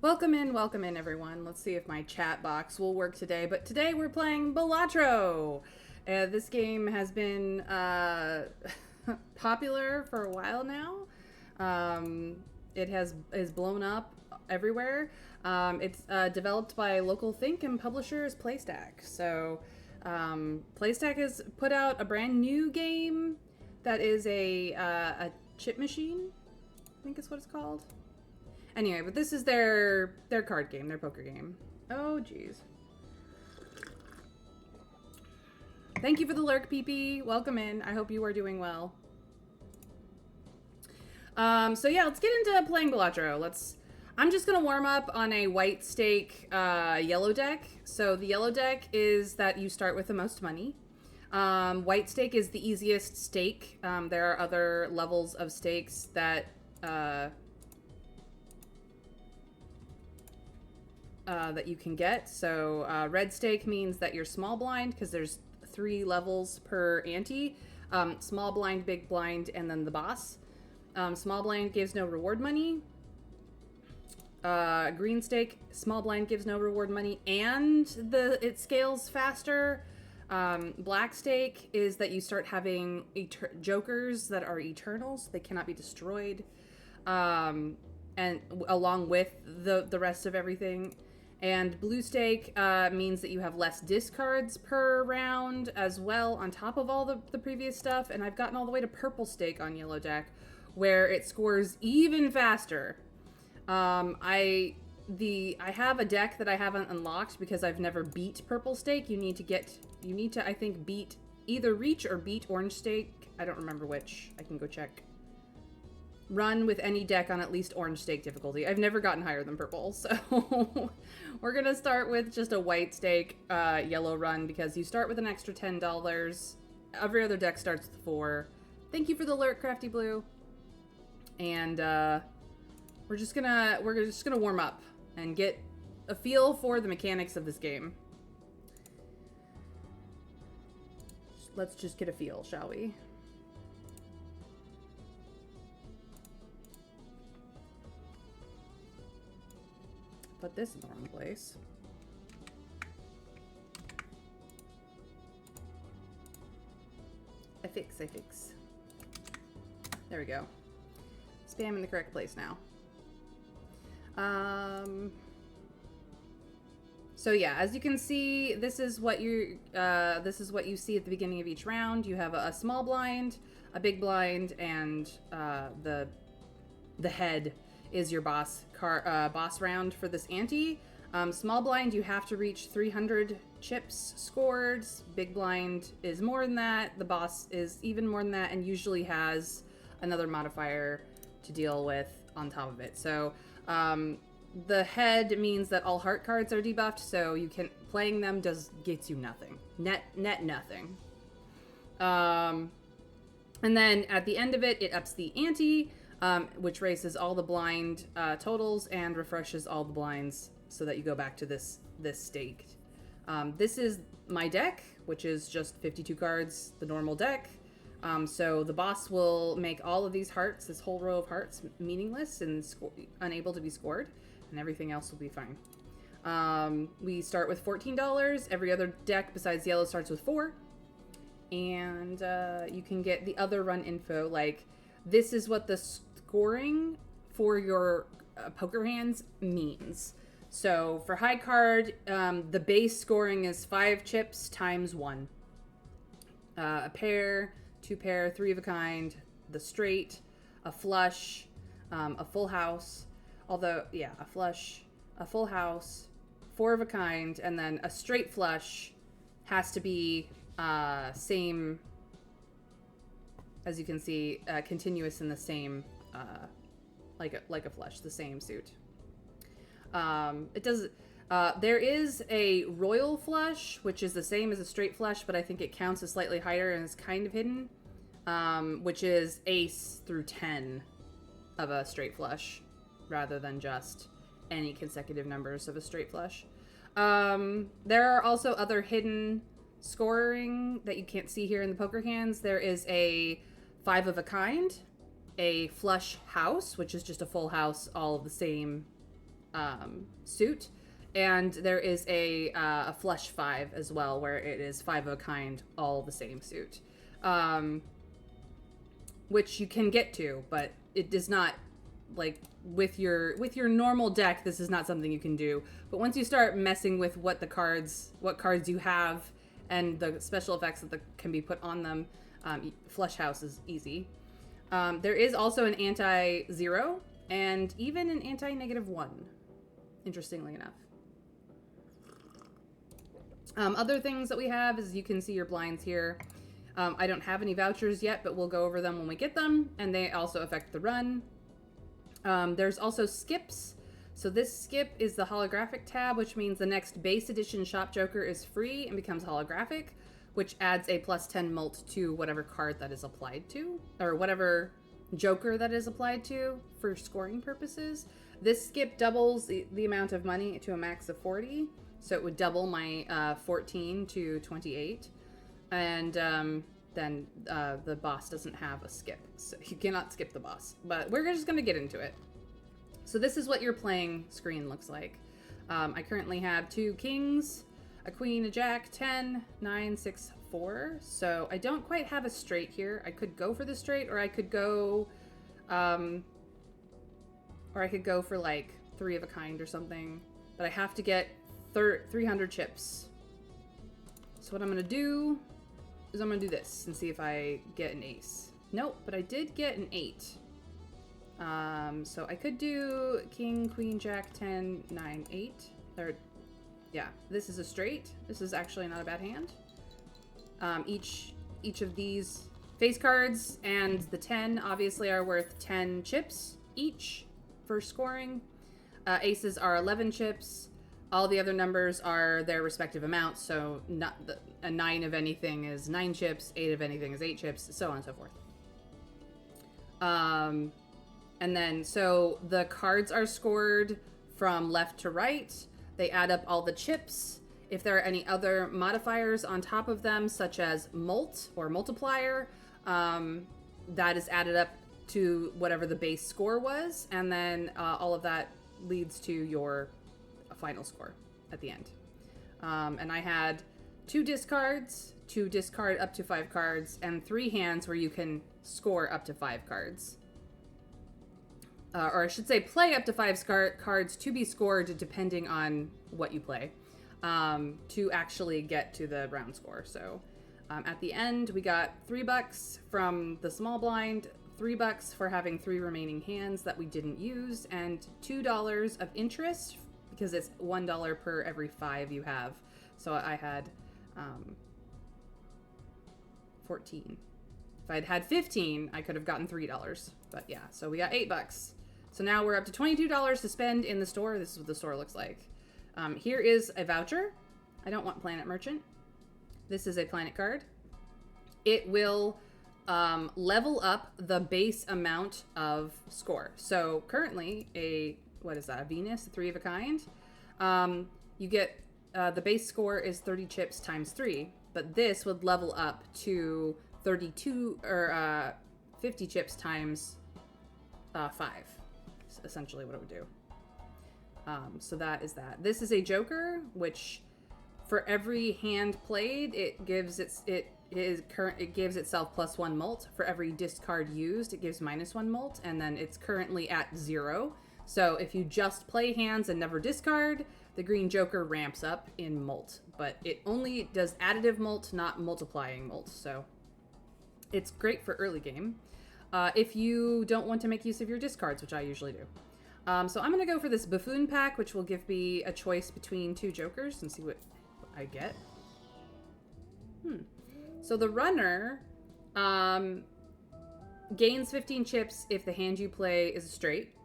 Welcome in, everyone. Let's see if my chat box will work today. But today we're playing Balatro. This game has been popular for a while now. It is blown up everywhere. It's developed by LocalThunk and publishers Playstack. So Playstack has put out a brand new game that is a chip machine. I think is what it's called. Anyway, but this is their card game, their poker game. Oh, jeez. Thank you for the lurk, PP. Welcome in. I hope you are doing well. So yeah, let's get into playing Balatro. I'm just gonna warm up on a white stake yellow deck. So the yellow deck is that you start with the most money. White stake is the easiest stake. There are other levels of stakes that that you can get. So red stake means that you're small blind because there's 3 levels per ante. Small blind, big blind, and then the boss. Small blind gives no reward money. Green stake, small blind gives no reward money, and it scales faster. Black stake is that you start having jokers that are eternals. They cannot be destroyed. And along with the rest of everything. And blue stake means that you have less discards per round as well, on top of all the previous stuff. And I've gotten all the way to purple stake on yellow deck, where it scores even faster. I have a deck that I haven't unlocked because I've never beat purple stake. You need to I think beat either reach or beat orange stake. I don't remember which. I can go check. Run with any deck on at least orange stake difficulty. I've never gotten higher than purple, so we're gonna start with just a white stake yellow run because you start with an extra $10. Every other deck starts with 4. Thank you for the alert, Crafty Blue. And we're just gonna warm up and get a feel for the mechanics of this game. Let's just get a feel, shall we? Put this in the wrong place. I fix. There we go. Spam in the correct place now. So yeah, as you can see, this is what you see at the beginning of each round. You have a small blind, a big blind, and the head is your boss round for this ante. Small blind, you have to reach 300 chips scored. Big blind is more than that. The boss is even more than that, and usually has another modifier to deal with on top of it. So the head means that all heart cards are debuffed, so playing them gets you nothing. Net nothing. And then at the end of it, it ups the ante. Which raises all the blind totals and refreshes all the blinds so that you go back to this stake. This is my deck, which is just 52 cards, the normal deck. So the boss will make all of these hearts, this whole row of hearts, meaningless and unable to be scored, and everything else will be fine. We start with $14. Every other deck besides yellow starts with 4. And you can get the other run info, like this is what the scoring for your poker hands means. So for high card, the base scoring is 5 chips times 1. A pair, 2 pair, 3 of a kind, the straight, a flush, a full house. Although, yeah, a flush, a full house, 4 of a kind, and then a straight flush has to be same, as you can see, continuous in the same, like a flush, the same suit. There is a royal flush, which is the same as a straight flush, but I think it counts as slightly higher and is kind of hidden, which is ace through 10 of a straight flush, rather than just any consecutive numbers of a straight flush. There are also other hidden scoring that you can't see here in the poker hands. There is a 5 of a kind, a flush house, which is just a full house, all of the same suit. And there is a flush 5 as well, where it is 5 of a kind, all the same suit. Which you can get to, but it does not, like, with your normal deck, this is not something you can do. But once you start messing with what cards you have and the special effects that can be put on them, Flush House is easy. There is also an anti-0 and even an anti-1, interestingly enough. Other things that we have is you can see your blinds here. I don't have any vouchers yet, but we'll go over them when we get them, and they also affect the run. There's also skips. So this skip is the holographic tab, which means the next base edition Shop Joker is free and becomes holographic, which adds a +10 mult to whatever card that is applied to, or whatever Joker that is applied to for scoring purposes. This skip doubles the amount of money to a max of 40, so it would double my 14 to 28. And then the boss doesn't have a skip, so you cannot skip the boss. But we're just going to get into it. So this is what your playing screen looks like. I currently have 2 kings, a queen, a jack, 10, 9, 6, 4. So I don't quite have a straight here. I could go for the straight, or I could go, for like 3 of a kind or something. But I have to get 300 chips. So what I'm going to do is I'm going to do this and see if I get an ace. Nope, but I did get an 8. So I could do king, queen, jack, 10, 9, 8. Or, yeah, this is a straight. This is actually not a bad hand. Each of these face cards and the 10 obviously are worth 10 chips each for scoring. Aces are 11 chips. All the other numbers are their respective amounts, so a 9 of anything is 9 chips, 8 of anything is 8 chips, so on and so forth. And then, so the cards are scored from left to right. They add up all the chips. If there are any other modifiers on top of them, such as mult or multiplier, that is added up to whatever the base score was, and then all of that leads to your final score at the end. And I had 2 discards, 2 discard up to 5 cards, and 3 hands where you can score up to 5 cards. Or I should say play up to 5 cards to be scored depending on what you play, to actually get to the round score. So at the end, we got $3 from the small blind, $3 for having 3 remaining hands that we didn't use, and $2 of interest because it's $1 per every 5 you have. So I had 14. If I'd had 15, I could have gotten $3. But yeah, so we got $8. So now we're up to $22 to spend in the store. This is what the store looks like. Here is a voucher. I don't want Planet Merchant. This is a planet card. It will level up the base amount of score. So currently what is that? A Venus, a 3 of a kind. You get, the base score is 30 chips times 3, but this would level up to 32 or 50 chips times 5. That's essentially what it would do. So that is that. This is a Joker, which for every hand played, it gives itself +1 mult. For every discard used, it gives -1 mult, and then it's currently at 0. So if you just play hands and never discard, the green Joker ramps up in mult, but it only does additive mult, not multiplying mult. So it's great for early game. If you don't want to make use of your discards, which I usually do. So I'm going to go for this Buffoon pack, which will give me a choice between 2 Jokers and see what I get. So the runner gains 15 chips if the hand you play is a straight.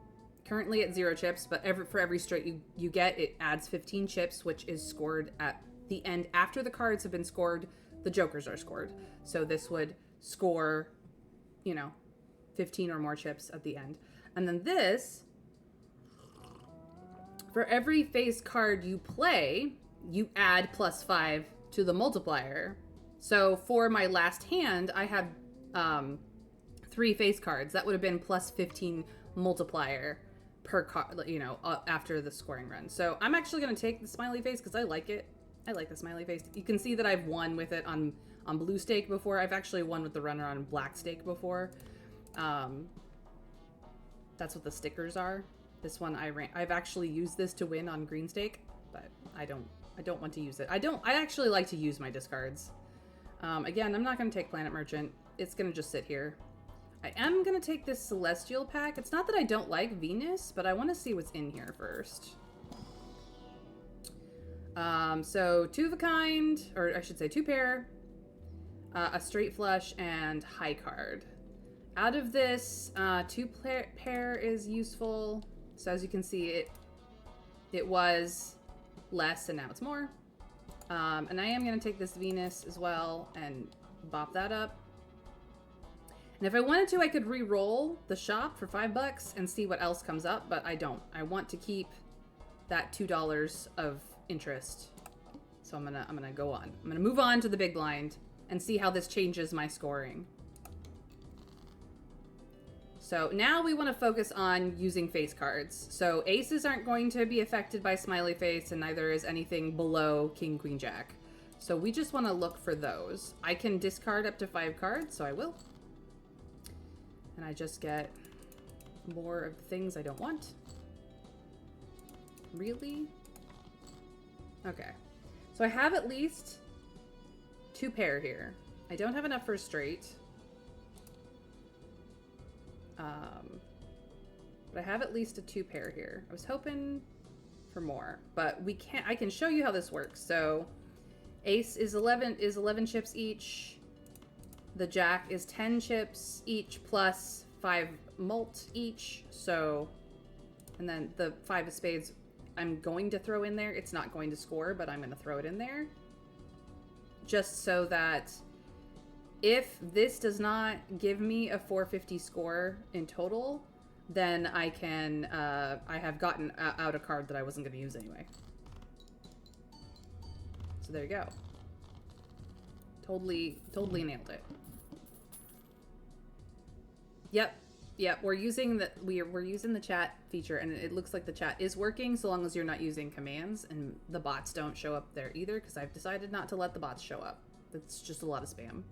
Currently at 0 chips, but for every straight you get, it adds 15 chips, which is scored at the end. After the cards have been scored, the Jokers are scored. So this would score, 15 or more chips at the end. And then this, for every face card you play, you add +5 to the multiplier. So for my last hand, I had 3 face cards. That would have been +15 multiplier per card, you know, after the scoring run. So I'm actually going to take the smiley face because I like it. I like the smiley face. You can see that I've won with it on blue stake before. I've actually won with the runner on black stake before. That's what the stickers are. This one I've actually used this to win on green stake, but I don't want to use it. I actually like to use my discards. Again, I'm not going to take Planet Merchant. It's going to just sit here. I am going to take this Celestial pack. It's not that I don't like Venus, but I want to see what's in here first. So 2 of a kind, or I should say 2 pair, a straight flush, and high card. Out of this, 2 pair is useful. So as you can see, it was less and now it's more. And I am going to take this Venus as well and bop that up. And if I wanted to, I could re-roll the shop for $5 and see what else comes up, but I don't. I want to keep that $2 of interest. So I'm gonna go on. I'm gonna move on to the big blind and see how this changes my scoring. So now we want to focus on using face cards. So aces aren't going to be affected by smiley face, and neither is anything below king, queen, jack. So we just want to look for those. I can discard up to 5 cards, so I will. And I just get more of the things I don't want. Really? Okay. So I have at least 2 pair here. I don't have enough for a straight. But I have at least a 2 pair here. I was hoping for more, but we can't. I can show you how this works. So ace is 11 chips each. The jack is 10 chips each plus 5 mult each. So, and then the 5 of spades I'm going to throw in there. It's not going to score, but I'm going to throw it in there. Just so that if this does not give me a 450 score in total, then I can, I have gotten out a card that I wasn't going to use anyway. So there you go. Totally nailed it. Yep, we're using the chat feature, and it looks like the chat is working so long as you're not using commands and the bots don't show up there either, because I've decided not to let the bots show up. That's just a lot of spam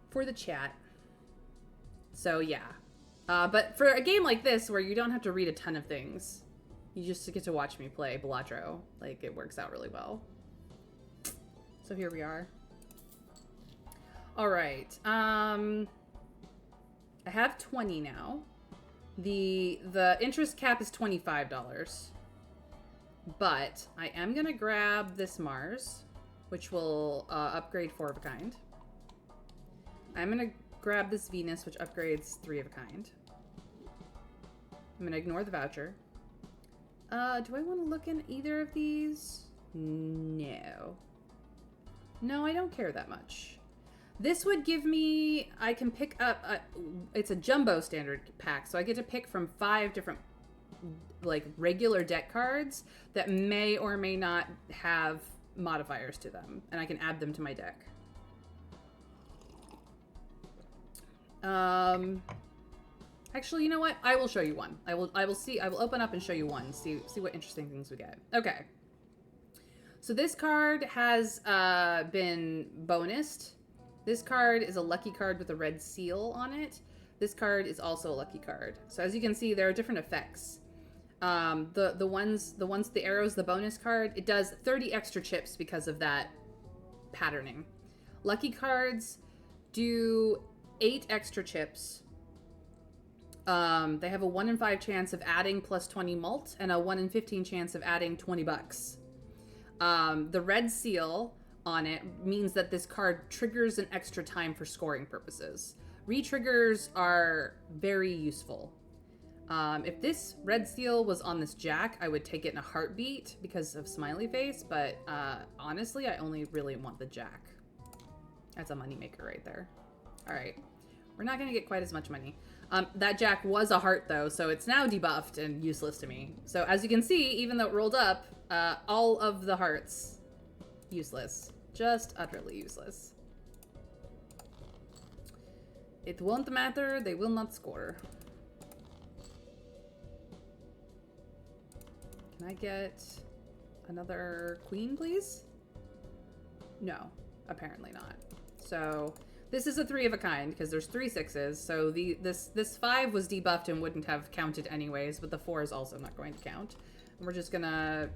for the chat. So yeah. But for a game like this where you don't have to read a ton of things, you just get to watch me play Balatro. Like, it works out really well. So here we are. All right. I have 20 now. The interest cap is $25. But I am going to grab this Mars, which will upgrade 4 of a kind. I'm going to grab this Venus, which upgrades 3 of a kind. I'm going to ignore the voucher. Do I want to look in either of these? No. No, I don't care that much. This would give me, I can pick up, it's a jumbo standard pack, so I get to pick from 5 different, like, regular deck cards that may or may not have modifiers to them, and I can add them to my deck. Actually, you know what? I will show you one. I will open up and show you one. See what interesting things we get. Okay. So this card has been bonused. This card is a lucky card with a red seal on it. This card is also a lucky card. So as you can see, there are different effects. The arrows, the bonus card, it does 30 extra chips because of that patterning. Lucky cards do 8 extra chips. They have a 1 in 5 chance of adding plus 20 mult and a 1 in 15 chance of adding $20. The red seal on it means that this card triggers an extra time for scoring purposes. Re-triggers are very useful. If this red seal was on this jack, I would take it in a heartbeat because of smiley face, but honestly, I only really want the jack. That's a moneymaker right there. All right. We're not going to get quite as much money. That jack was a heart, though, so it's now debuffed and useless to me. So as you can see, even though it rolled up, all of the hearts, useless. Just utterly useless. It won't matter. They will not score. Can I get another queen, please? No, apparently not. So this is a 3 of a kind because there's 3 6s. So this 5 was debuffed and wouldn't have counted anyways, but the 4 is also not going to count. And we're just gonna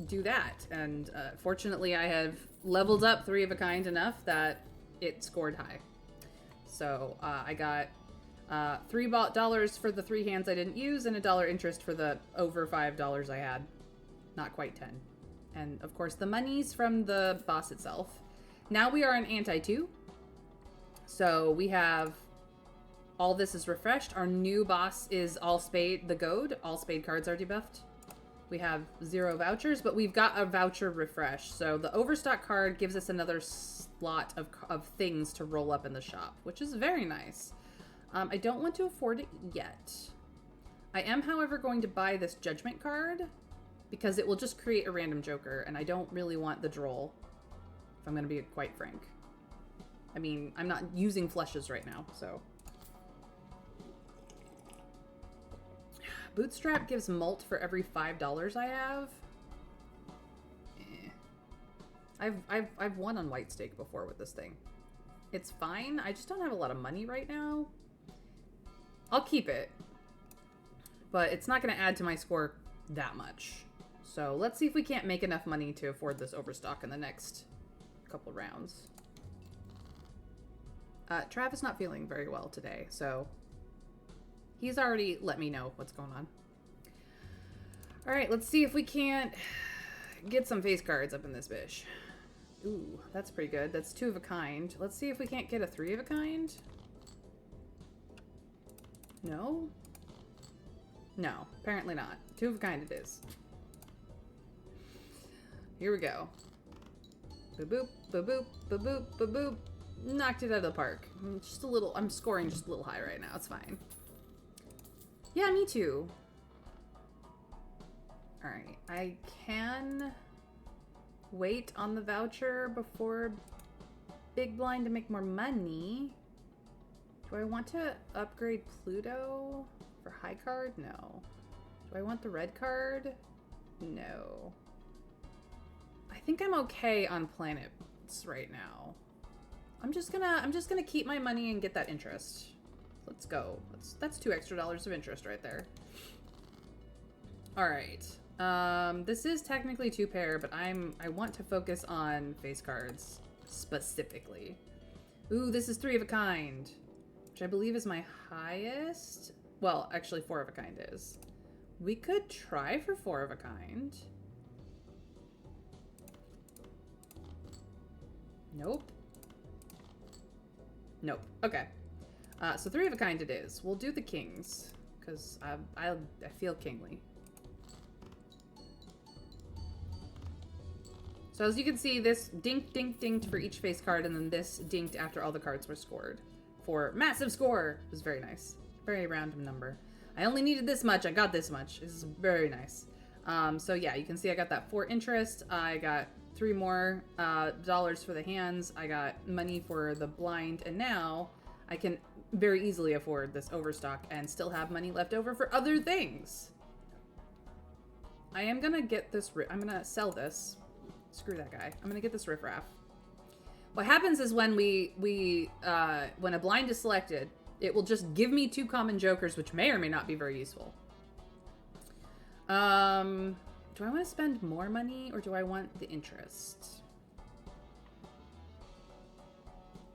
do that. And fortunately, I have leveled up 3 of a kind enough that it scored high. So I got $3 for the 3 hands I didn't use and $1 interest for the over $5 I had. Not quite 10. And of course the money's from the boss itself. Now we are an anti-2. So we have all this is refreshed. Our new boss is all spade, the goad. All spade cards are debuffed. We have 0 vouchers, but we've got a voucher refresh. So the overstock card gives us another slot of things to roll up in the shop, which is very nice. I don't want to afford it yet. I am, however, going to buy this judgment card because it will just create a random joker, and I don't really want the droll, if I'm going to be quite frank. I mean, I'm not using flushes right now, so. Bootstrap gives mult for every $5 I have. I've won on white stake before with this thing. It's fine. I just don't have a lot of money right now. I'll keep it, but it's not going to add to my score that much. So let's see if we can't make enough money to afford this overstock in the next couple rounds. Trav is not feeling very well today, so he's already let me know what's going on. All right, let's see if we can't get some face cards up in this bish. Ooh, that's pretty good. That's 2 of a kind. Let's see if we can't get a 3 of a kind. No? No, apparently not. 2 of a kind it is. Here we go. Ba-boop, ba-boop, ba-boop, ba-boop. Knocked it out of the park. Just a little, I'm scoring just a little high right now. It's fine. Yeah, me too. Alright, I can wait on the voucher before Big Blind to make more money. Do I want to upgrade Pluto for high card? No. Do I want the red card? No. I think I'm okay on planets right now. I'm just gonna keep my money and get that interest. Let's go. That's $2 extra of interest right there. All right. This is technically 2 pair, but I want to focus on face cards specifically. Ooh, this is 3 of a kind, which I believe is my highest. Well, actually 4 of a kind is. We could try for 4 of a kind. Nope. Nope. Okay. So 3 of a kind it is. We'll do the kings, because I feel kingly. So as you can see, this dinked, dinked, dinked for each face card, and then this dinked after all the cards were scored. For massive score! It was very nice. Very random number. I only needed this much, I got this much. This is very nice. So yeah, you can see I got that 4 interest. I got 3 more dollars for the hands. I got money for the blind, and now I can very easily afford this overstock and still have money left over for other things. I am gonna get this. I'm gonna sell this. Screw that guy. I'm gonna get this riffraff. What happens is when when a blind is selected, it will just give me 2 common jokers, which may or may not be very useful. Do I want to spend more money or do I want the interest?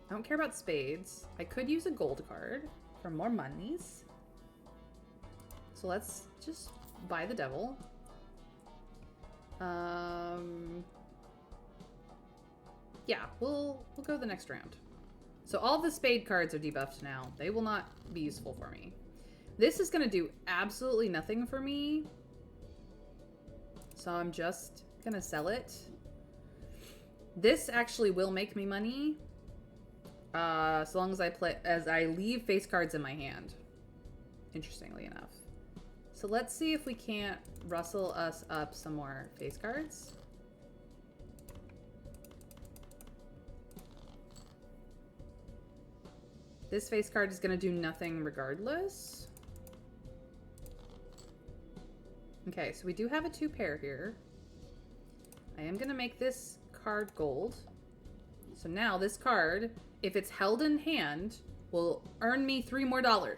I don't care about spades. I could use a gold card for more monies. So let's just buy the devil. Yeah, we'll go the next round. So all the spade cards are debuffed now. They will not be useful for me. This is going to do absolutely nothing for me. So I'm just going to sell it. This actually will make me money. So long as I leave face cards in my hand. Interestingly enough. So let's see if we can't rustle us up some more face cards. This face card is going to do nothing regardless. Okay, so we do have a 2 pair here. I am gonna make this card gold. So now this card, if it's held in hand, will earn me $3 more.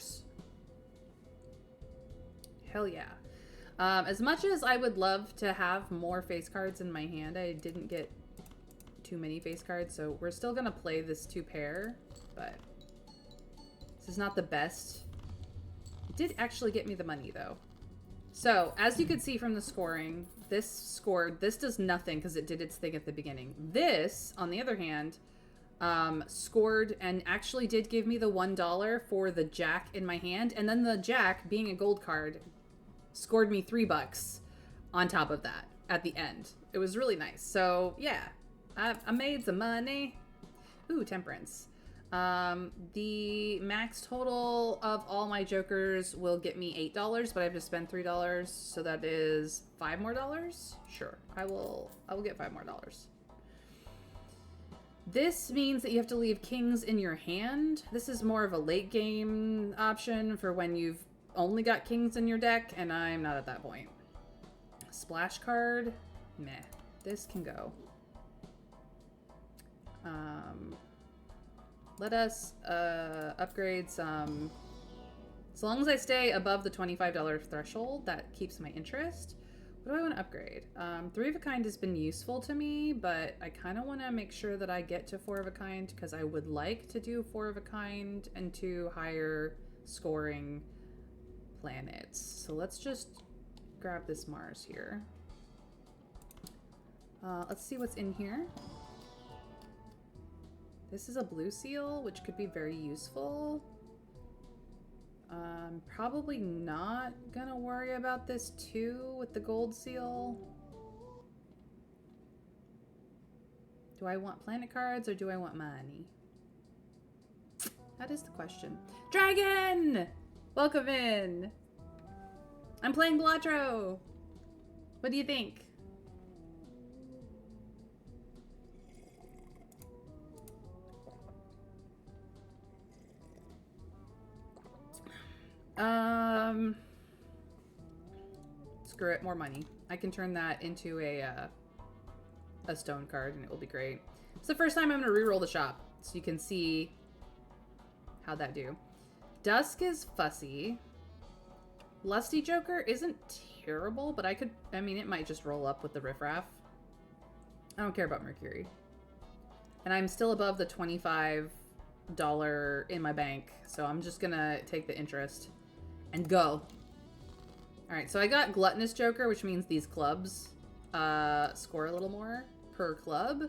Hell yeah. As much as I would love to have more face cards in my hand, I didn't get too many face cards, so we're still gonna play this 2 pair, but this is not the best. It did actually get me the money though. So, as you could see from the scoring, this does nothing because it did its thing at the beginning. This, on the other hand, scored and actually did give me the $1 for the jack in my hand, and then the jack, being a gold card, scored me $3 on top of that at the end. It was really nice. So, yeah, I made some money. Ooh, temperance. The max total of all my jokers will get me $8, but I have to spend $3, so that is $5 more. Sure, I will get $5 more. This means that you have to leave kings in your hand. This is more of a late game option for when you've only got kings in your deck, and I'm not at that point. Splash card, meh. This can go. Let us upgrade some. As long as I stay above the $25 threshold, that keeps my interest. What do I want to upgrade? 3 of a kind has been useful to me, but I kind of want to make sure that I get to 4 of a kind because I would like to do 4 of a kind and 2 higher scoring planets. So let's just grab this Mars here. Let's see what's in here. This is a blue seal, which could be very useful. Probably not gonna worry about this too with the gold seal. Do I want planet cards or do I want money? That is the question. Dragon! Welcome in! I'm playing Balatro! What do you think? Screw it, more money. I can turn that into a stone card and it will be great. It's the first time I'm gonna reroll the shop, so you can see how that do. Dusk is fussy. Lusty Joker isn't terrible, but I mean, it might just roll up with the riffraff. I don't care about Mercury. And I'm still above the $25 in my bank, so I'm just gonna take the interest and go. Alright, so I got Gluttonous Joker, which means these clubs score a little more per club.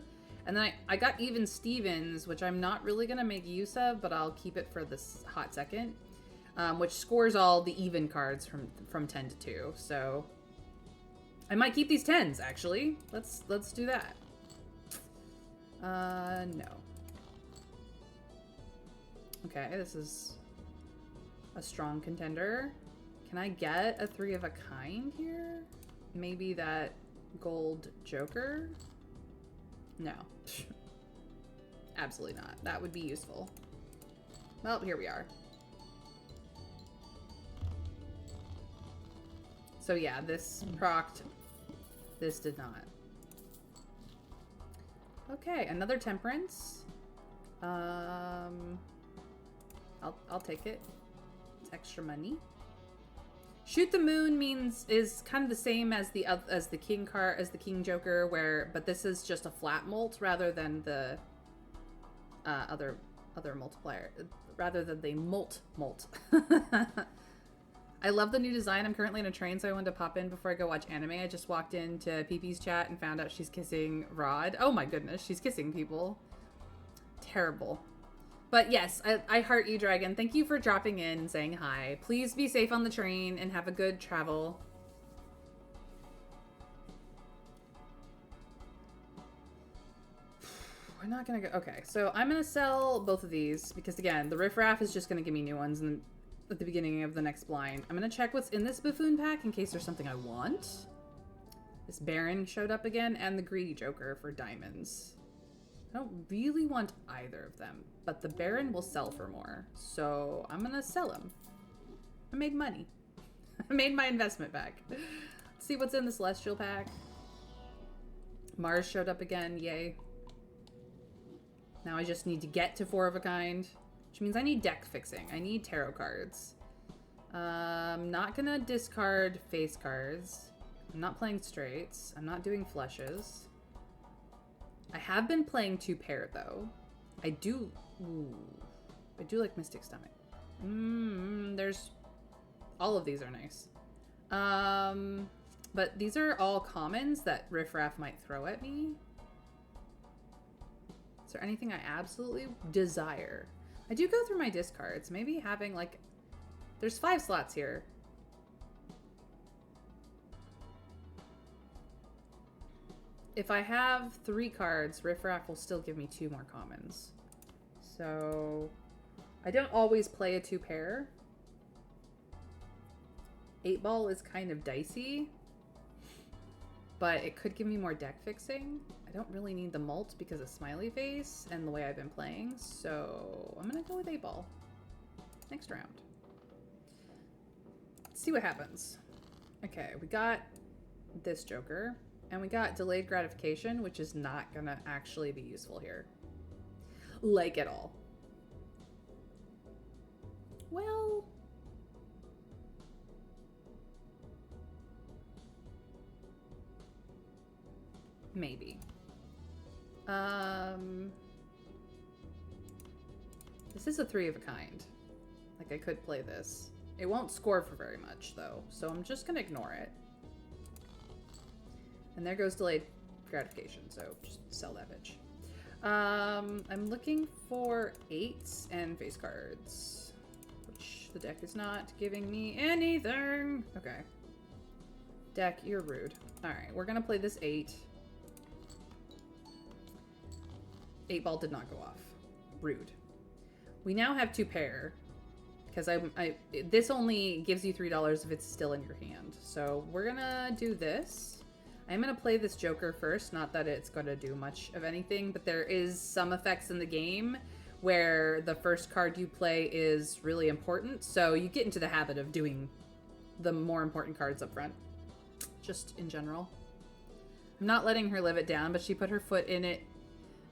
And then I got Even Stevens, which I'm not really gonna make use of, but I'll keep it for this hot second. Which scores all the even cards from 10 to 2. So I might keep these 10s, actually. Let's do that. No. Okay, this is a strong contender. Can I get a 3 of a kind here? Maybe that gold Joker? No. Absolutely not. That would be useful. Well, here we are. So yeah, this procced. This did not. Okay, another temperance. I'll take it. It's extra money. Shoot the Moon is kind of the same as the king card, as the King Joker, but this is just a flat molt rather than the other multiplier, rather than the molt. I love the new design. I'm currently in a train, so I wanted to pop in before I go watch anime. I just walked into PP's chat and found out she's kissing Rod. Oh my goodness, she's kissing people. Terrible. But yes, I heart you, Dragon. Thank you for dropping in and saying hi. Please be safe on the train and have a good travel. We're not gonna go. Okay, so I'm gonna sell both of these because, again, the riffraff is just gonna give me new ones at the beginning of the next blind. I'm gonna check what's in this buffoon pack in case there's something I want. This Baron showed up again, and the Greedy Joker for diamonds. I don't really want either of them, but the Baron will sell for more, so I'm gonna sell him. I made money. I made my investment back. See what's in the Celestial pack. Mars showed up again, yay. Now I just need to get to 4 of a kind, which means I need deck fixing. I need tarot cards. I'm not gonna discard face cards. I'm not playing straights. I'm not doing flushes. I have been playing 2 pair though. I do like Mystic Stomach. There's all of these are nice. But these are all commons that Riff Raff might throw at me. Is there anything I absolutely desire? I do go through my discards. Maybe having like, there's 5 slots here. If I have 3 cards, Riff Raff will still give me 2 more commons. So I don't always play a 2 pair. 8 ball is kind of dicey, but it could give me more deck fixing. I don't really need the mult because of Smiley Face and the way I've been playing, so I'm gonna go with 8 ball. Next round. Let's see what happens. Okay, we got this Joker, and we got delayed gratification, which is not gonna actually be useful here. Like at all. Well, maybe. This is a 3 of a kind. Like, I could play this. It won't score for very much, though, so I'm just gonna ignore it. And there goes delayed gratification, so just sell that bitch. I'm looking for 8s and face cards, which the deck is not giving me anything. Okay. Deck, you're rude. Alright, we're gonna play this 8. 8 ball did not go off. Rude. We now have 2 pair, because this only gives you $3 if it's still in your hand. So we're gonna do this. I'm gonna play this Joker first, not that it's gonna do much of anything, but there is some effects in the game where the first card you play is really important, so you get into the habit of doing the more important cards up front, just in general. I'm not letting her live it down, but she put her foot in it.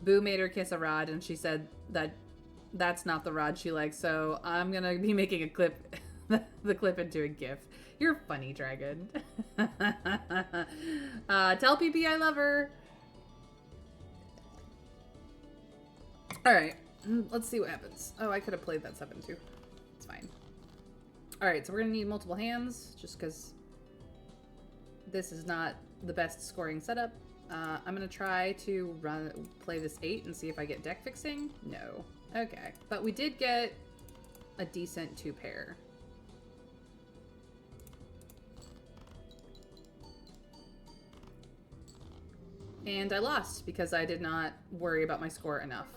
Boo made her kiss a rod, and she said that that's not the rod she likes, so I'm gonna be making a clip, the clip into a GIF. You're funny, Dragon. Tell PP I love her. Alright, let's see what happens. Oh, I could have played that 7 too. It's fine. Alright, so we're gonna need multiple hands, just because this is not the best scoring setup. I'm gonna try to play this 8 and see if I get deck fixing. No. Okay, but we did get a decent 2 pair. And I lost because I did not worry about my score enough.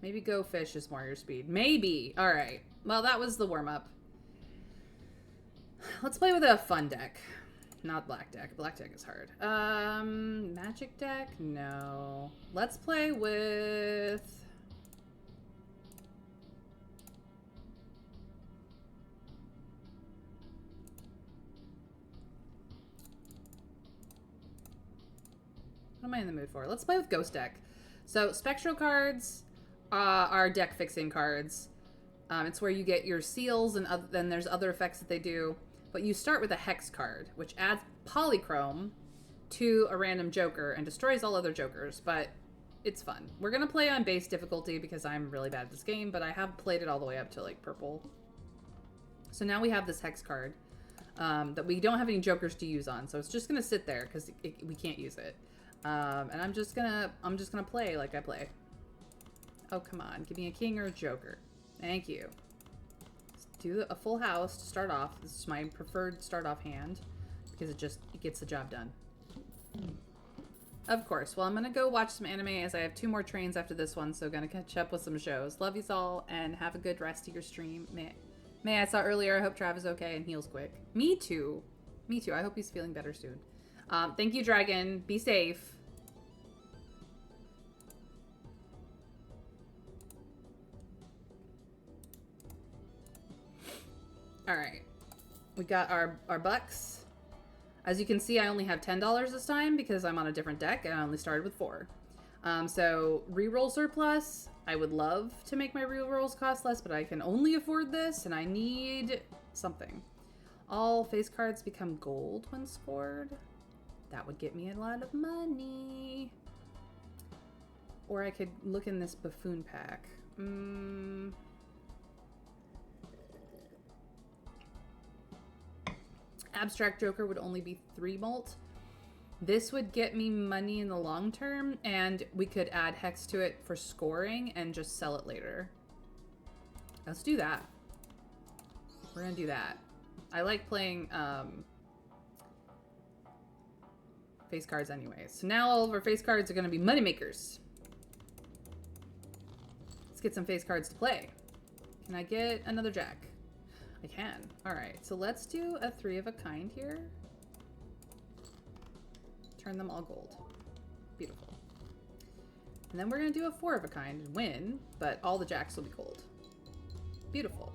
Maybe Go Fish is more your speed. Maybe. All right. Well, that was the warm-up. Let's play with a fun deck. Not black deck. Black deck is hard. Magic deck? No. Let's play with... What am I in the mood for? Let's play with Ghost deck. So spectral cards are deck fixing cards. It's where you get your seals and then there's other effects that they do. But you start with a hex card, which adds polychrome to a random joker and destroys all other jokers, but it's fun. We're gonna play on base difficulty because I'm really bad at this game, but I have played it all the way up to like purple. So now we have this hex card that we don't have any jokers to use on, so it's just gonna sit there because we can't use it. And I'm just gonna play like I play. Oh, come on. Give me a king or a joker. Thank you. Let's do a full house to start off. This is my preferred start off hand because it gets the job done. Of course. Well, I'm gonna go watch some anime as I have 2 more trains after this one, so gonna catch up with some shows. Love yous all and have a good rest of your stream. May I saw earlier, I hope Trav is okay and heals quick. Me too. Me too. I hope he's feeling better soon. Thank you, Dragon. Be safe. All right. We got our bucks. As you can see, I only have $10 this time because I'm on a different deck and I only started with 4. So reroll surplus. I would love to make my rerolls cost less, but I can only afford this and I need something. All face cards become gold when scored. That would get me a lot of money. Or I could look in this buffoon pack. Abstract Joker would only be 3 mult. This would get me money in the long term, and we could add hex to it for scoring and just sell it later. Let's do that. We're gonna do that. I like playing face cards anyway. So now all of our face cards are gonna be money makers. Let's get some face cards to play. Can I get another jack? I can. All right, so let's do a 3 of a kind here. Turn them all gold. Beautiful. And then we're gonna do a 4 of a kind and win, but all the jacks will be gold. Beautiful.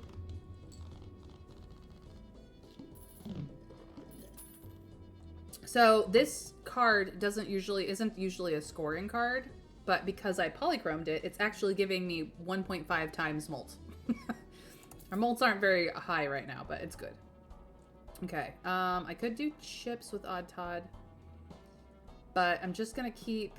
So this card isn't usually a scoring card, but because I polychromed it, it's actually giving me 1.5 times molt. Our molts aren't very high right now, but it's good. Okay, I could do chips with Odd Todd, but I'm just gonna keep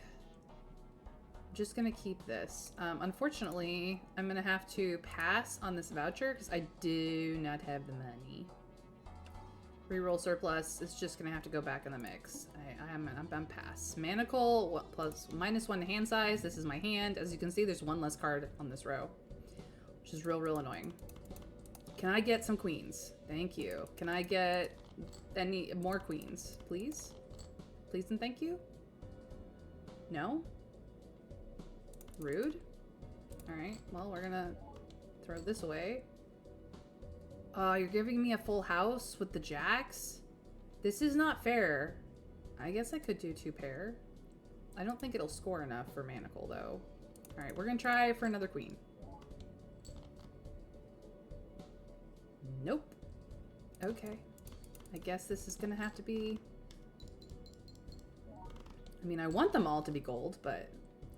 this. Unfortunately, I'm gonna have to pass on this voucher because I do not have the money. Reroll surplus is just gonna have to go back in the mix. I'm pass. Manacle plus -1 to hand size. This is my hand. As you can see, there's 1 less card on this row, which is real annoying. Can I get some queens? Thank you. Can I get any more queens, please? Please and thank you. No? Rude. All right. Well, we're gonna throw this away. You're giving me a full house with the jacks? This is not fair. I guess I could do 2 pair. I don't think it'll score enough for Manacle, though. All right, we're gonna try for another queen. Nope. Okay. I guess this is gonna have to be... I mean, I want them all to be gold, but...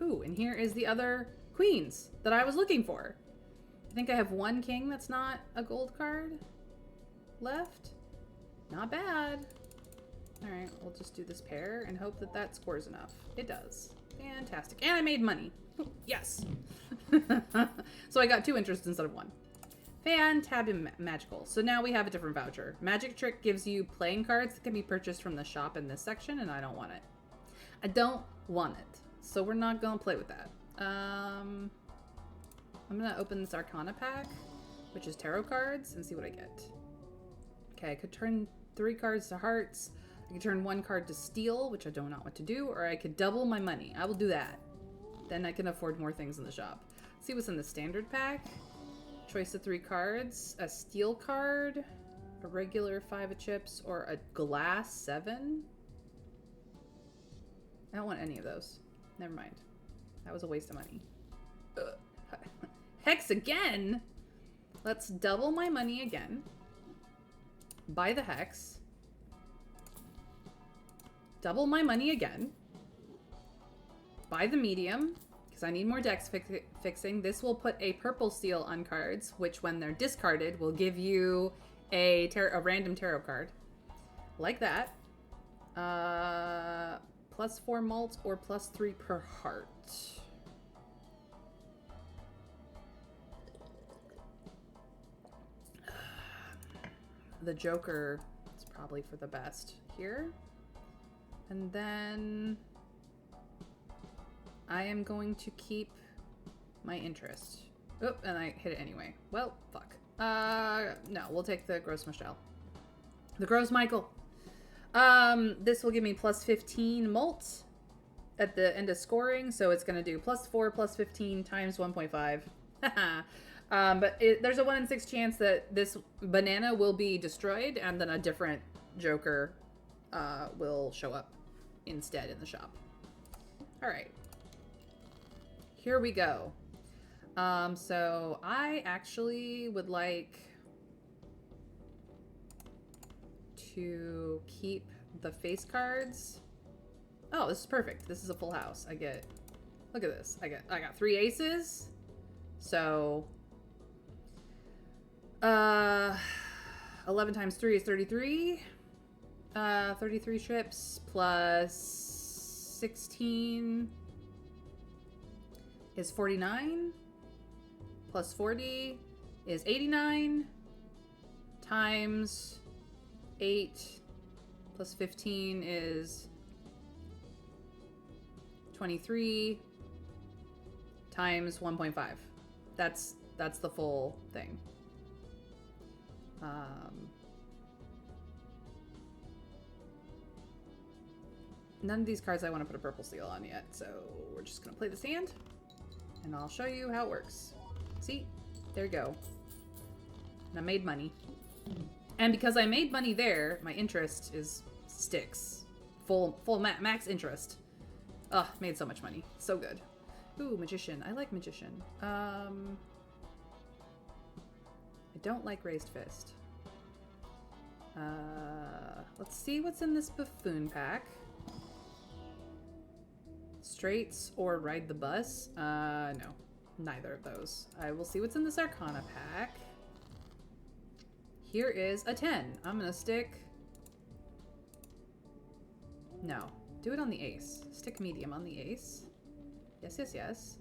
Ooh, and here is the other queens that I was looking for. I think I have 1 king that's not a gold card left. Not bad. All right, we'll just do this pair and hope that that scores enough. It does. Fantastic. And I made money. Yes. So I got 2 interests instead of 1. Fantabulous. Magical. So now we have a different voucher. Magic Trick gives you playing cards that can be purchased from the shop in this section, and I don't want it. I don't want it. So we're not going to play with that. I'm going to open this Arcana pack, which is tarot cards, and see what I get. Okay, I could turn 3 cards to hearts. I could turn 1 card to steel, which I don't know what to do, or I could double my money. I will do that. Then I can afford more things in the shop. Let's see what's in the standard pack. Choice of 3 cards, a steel card, a regular 5 of chips, or a glass 7. I don't want any of those. Never mind. That was a waste of money. Hex again? Let's double my money again. Buy the hex. Double my money again. Buy the medium, because I need more dex fixing. This will put a purple steel on cards, which when they're discarded will give you a random tarot card. Like that. +4 malt or +3 per heart. The Joker is probably for the best here. And then I am going to keep my interest. Oh, and I hit it anyway. Well, fuck. No, we'll take the Gross Michelle. The Gross Michael. This will give me +15 mult at the end of scoring, so it's gonna do +4 +15 times 1.5. But there's a 1 in 6 chance that this banana will be destroyed, and then a different Joker will show up instead in the shop. All right, here we go. So I actually would like to keep the face cards. Oh, this is perfect. This is a full house. I get, look at this. I got 3 aces. So, 11 times 3 is 33. 33 trips plus 16 is 49. Plus 40 is 89. Times 8 plus 15 is 23. Times 1.5. That's the full thing. None of these cards I want to put a purple seal on yet, so we're just gonna play this hand, and I'll show you how it works. See? There you go. And I made money. And because I made money there, my interest is sticks. Full max interest. Ugh, made so much money. So good. Ooh, Magician. I like Magician. I don't like Raised Fist. Let's see what's in this Buffoon pack. Straights or Ride the Bus? No. Neither of those. I will see what's in this Arcana pack. Here is a 10. I'm gonna stick... No. Do it on the ace. Stick medium on the ace. Yes, yes, yes.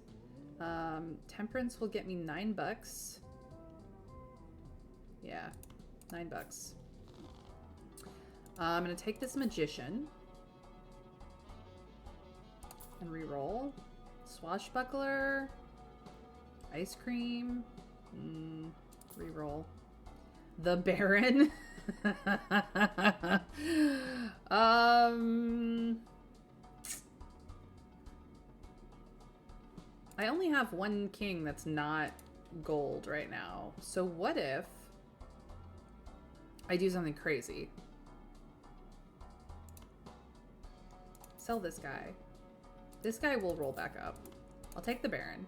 Temperance will get me $9. Yeah. $9. I'm gonna take this Magician. And re-roll. Swashbuckler. Ice Cream. Re-roll. The Baron. I only have one king that's not gold right now. So what if I do something crazy? Sell this guy. This guy will roll back up. I'll take the Baron.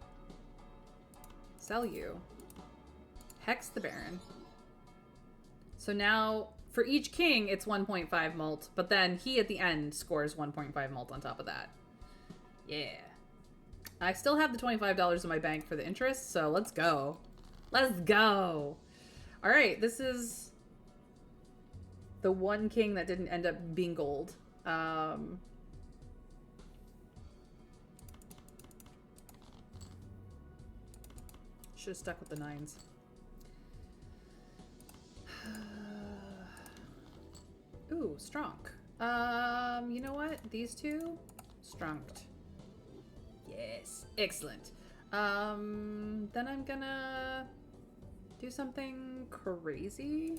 Sell you. Hex the Baron. So now, for each king, it's 1.5 mult, but then he at the end scores 1.5 mult on top of that. Yeah. I still have the $25 in my bank for the interest, so let's go. Let's go. All right, this is the one king that didn't end up being gold. Should have stuck with the 9s. Ooh, strong. You know what? These two? Stronged. Yes. Excellent. Then I'm gonna do something crazy.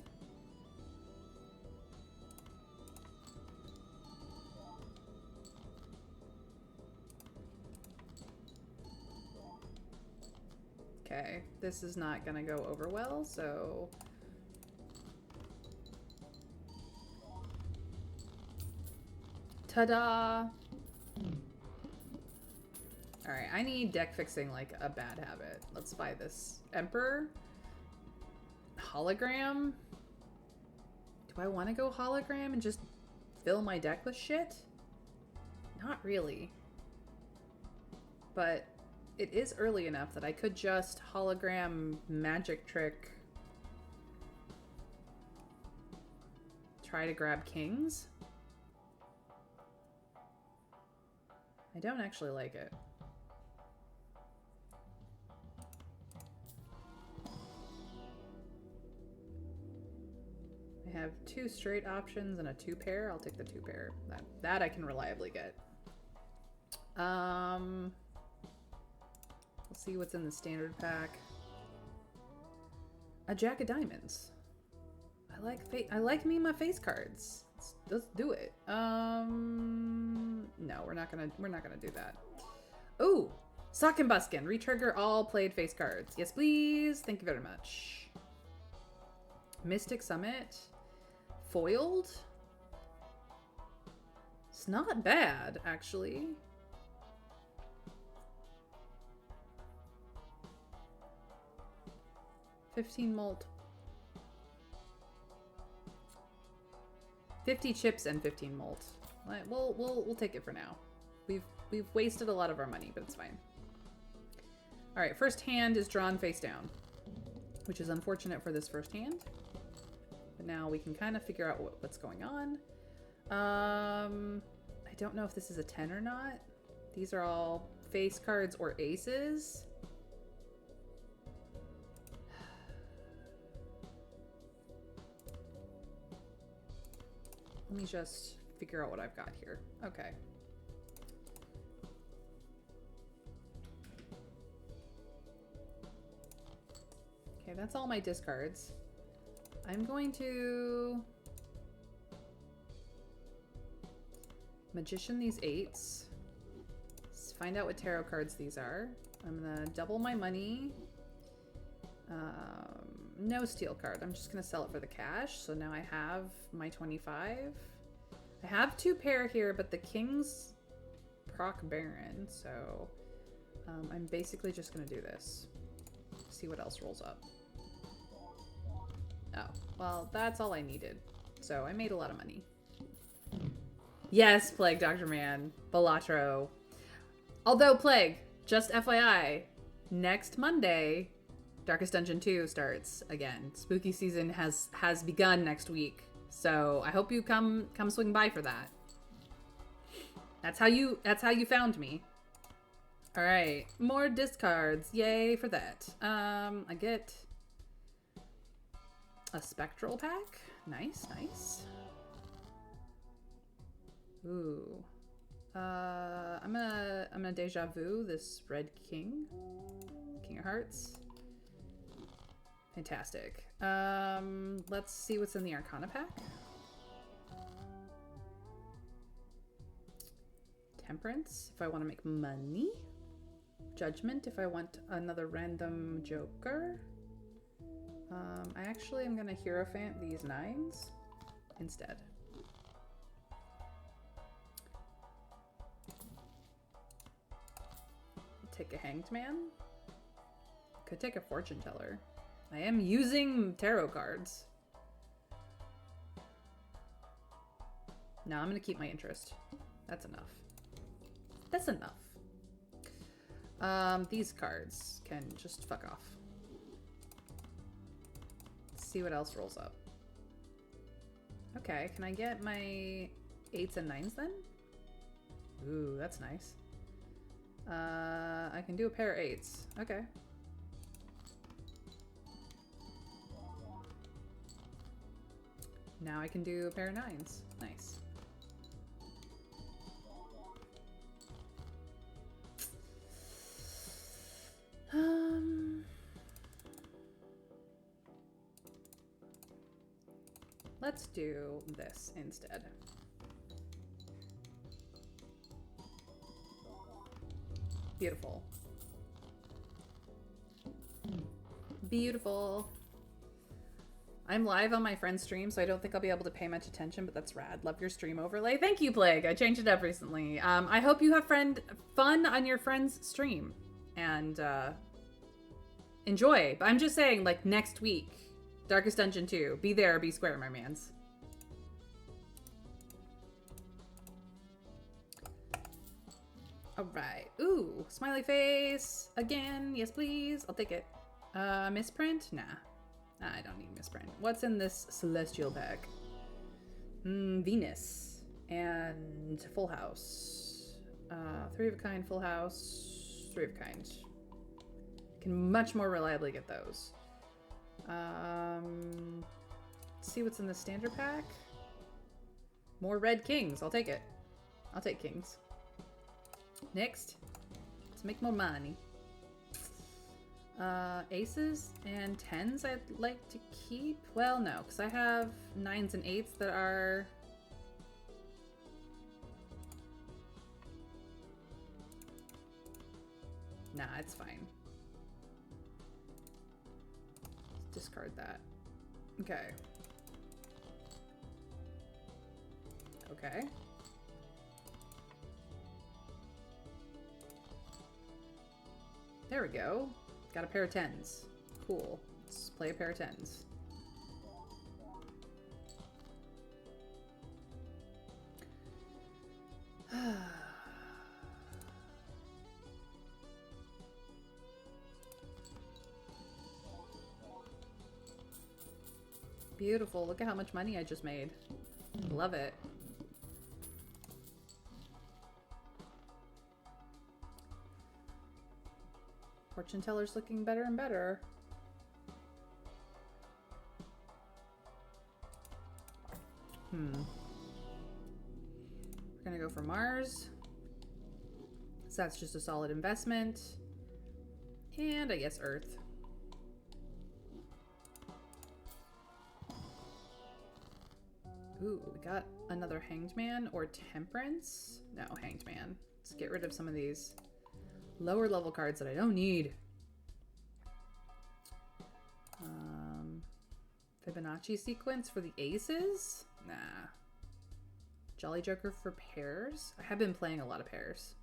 Okay, this is not gonna go over well, so... Ta-da! Alright, I need deck fixing like a bad habit. Let's buy this Emperor. Hologram? Do I want to go hologram and just fill my deck with shit? Not really. But it is early enough that I could just hologram magic trick. Try to grab kings. I don't actually like it. I have 2 straight options and a 2 pair. I'll take the 2 pair. That I can reliably get. We'll see what's in the standard pack. A Jack of Diamonds. I like me my face cards. Let's do it. No, we're not gonna do that. Ooh, Sock and Buskin. Retrigger all played face cards. Yes, please. Thank you very much. Mystic Summit. Foiled. It's not bad, actually. $15 mult. 50 chips and 15 malt. We'll take it for now. We've wasted a lot of our money, but it's fine. All right, first hand is drawn face down, which is unfortunate for this first hand. But now we can kind of figure out what's going on. I don't know if this is a 10 or not. These are all face cards or aces. Let me just figure out what I've got here. Okay. Okay, that's all my discards. I'm going to Magician these 8s. Let's find out what tarot cards these are. I'm gonna double my money. No steal card. I'm just gonna sell it for the cash. So now I have my 25. I have 2 pair here, but the king's proc baron. So I'm basically just gonna do this. See what else rolls up. Oh, well, that's all I needed. So I made a lot of money. Yes, Plague Dr. Man. Balatro. Although, Plague, just FYI, next Monday, Darkest Dungeon 2 starts again. Spooky season has begun next week. So I hope you come swing by for that. That's how you found me. All right, more discards. Yay for that. I get a spectral pack. Nice, nice. Ooh. I'm gonna deja vu this red king. King of Hearts. Fantastic. Let's see what's in the Arcana pack. Temperance, if I want to make money. Judgment, if I want another random joker. I actually am gonna Hierophant these 9s instead. Take a Hanged Man. Could take a Fortune Teller. I am using tarot cards. No, I'm gonna keep my interest. That's enough. That's enough. These cards can just fuck off. Let's see what else rolls up. Okay, can I get my 8s and 9s then? Ooh, that's nice. I can do a pair of 8s. Okay. Now I can do a pair of 9s. Nice. Let's do this instead. Beautiful. Beautiful. I'm live on my friend's stream, so I don't think I'll be able to pay much attention, but that's rad. Love your stream overlay. Thank you, Plague. I changed it up recently. I hope you have fun on your friend's stream and enjoy. But I'm just saying, like, next week, Darkest Dungeon 2. Be there, be square, my mans. All right. Ooh, smiley face again. Yes, please. I'll take it. Misprint? Nah. I don't need misprint. What's in this celestial pack? Venus and Full House. 3 of a kind, Full House, 3 of a kind. Can much more reliably get those. Let's see what's in the standard pack. More red kings. I'll take it. I'll take kings. Next, let's make more money. Aces and 10s I'd like to keep. Well, no, because I have 9s and 8s that are... Nah, it's fine. Discard that. Okay. Okay. There we go. Got a pair of 10s. Cool. Let's play a pair of 10s. Beautiful. Look at how much money I just made. Love it. Fortune teller's looking better and better. We're gonna go for Mars. So that's just a solid investment. And I guess Earth. Ooh, we got another Hanged Man or Temperance? No, Hanged Man. Let's get rid of some of these lower level cards that I don't need. Fibonacci sequence for the aces? Nah. Jolly Joker for pairs? I have been playing a lot of pairs.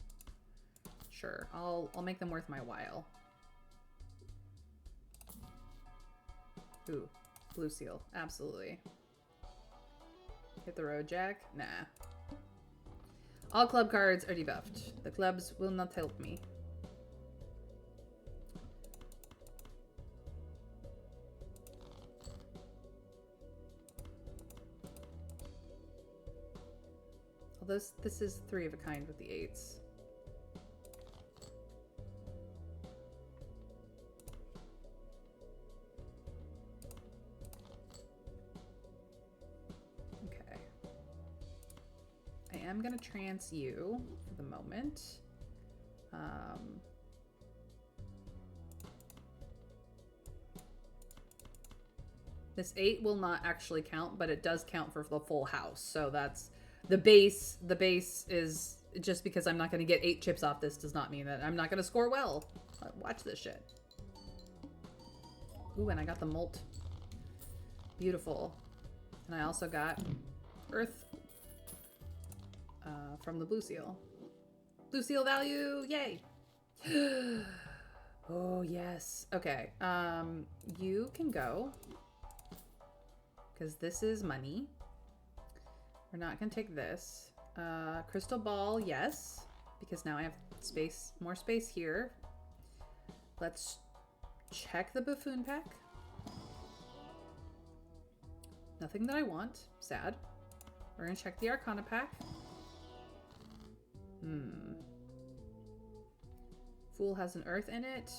Sure, I'll make them worth my while. Ooh, blue seal, absolutely. Hit the road, Jack? Nah. All club cards are debuffed. The clubs will not help me. Although this is 3 of a kind with the 8s. Okay. I am going to trance you for the moment. This 8 will not actually count, but it does count for the full house. So that's the base. The base is just because I'm not going to get 8 chips off this does not mean that I'm not going to score well. Watch this shit. Ooh, and I got the molt. Beautiful. And I also got Earth from the blue seal. Blue seal value, yay! Oh, yes. Okay, you can go. Because this is money. We're not going to take this. Crystal ball, yes. Because now I have space, more space here. Let's check the buffoon pack. Nothing that I want. Sad. We're going to check the Arcana pack. Fool has an earth in it.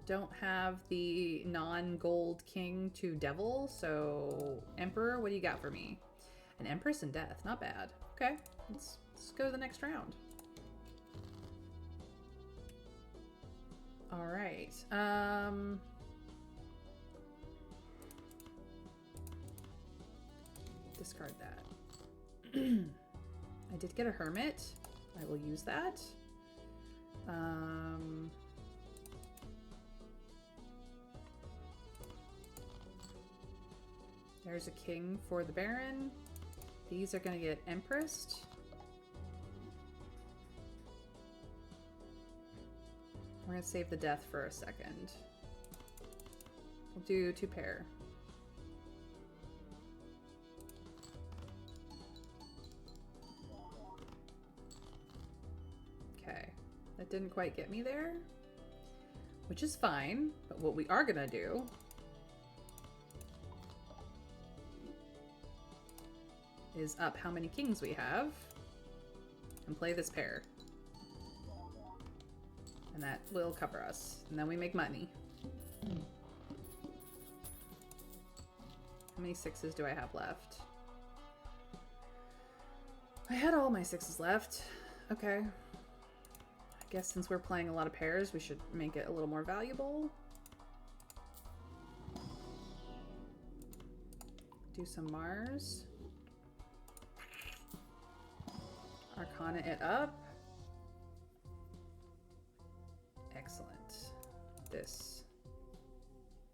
Don't have the non-gold king to devil, so Emperor, what do you got for me? An Empress and Death, not bad. Okay, let's go to the next round. All right. Discard that. I did get a Hermit. I will use that. There's a king for the Baron. These are going to get Empressed. We're going to save the death for a second. We'll do 2 pair. Okay, that didn't quite get me there, which is fine, but what we are going to do is up how many kings we have and play this pair. And that will cover us. And then we make money. How many 6s do I have left? I had all my 6s left. Okay. I guess since we're playing a lot of pairs, we should make it a little more valuable. Do some Mars. Arcana it up. Excellent. This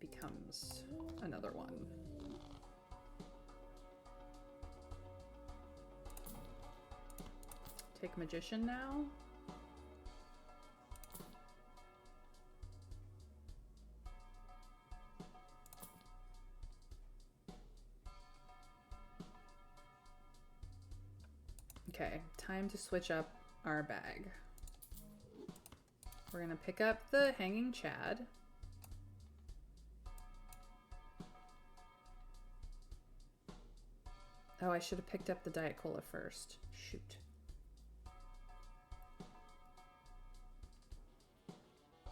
becomes another one. Take Magician now. Okay, time to switch up our bag. We're gonna pick up the Hanging Chad. Oh, I should have picked up the Diet Cola first. Shoot.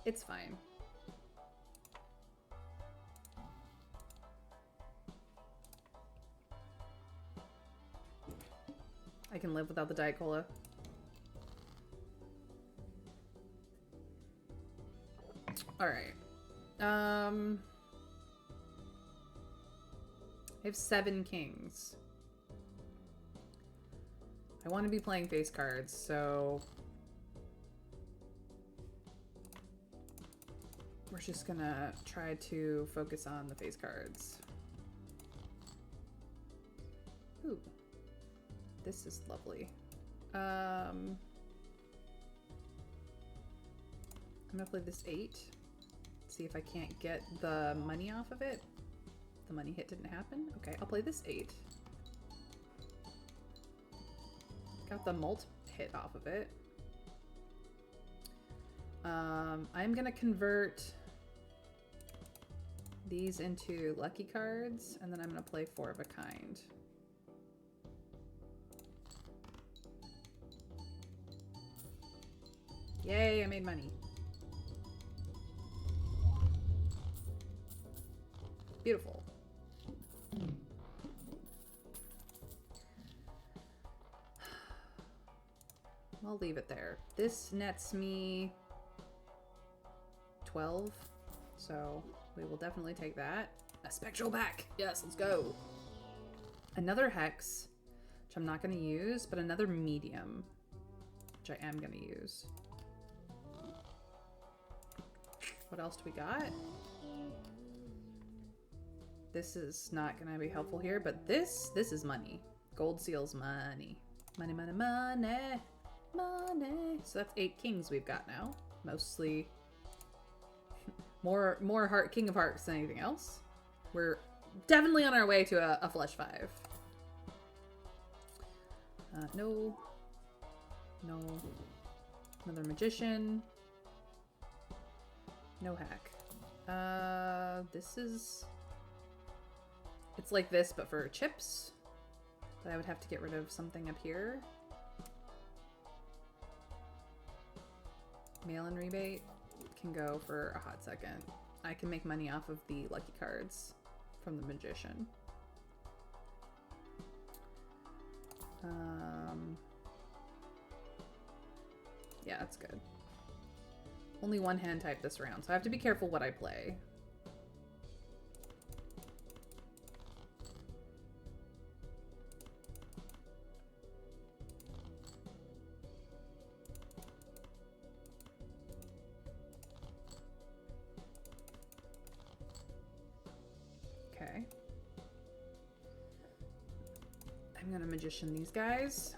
It's fine. I can live without the Diet Cola. All right. I have 7 kings. I want to be playing face cards, so we're just gonna try to focus on the face cards. Ooh, this is lovely. I'm gonna play this 8. See if I can't get the money off of it. The money hit didn't happen. Okay, I'll play this 8. Got the mult hit off of it. I'm gonna convert these into lucky cards, and then I'm gonna play 4 of a kind. Yay, I made money. Beautiful. I'll leave it there. This nets me 12, so we will definitely take that. A spectral back. Yes, let's go. Another hex, which I'm not going to use, but another medium, which I am going to use. What else do we got? This is not going to be helpful here, but this is money. Gold seals money. Money, money, money. Money. So that's 8 kings we've got now. Mostly more King of Hearts than anything else. We're definitely on our way to a flush 5. No. No. Another magician. No hack. This is... It's like this, but for chips. But I would have to get rid of something up here. Mail-in rebate can go for a hot second. I can make money off of the lucky cards from the magician. Yeah, that's good. Only one hand type this round, so I have to be careful what I play. Okay. I'm gonna magician these guys.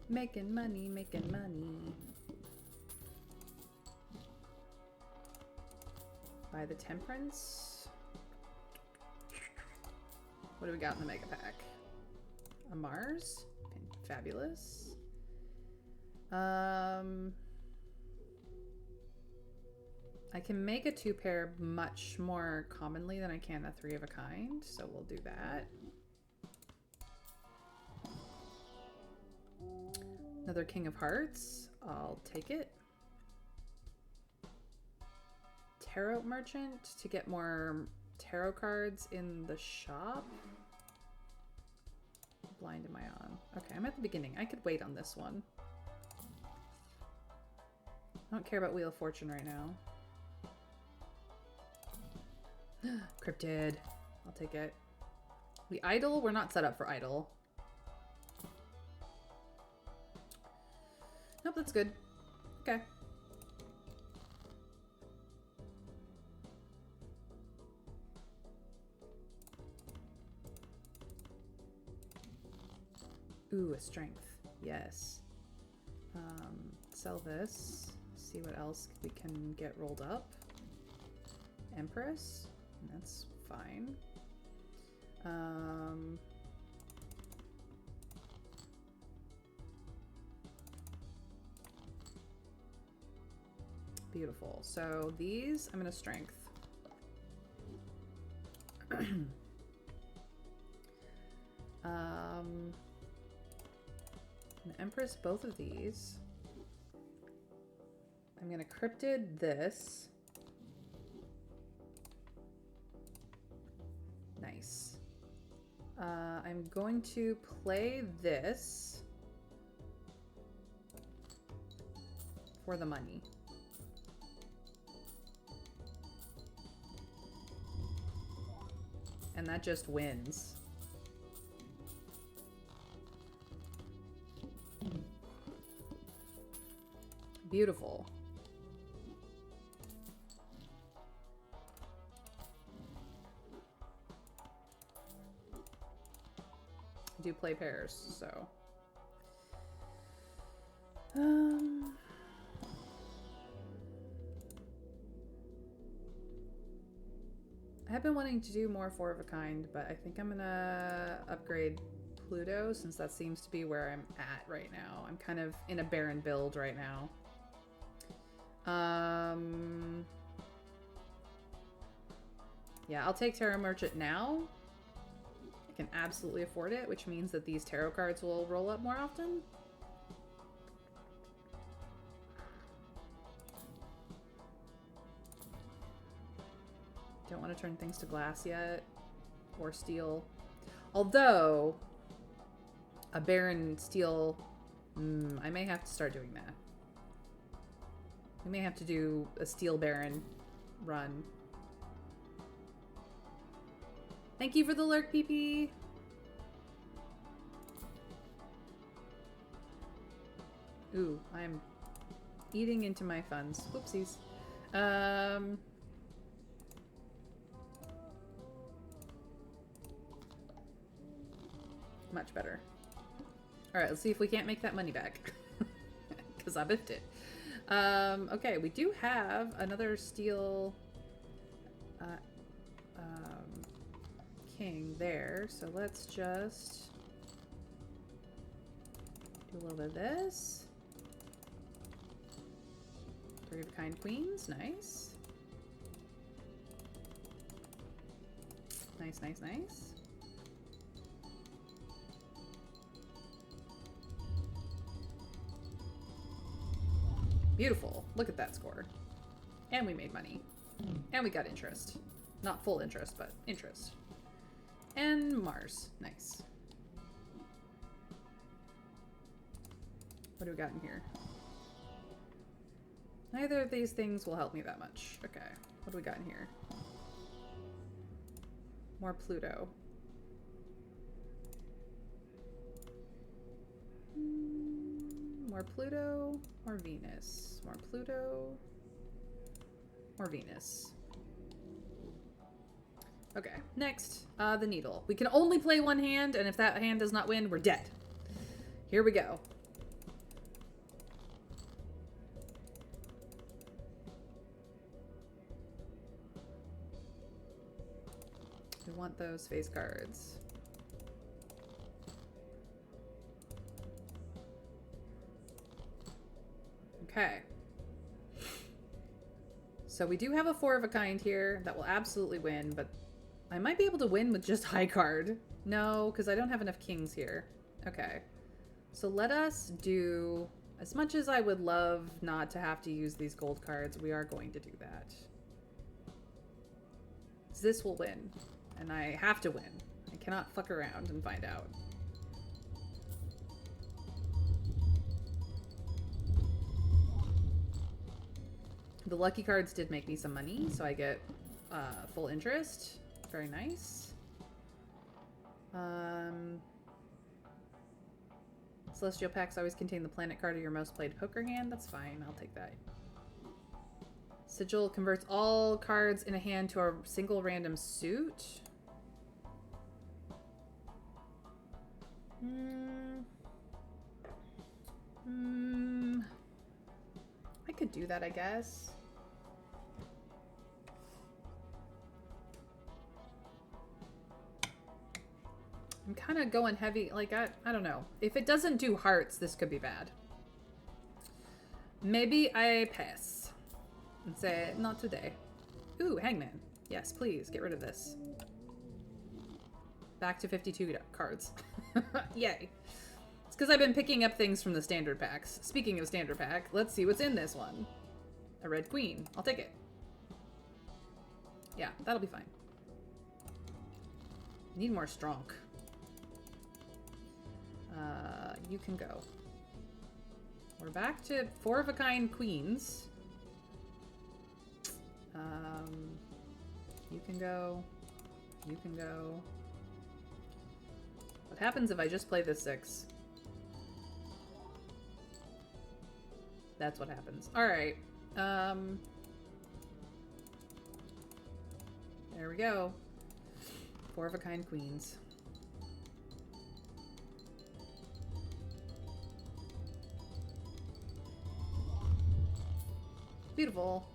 Making money, making money. Buy the Temperance. What do we got in the Mega Pack? A Mars. Fabulous. I can make a 2-pair much more commonly than I can a 3 of a kind, so we'll do that. Another King of Hearts. I'll take it. Tarot Merchant to get more tarot cards in the shop. What blind am I on? Okay, I'm at the beginning. I could wait on this one. I don't care about Wheel of Fortune right now. Cryptid. I'll take it. We idle? We're not set up for idle. Nope, that's good. Okay. Ooh, a strength. Yes. Sell this. See what else we can get rolled up. Empress. That's fine. Beautiful. So these, I'm going to strength. An Empress, both of these. I'm going to cryptid this. Nice. I'm going to play this for the money. And that just wins. Beautiful. I do play pairs, so. I have been wanting to do more four of a kind, but I think I'm gonna upgrade Pluto since that seems to be where I'm at right now. I'm kind of in a barren build right now. Yeah, I'll take Tarot Merchant now. I can absolutely afford it, which means that these tarot cards will roll up more often. Don't want to turn things to glass yet, or steel. Although, a barren steel, I may have to start doing that. We may have to do a steel baron run. Thank you for the lurk, PP. Ooh, I'm eating into my funds. Whoopsies. Much better. All right, let's see if we can't make that money back. Because I biffed it. Okay, we do have another steel king there. So let's just do a little bit of this. Three of a kind queens. Nice. Nice, nice, nice. Beautiful. Look at that score. And we made money. And we got interest. Not full interest, but interest. And Mars. Nice. What do we got in here? Neither of these things will help me that much. Okay. What do we got in here? More Pluto. More Pluto, more Venus. More Pluto, more Venus. Okay, next, the needle. We can only play one hand, and if that hand does not win, we're dead. Here we go. We want those face cards. Okay. So we do have a four of a kind here that will absolutely win, but I might be able to win with just high card. No, because I don't have enough kings here. Okay. So let us do, as much as I would love not to have to use these gold cards, we are going to do that. This will win, and I have to win. I cannot fuck around and find out. The lucky cards did make me some money, so I get full interest. Very nice. Celestial packs always contain the planet card of your most played poker hand. That's fine. I'll take that. Sigil converts all cards in a hand to a single random suit. I could do that, I guess. I'm kind of going heavy. Like, I don't know. If it doesn't do hearts, this could be bad. Maybe I pass. and say, not today. Ooh, Hangman. Yes, please, get rid of this. Back to 52 cards. Yay. It's because I've been picking up things from the standard packs. Speaking of standard pack, let's see what's in this one. A red queen. I'll take it. Yeah, that'll be fine. Need more strong. You can go. We're back to 4-of-a-kind queens. You can go. You can go. What happens if I just play this 6? That's what happens. Alright. There we go. 4-of-a-kind queens. Beautiful.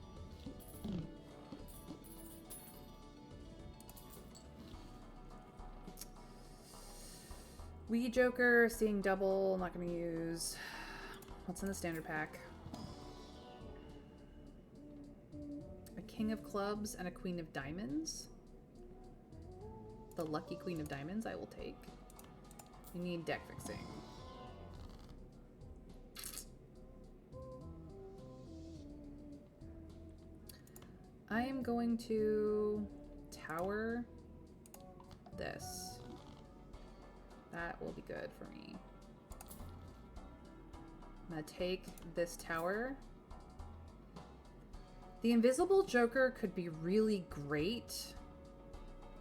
Wee Joker, seeing double, not gonna use. What's in the standard pack? A King of Clubs and a Queen of Diamonds. The lucky Queen of Diamonds I will take. You need deck fixing. I am going to tower this. That will be good for me. I'm gonna take this tower. The Invisible Joker could be really great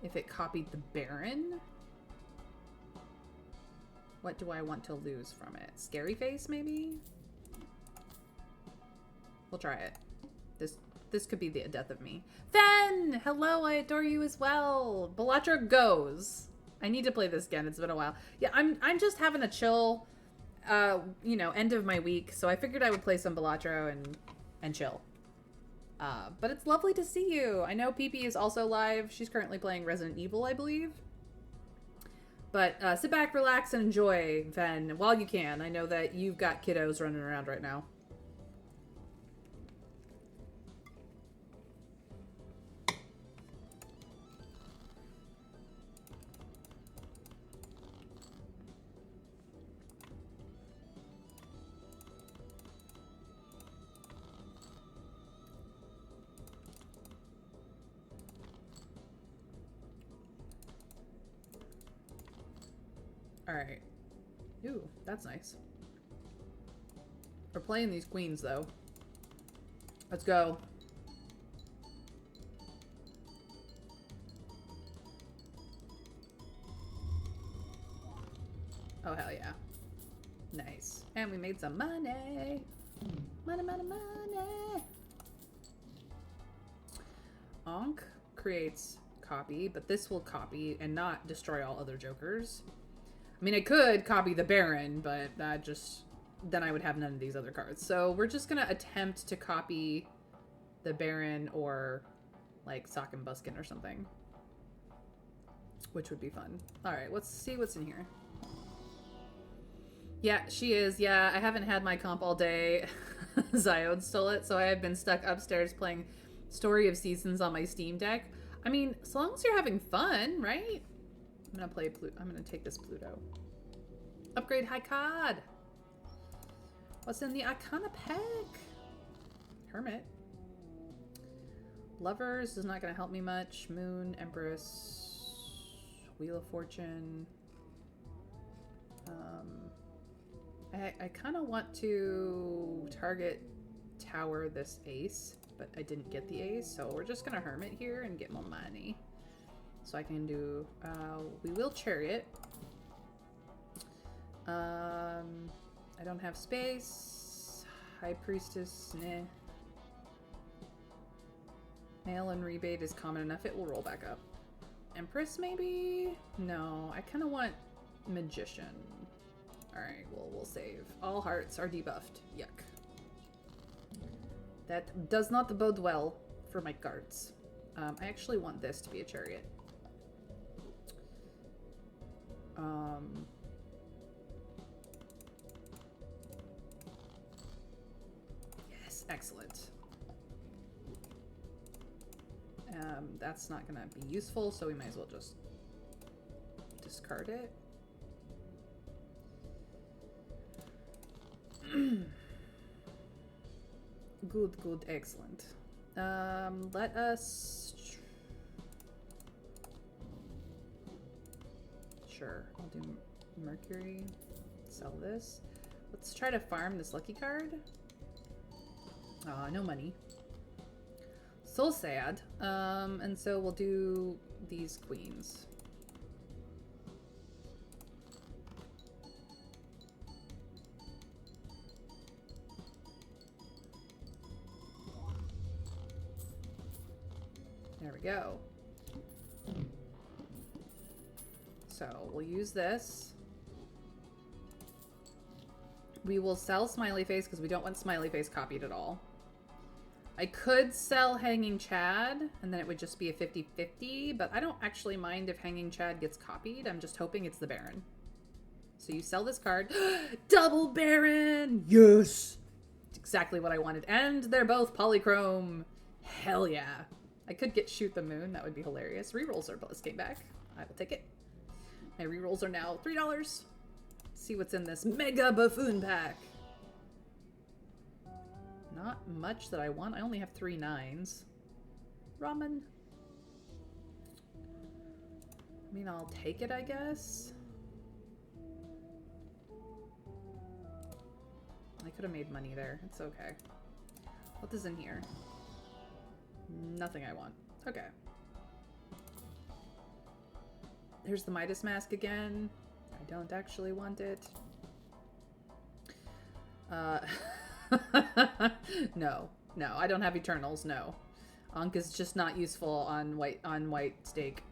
if it copied the Baron. What do I want to lose from it? Scary Face, maybe? We'll try it. This could be the death of me. Fen! Hello, I adore you as well. Balatro goes. I need to play this again. It's been a while. Yeah, I'm just having a chill, you know, end of my week. So I figured I would play some Balatro and chill. But it's lovely to see you. I know PP is also live. She's currently playing Resident Evil, I believe. But sit back, relax, and enjoy, Fen, while you can. I know that you've got kiddos running around right now. Alright. Ooh, that's nice. We're playing these queens, though. Let's go. Oh, hell yeah. Nice. And we made some money. Money, money, money. Onk creates copy, but this will copy and not destroy all other jokers. I mean, I could copy the Baron, but that just... then I would have none of these other cards. So we're just going to attempt to copy the Baron or, like, Sock and Buskin or something. Which would be fun. Alright, let's see what's in here. Yeah, she is. Yeah, I haven't had my comp all day. Zyode stole it, so I have been stuck upstairs playing Story of Seasons on my Steam Deck. I mean, as long as you're having fun, right? I'm gonna play I'm gonna take this Pluto. Upgrade high card. What's in the Arcana pack? Hermit. Lovers is not gonna help me much. Moon, Empress, Wheel of Fortune. I kind of want to target tower this ace, but I didn't get the ace, so we're just gonna Hermit here and get more money. So I can do, we will Chariot. I don't have space. High Priestess, nah. Mail and Rebate is common enough. It will roll back up. Empress, maybe? No, I kind of want Magician. Alright, well, we'll save. All hearts are debuffed. Yuck. That does not bode well for my cards. I actually want this to be a Chariot. Yes, excellent. That's not gonna be useful, so we might as well just discard it. Good, good, excellent. Let us... Sure, I'll do Mercury. Sell this. Let's try to farm this lucky card. No money. So sad. And so we'll do these queens. There we go. So we'll use this. We will sell Smiley Face because we don't want Smiley Face copied at all. I could sell Hanging Chad and then it would just be a 50-50, but I don't actually mind if Hanging Chad gets copied. I'm just hoping it's the Baron. So you sell this card. Double Baron! Yes! It's exactly what I wanted. And they're both polychrome. Hell yeah. I could get Shoot the Moon. That would be hilarious. Rerolls are plus came back. I will take it. My rerolls are now $3. Let's see what's in this Mega Buffoon pack. Not much that I want. I only have 3 9s. Ramen. I mean, I'll take it, I guess. I could have made money there. It's okay. What is in here? Nothing I want. Okay. Here's the Midas Mask again. I don't actually want it. No, I don't have Eternals, no. Ankh is just not useful on white steak.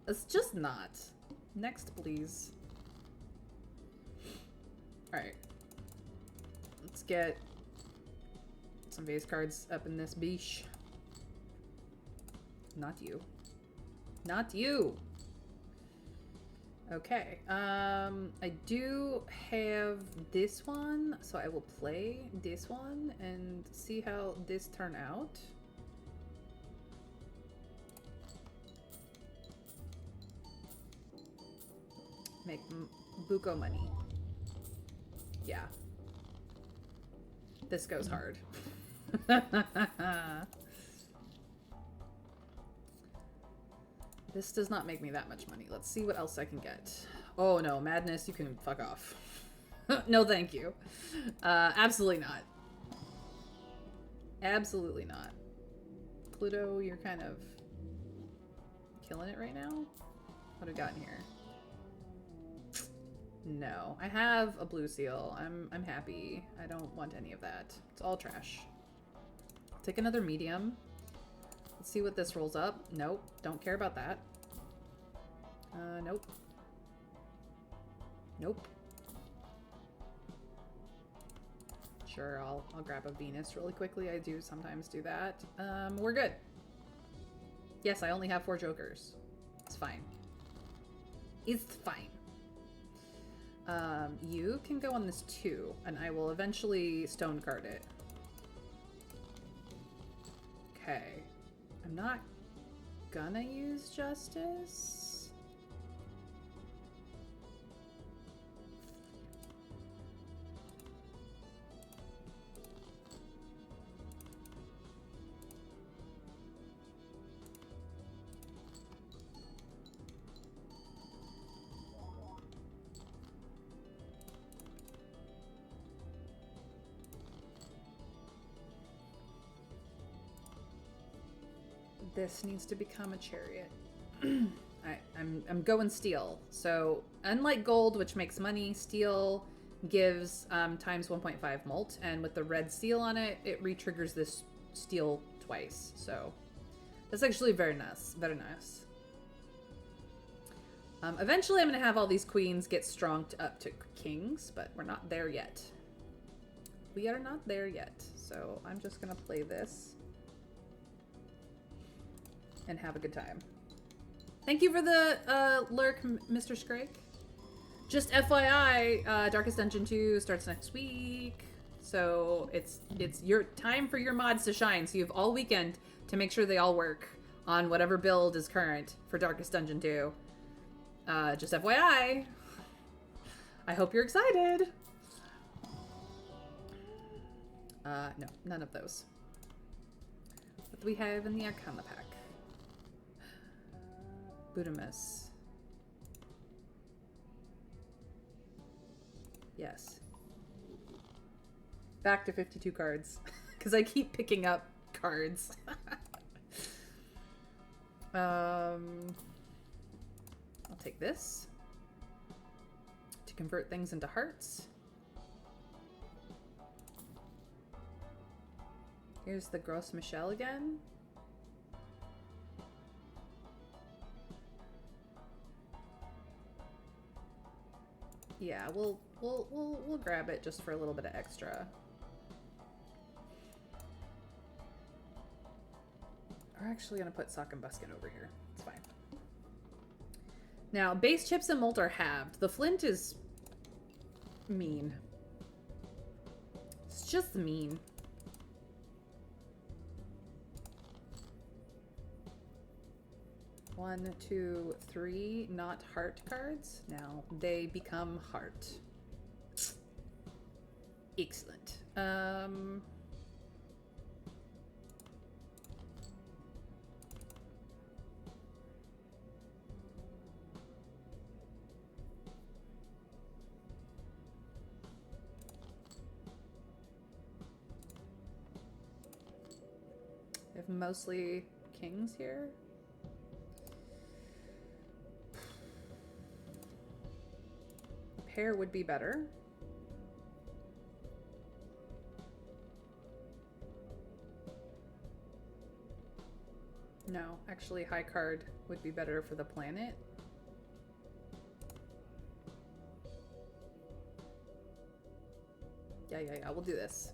It's just not. Next, please. Alright. Let's get some base cards up in this beach. Not you. Not you! Okay, I do have this one, so I will play this one and see how this turn out. Make buco money. Yeah. This goes hard. This does not make me that much money. Let's see what else I can get. Oh no, Madness, you can fuck off. No, thank you. Absolutely not. Absolutely not. Pluto, you're kind of killing it right now. What do we got in here? No, I have a blue seal. I'm happy. I don't want any of that. It's all trash. Take another medium. Let's see what this rolls up. Nope, don't care about that. Nope. Nope. Sure, I'll grab a Venus really quickly. I do sometimes do that. We're good. Yes, I only have 4 jokers. It's fine. It's fine. You can go on this 2, and I will eventually stone card it. Okay. I'm not gonna use Justice. This needs to become a chariot. I'm going steel. So unlike gold, which makes money, steel gives times 1.5 molt, and with the red seal on it, it re-triggers this steel twice. So that's actually very nice. Very nice. Eventually, I'm gonna have all these queens get strong up to kings, but we're not there yet. We are not there yet. So I'm just gonna play this and have a good time. Thank you for the lurk, Mr. Scrake. Just FYI, Darkest Dungeon 2 starts next week. So it's your time for your mods to shine. So you have all weekend to make sure they all work on whatever build is current for Darkest Dungeon 2. Just FYI. I hope you're excited. No, none of those. What do we have in the Arcana pack? Budamus. Yes. Back to 52 cards. Because I keep picking up cards. I'll take this. To convert things into hearts. Here's the Gros Michel again. Yeah, we'll grab it just for a little bit of extra. We're actually gonna put Sock and Buskin over here. It's fine. Now, base chips and molt are halved. The flint is mean. It's just mean. One, two, three, not heart cards. Now they become heart. Excellent. We have mostly kings here. Pair would be better. No, actually high card would be better for the planet. Yeah, we'll do this.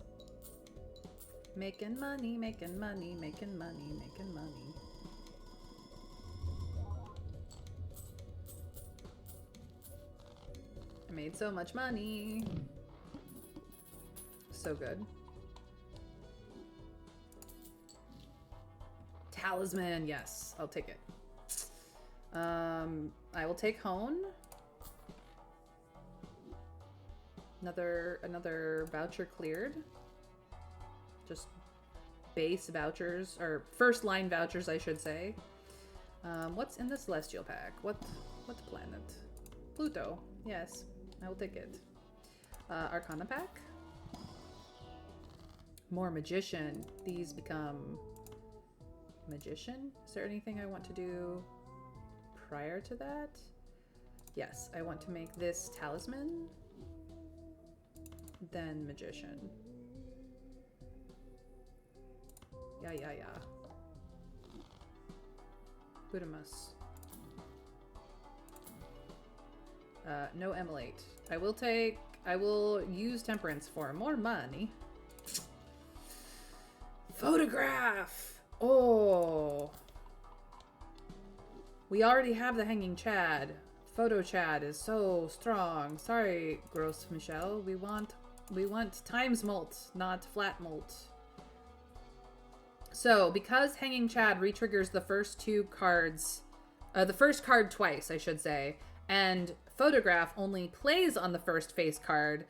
Making money, making money, making money, making money. I made so much money. So good. Talisman, yes, I'll take it. I will take Hone. Another voucher cleared. Just base vouchers, or first line vouchers, I should say. What's in the Celestial pack? What planet? Pluto. Yes, I will take it. Arcana pack. More Magician. These become Magician. Is there anything I want to do prior to that? Yes, I want to make this Talisman, then Magician. Yeah. Budamus. No emulate. I will use Temperance for more money. Photograph! Oh. We already have the Hanging Chad. Photo Chad is so strong. Sorry, Gros Michel. We want times molt, not flat molt. So, because Hanging Chad retriggers the first two cards, the first card twice, I should say, and Photograph only plays on the first face card,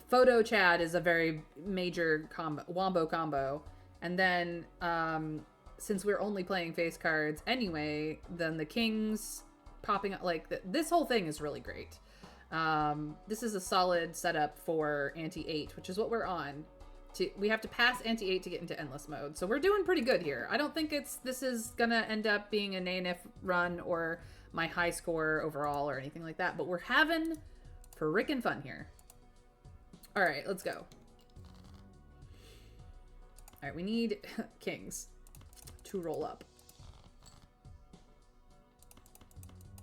Photo Chad is a very major wombo combo. And then, since we're only playing face cards anyway, then the kings popping up, like, this whole thing is really great. This is a solid setup for Anti-8, which is what we're on. We have to pass Anti-8 to get into Endless mode. So we're doing pretty good here. I don't think this is gonna end up being a NANF run or my high score overall or anything like that, but we're having frickin' fun here. All right, let's go. All right, we need kings to roll up.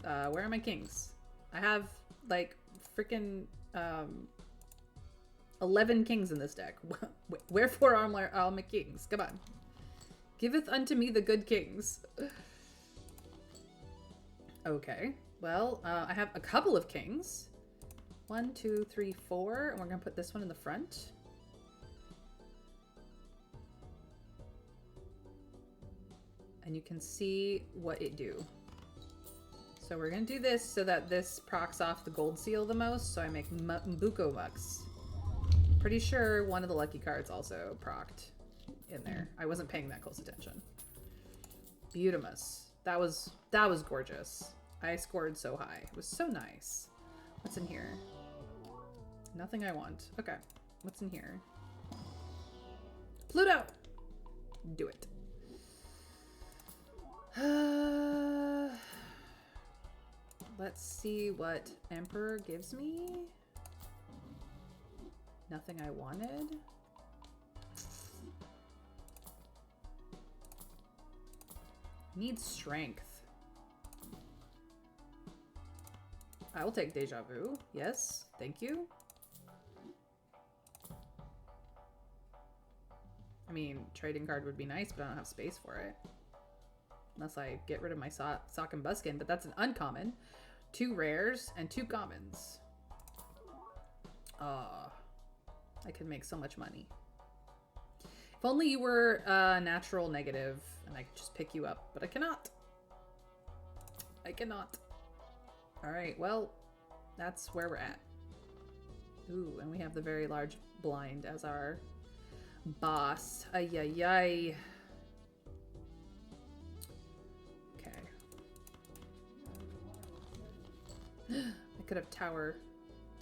Where are my kings? I have, like, freaking 11 kings in this deck. Wherefore are all my kings? Come on. Giveth unto me the good kings. Okay. Well, I have a couple of kings. 1, 2, 3, 4. And we're going to put this one in the front. you can see what it do. So we're gonna do this so that this procs off the gold seal the most, so I make Mbuko Mux. Pretty sure one of the lucky cards also procced in there. I wasn't paying that close attention. Beautimus. That was gorgeous. I scored so high. It was so nice. What's in here? Nothing I want. Okay. What's in here? Pluto! Do it. Let's see what Emperor gives me. Nothing I wanted. Need strength. I will take Deja Vu. Yes, thank you. I mean, trading card would be nice, but I don't have space for it. Unless I get rid of my Sock and Buskin, but that's an uncommon. 2 rares and 2 commons. I could make so much money. If only you were natural negative and I could just pick you up, but I cannot. I cannot. All right, well, that's where we're at. Ooh, and we have the very large blind as our boss. Ay, ay, ay. Okay. I could have tower.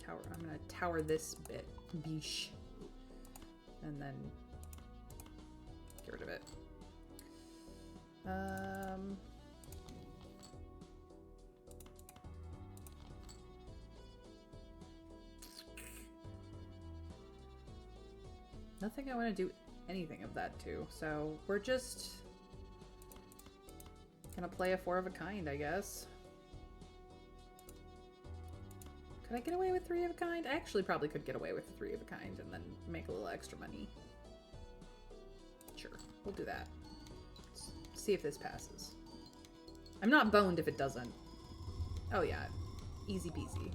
I'm gonna tower this bit. Beesh. And then get rid of it. Nothing I want to do anything of that to, so we're just gonna play a 4 of a kind, I guess. Could I get away with 3 of a kind? I actually probably could get away with 3 of a kind and then make a little extra money. Sure, we'll do that. Let's see if this passes. I'm not boned if it doesn't. Oh yeah, easy peasy.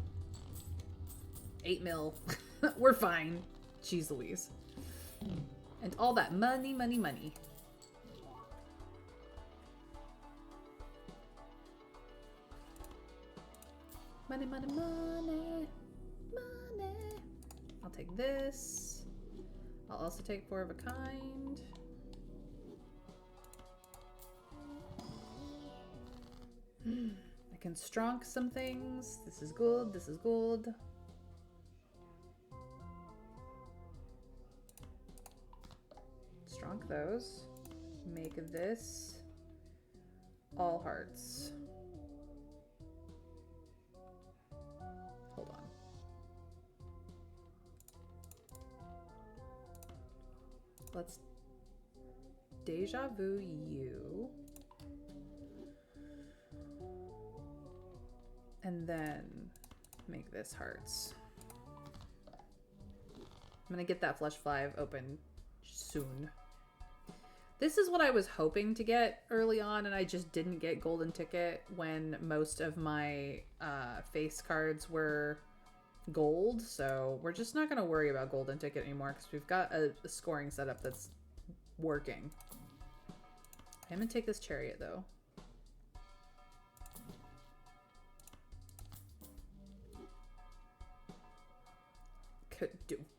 8 mil. We're fine. Jeez Louise. And all that money, money, money. Money, money, money, money. I'll take this. I'll also take 4 of a kind. I can stronk some things. This is gold. This is gold. Stronk those. Make this all hearts. Hold on. Let's Deja Vu you. And then make this hearts. I'm gonna get that flesh fly open soon. This is what I was hoping to get early on, and I just didn't get golden ticket when most of my face cards were gold. So we're just not going to worry about golden ticket anymore because we've got a scoring setup that's working. I'm going to take this chariot, though.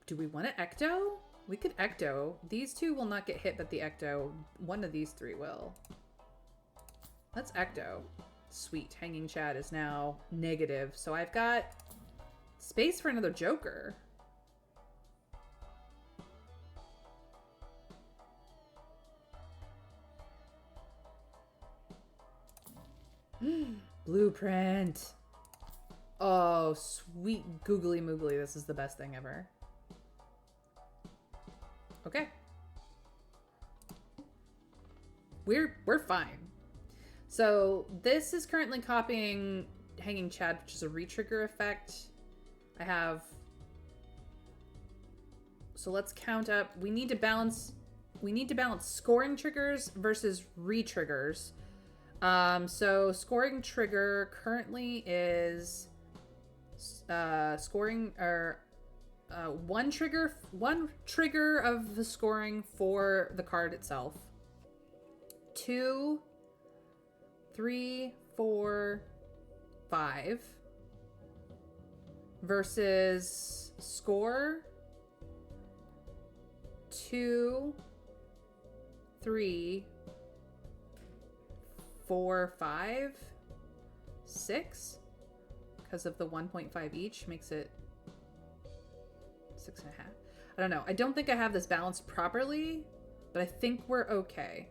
Do we want to Ecto? We could Ecto. These 2 will not get hit, but the Ecto, one of these 3 will. Let's Ecto. Sweet. Hanging Chad is now negative, so I've got space for another Joker. Blueprint. Oh, sweet googly moogly. This is the best thing ever. Okay. We're fine. So this is currently copying Hanging Chad, which is a retrigger effect. I have. So let's count up. We need to balance scoring triggers versus retriggers. So scoring trigger currently is scoring or one trigger of the scoring for the card itself. 2 3, 4, 5 versus score 2, 3, 4, 5, 6 because of the 1.5 each makes it 6.5. I don't know. I don't think I have this balanced properly, but I think we're okay.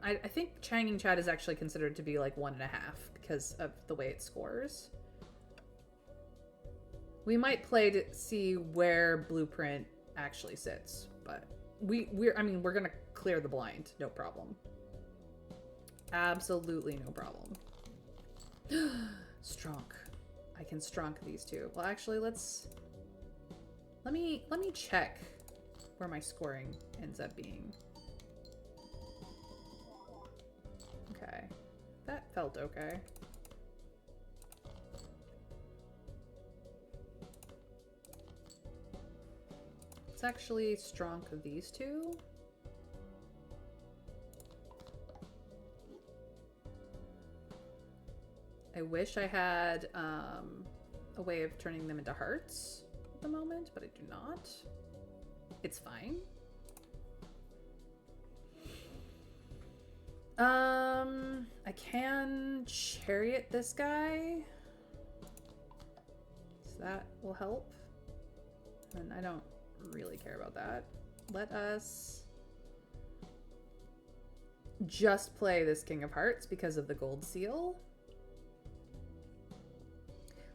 I think Changing Chat is actually considered to be like 1.5 because of the way it scores. We might play to see where Blueprint actually sits, but we're gonna clear the blind, no problem. Absolutely no problem. Stronk. I can stronk these two. Well, actually, let me check where my scoring ends up being. Okay. That felt okay. Let's actually stronk these two. I wish I had a way of turning them into hearts at the moment, but I do not. It's fine. I can chariot this guy. So that will help. And I don't really care about that. Let us just play this King of Hearts because of the gold seal.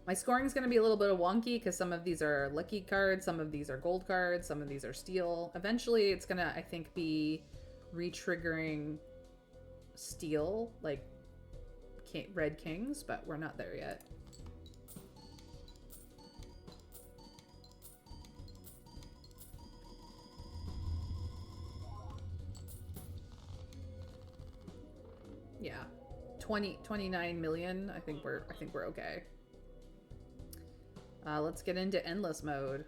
My scoring is going to be a little bit wonky because some of these are lucky cards, some of these are gold cards, some of these are steel. Eventually, it's going to, I think, be re-triggering steel, like red kings, but we're not there yet. Yeah, 29 million. I think we're okay. Let's get into endless mode.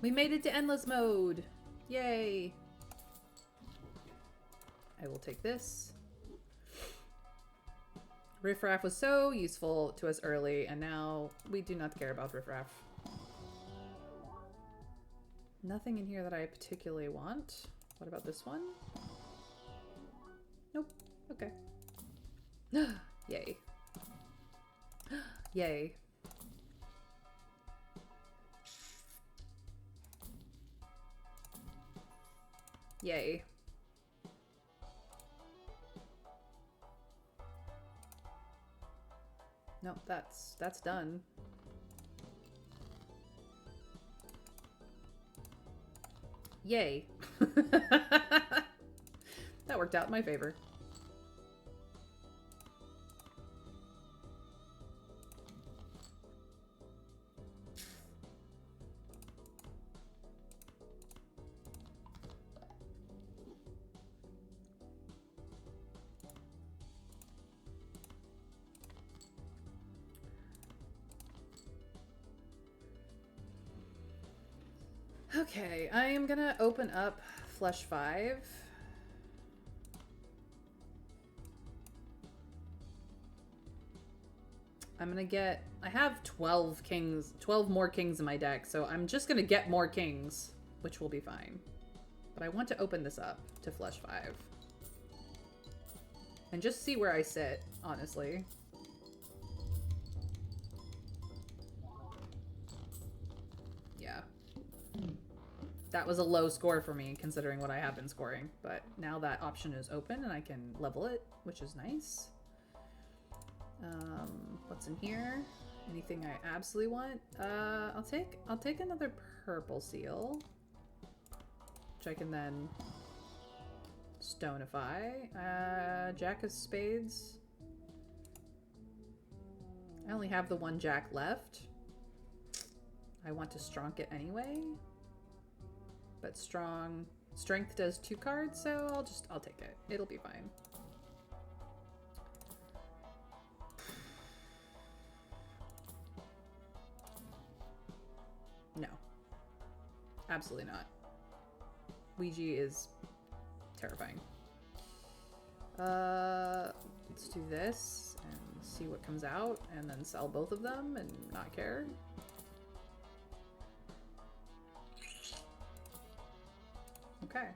We made it to endless mode. Yay. I will take this. Riffraff was so useful to us early, and now we do not care about Riffraff. Nothing in here that I particularly want. What about this one? Nope. Okay. Yay. Yay. Yay. Nope, that's done. Yay. That worked out in my favor. Okay, I am gonna open up Flush 5. I'm gonna get... I have 12 kings, 12 more kings in my deck, so I'm just gonna get more kings, which will be fine. But I want to open this up to Flush 5. And just see where I sit, honestly. Yeah. That was a low score for me, considering what I have been scoring. But now that option is open and I can level it, which is nice. What's in here? Anything I absolutely want? I'll take another purple seal, which I can then stonify. Jack of Spades. I only have the one Jack left. I want to stronk it anyway. But strength does 2 cards, so I'll take it. It'll be fine. No. Absolutely not. Ouija is terrifying. Let's do this and see what comes out, and then sell both of them and not care. Okay.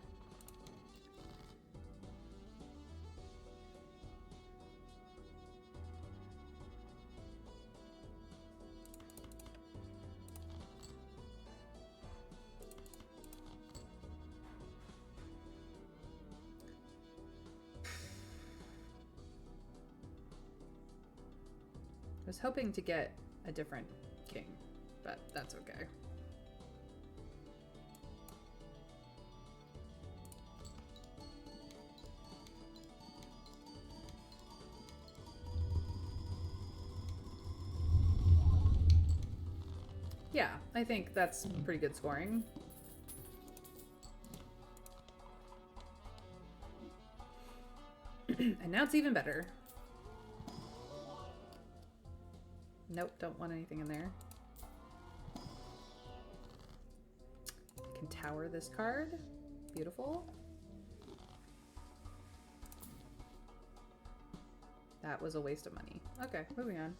I was hoping to get a different king, but that's okay. Yeah, I think that's pretty good scoring. And now it's even better. Nope, don't want anything in there. I can tower this card. Beautiful. That was a waste of money. Okay, moving on.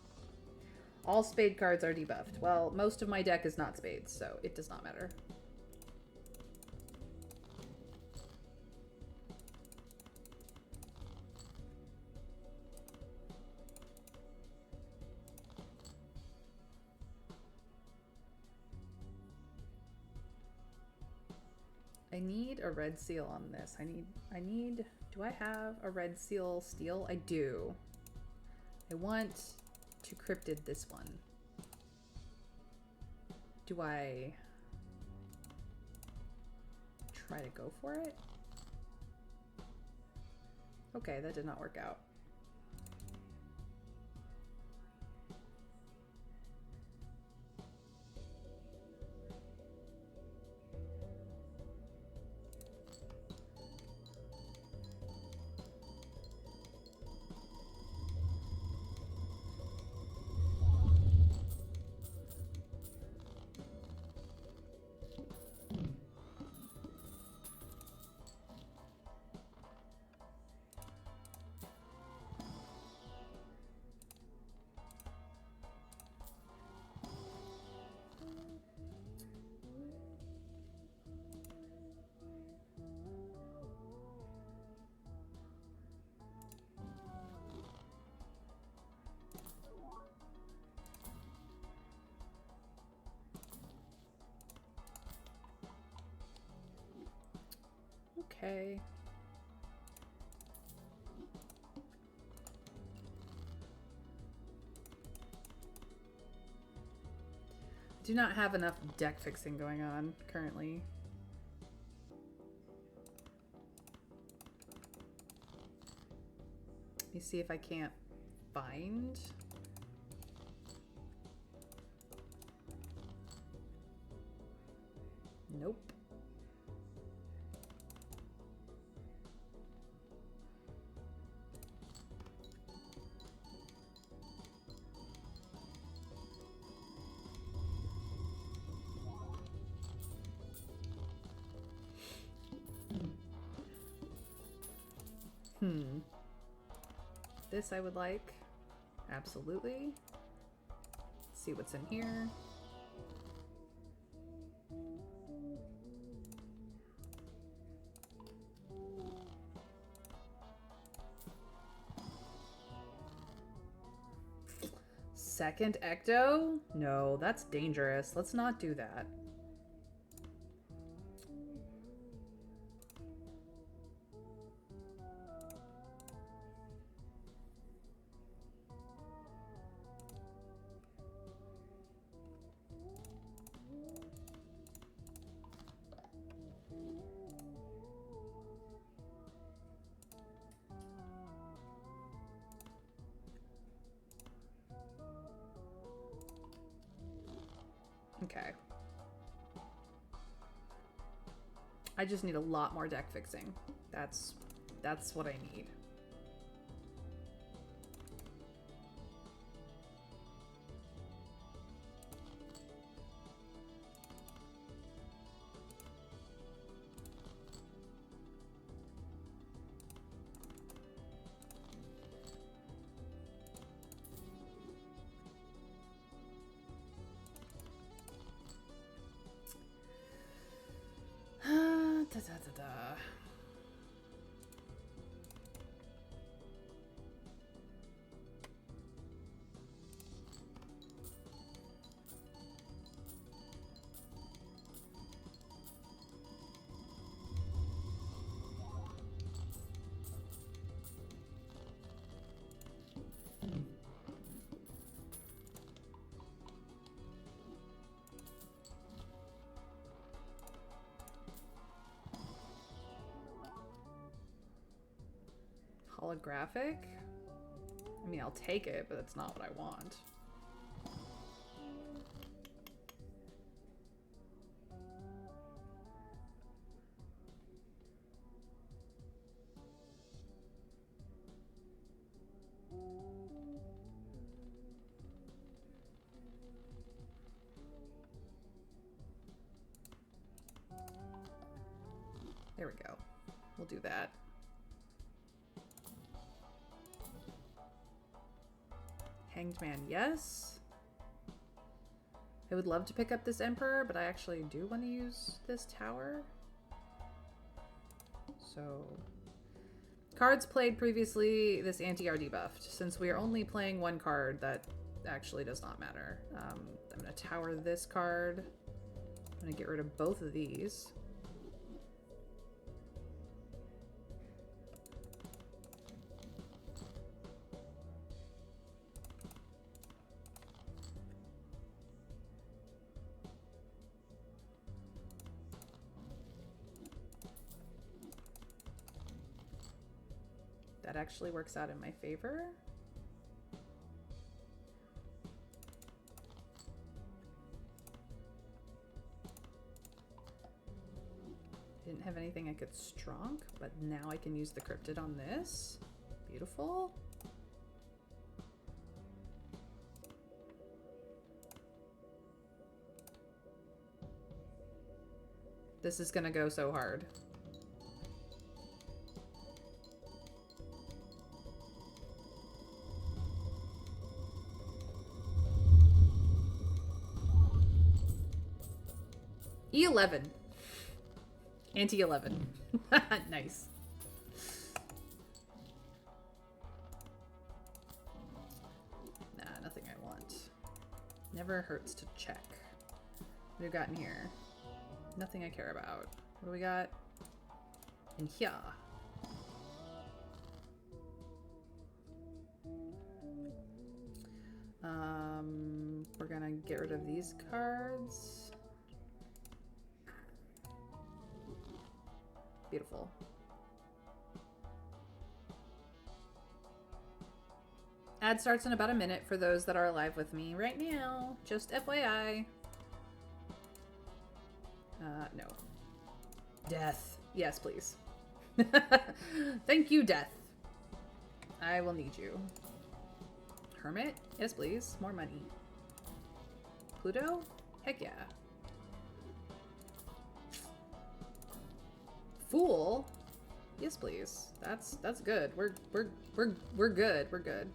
All spade cards are debuffed. Well, most of my deck is not spades, so it does not matter. I need a red seal on this. Do I have a red seal steel? I do. I want to cryptid this one. Do I try to go for it? Okay, that did not work out. Okay. Do not have enough deck fixing going on currently. Let me see if I can't find. Nope. This I would like. Absolutely. Let's see what's in here. Second ecto? No, that's dangerous. Let's not do that. Okay. I just need a lot more deck fixing. That's what I need. Holographic? I mean, I'll take it, but that's not what I want. There we go. We'll do that. Hanged Man, yes. I would love to pick up this Emperor, but I actually do want to use this tower. So, cards played previously, this anti-R debuffed. Since we are only playing one card, that actually does not matter. I'm going to tower this card. I'm going to get rid of both of these. That actually works out in my favor. Didn't have anything I could strong, but now I can use the cryptid on this. Beautiful. This is gonna go so hard. E11. Anti-11. Nice. Nah, nothing I want. Never hurts to check. What do we got in here? Nothing I care about. What do we got in here? We're gonna get rid of these cards. Beautiful. Ad starts in about a minute for those that are alive with me right now. Just FYI. No. Death. Yes, please. Thank you, Death. I will need you. Hermit? Yes, please. More money. Pluto? Heck yeah. Fool? Yes, please. That's good. We're good. We're good.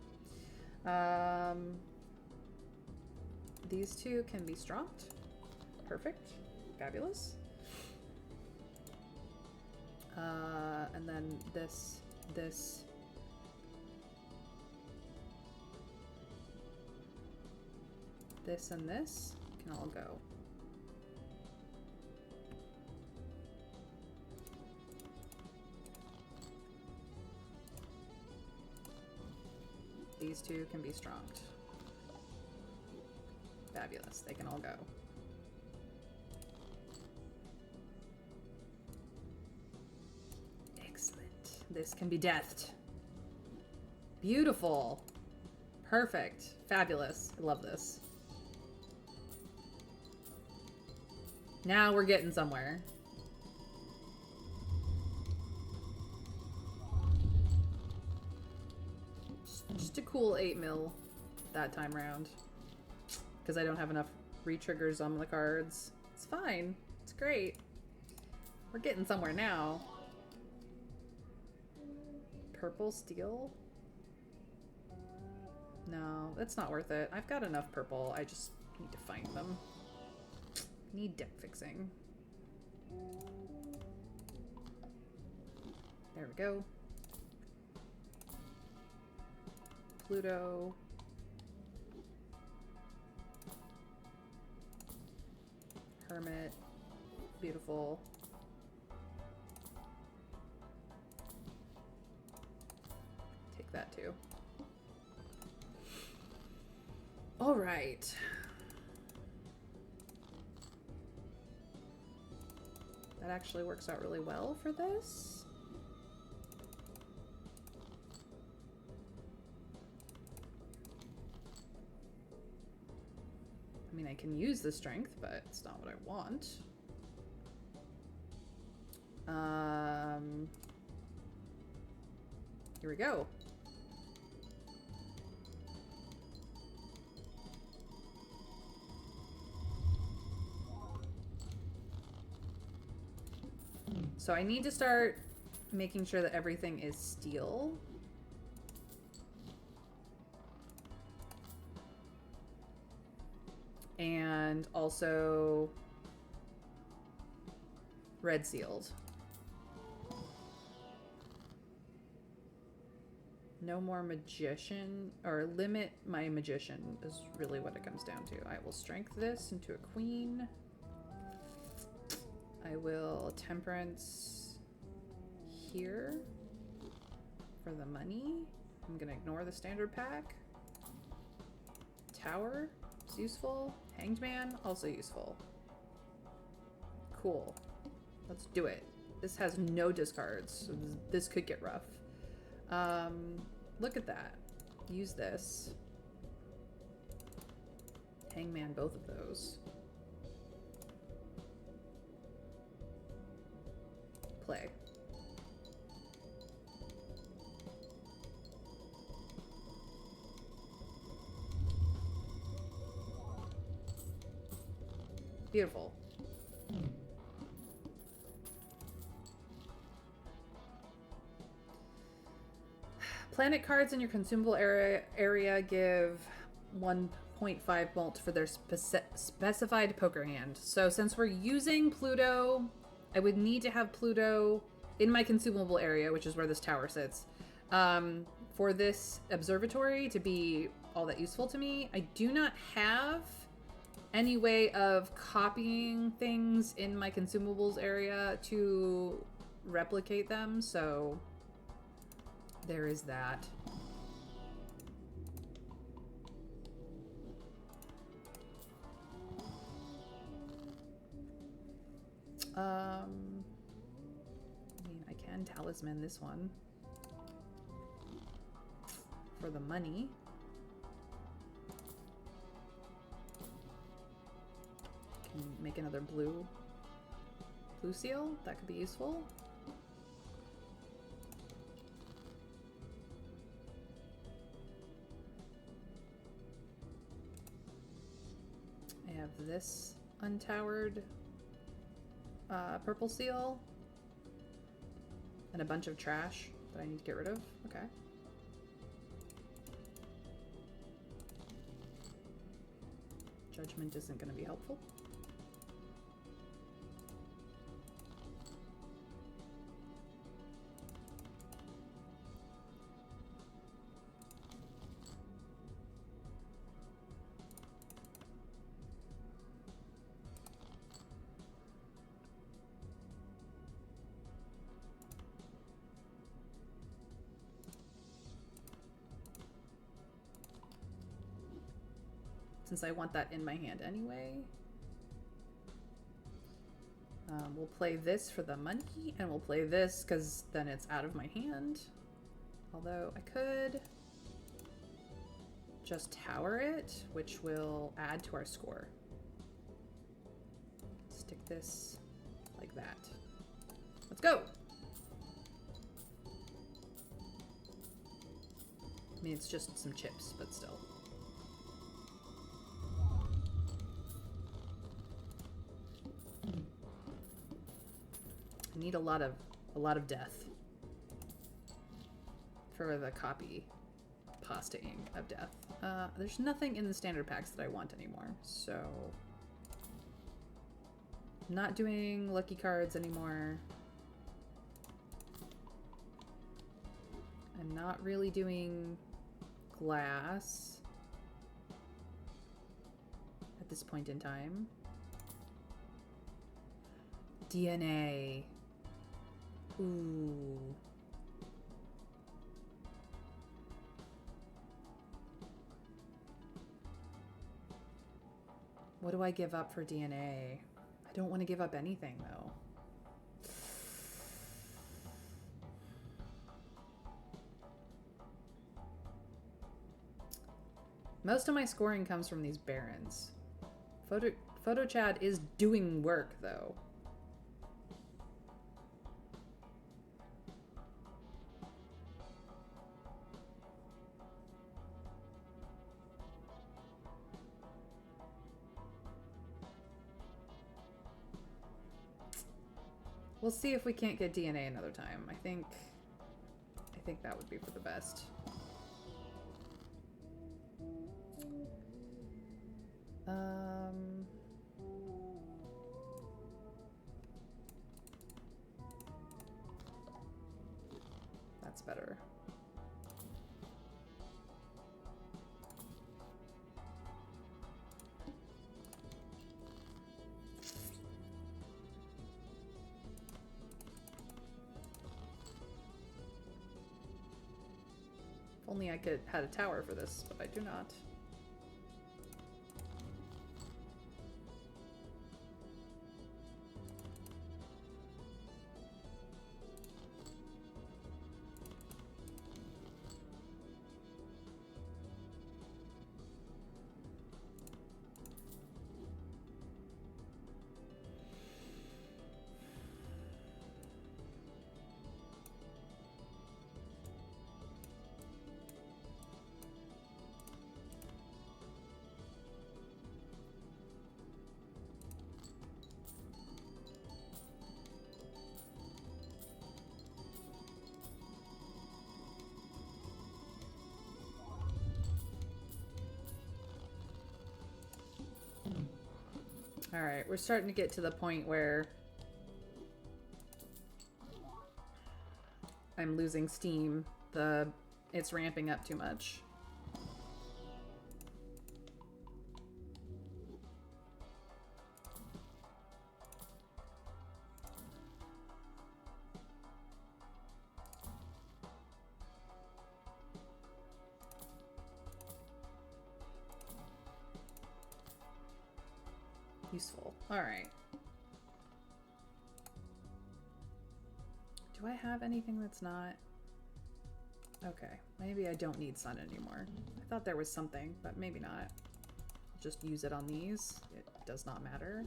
These two can be stronged. Perfect. Fabulous. And then this, and this can all go. These two can be stronged. Fabulous. They can all go. Excellent. This can be deathed. Beautiful. Perfect. Fabulous. I love this. Now we're getting somewhere. Just a cool 8 mil that time round. Because I don't have enough re-triggers on the cards. It's fine. It's great. We're getting somewhere now. Purple steel? No, it's not worth it. I've got enough purple. I just need to find them. Need deck fixing. There we go. Pluto. Hermit. Beautiful. Take that too. All right. That actually works out really well for this. I mean, I can use the strength, but it's not what I want. Here we go. So I need to start making sure that everything is steel. And also red sealed. No more magician, or limit my magician is really what it comes down to. I will strength this into a queen. I will temperance here for the money. I'm gonna ignore the standard pack. Tower is useful. Hanged Man, also useful. Cool. Let's do it. This has no discards, so this could get rough. Look at that. Use this. Hangman, both of those. Play. Beautiful. Planet cards in your consumable area give 1.5 mult for their specified poker hand. So since we're using Pluto, I would need to have Pluto in my consumable area, which is where this tower sits, for this observatory to be all that useful to me. I do not have any way of copying things in my consumables area to replicate them, so there is that. I mean, I can talisman this one for the money. Can make another blue seal. That could be useful. I have this untowered purple seal and a bunch of trash that I need to get rid of. Okay. Judgment isn't going to be helpful. Since I want that in my hand anyway. We'll play this for the money, and we'll play this because then it's out of my hand. Although I could just tower it, which will add to our score. Stick this like that. Let's go! I mean, it's just some chips, but still. I need a lot of death for the copy pastaing of death. There's nothing in the standard packs that I want anymore, so I'm not doing lucky cards anymore. Not really doing glass at this point in time. DNA. Ooh. What do I give up for DNA? I don't want to give up anything, though. Most of my scoring comes from these barons. PhotoChat is doing work, though. We'll see if we can't get DNA another time. I think that would be for the best. That's better. If only I had a tower for this, but I do not. All right, we're starting to get to the point where I'm losing steam. It's ramping up too much. Useful. All right. Do I have anything that's not? Okay, maybe I don't need sun anymore. I thought there was something, but maybe not. I'll just use it on these. It does not matter.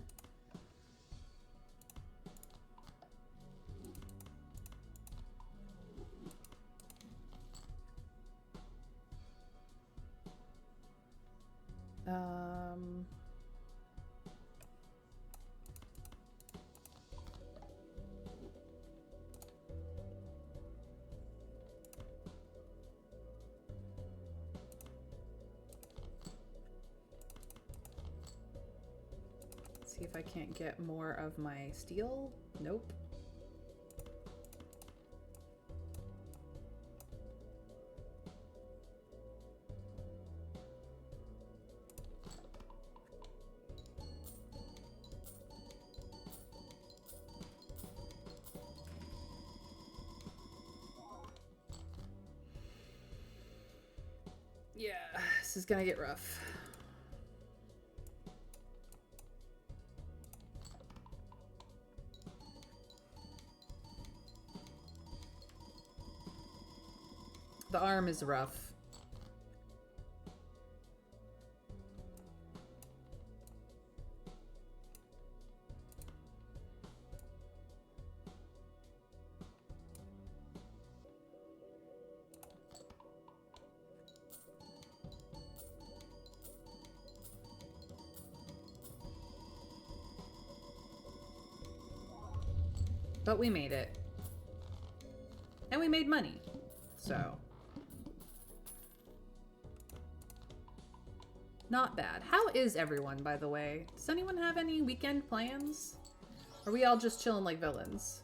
See if I can't get more of my steel. Nope. Yeah, this is gonna get rough. The arm is rough. But we made it. And we made money. So. Not bad. How is everyone, by the way? Does anyone have any weekend plans? Are we all just chilling like villains?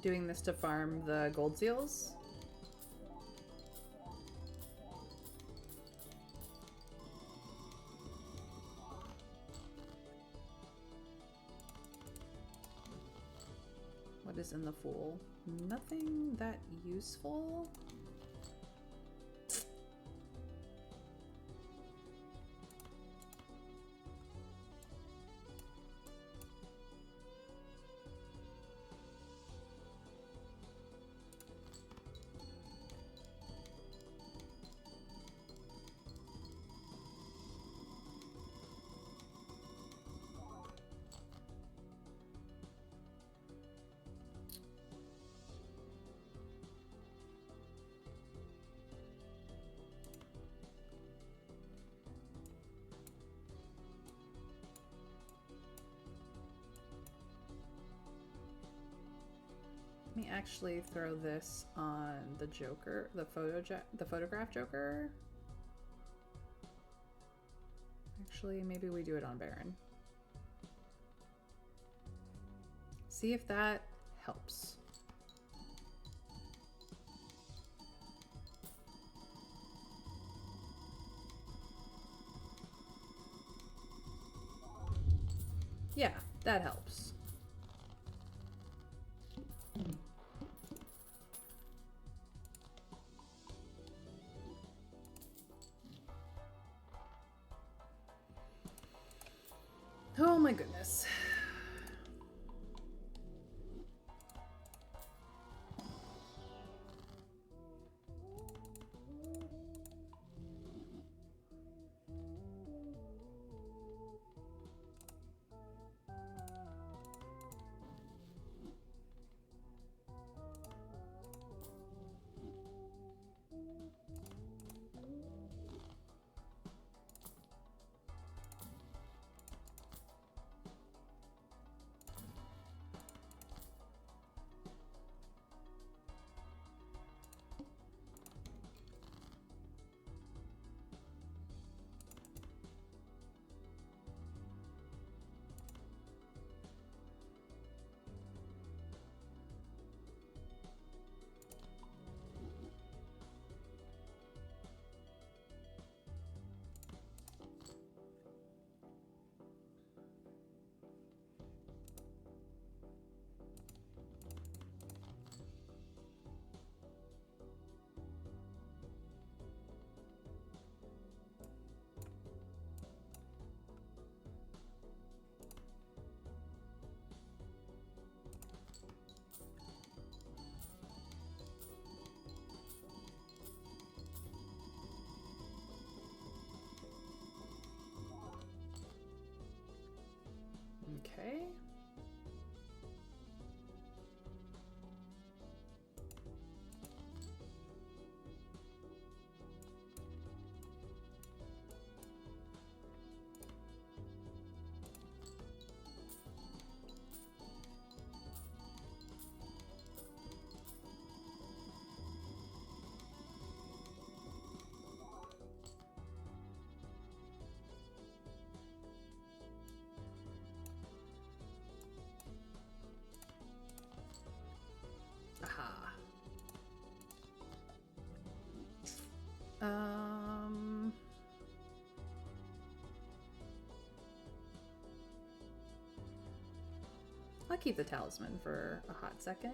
doing this to farm the gold seals. What is in the Fool? Nothing that useful. Let me actually throw this on the Joker, the photograph Joker. Actually, maybe we do it on Baron. See if that helps. Yeah, that helps. Oh my goodness. Okay. Aha. I'll keep the talisman for a hot second.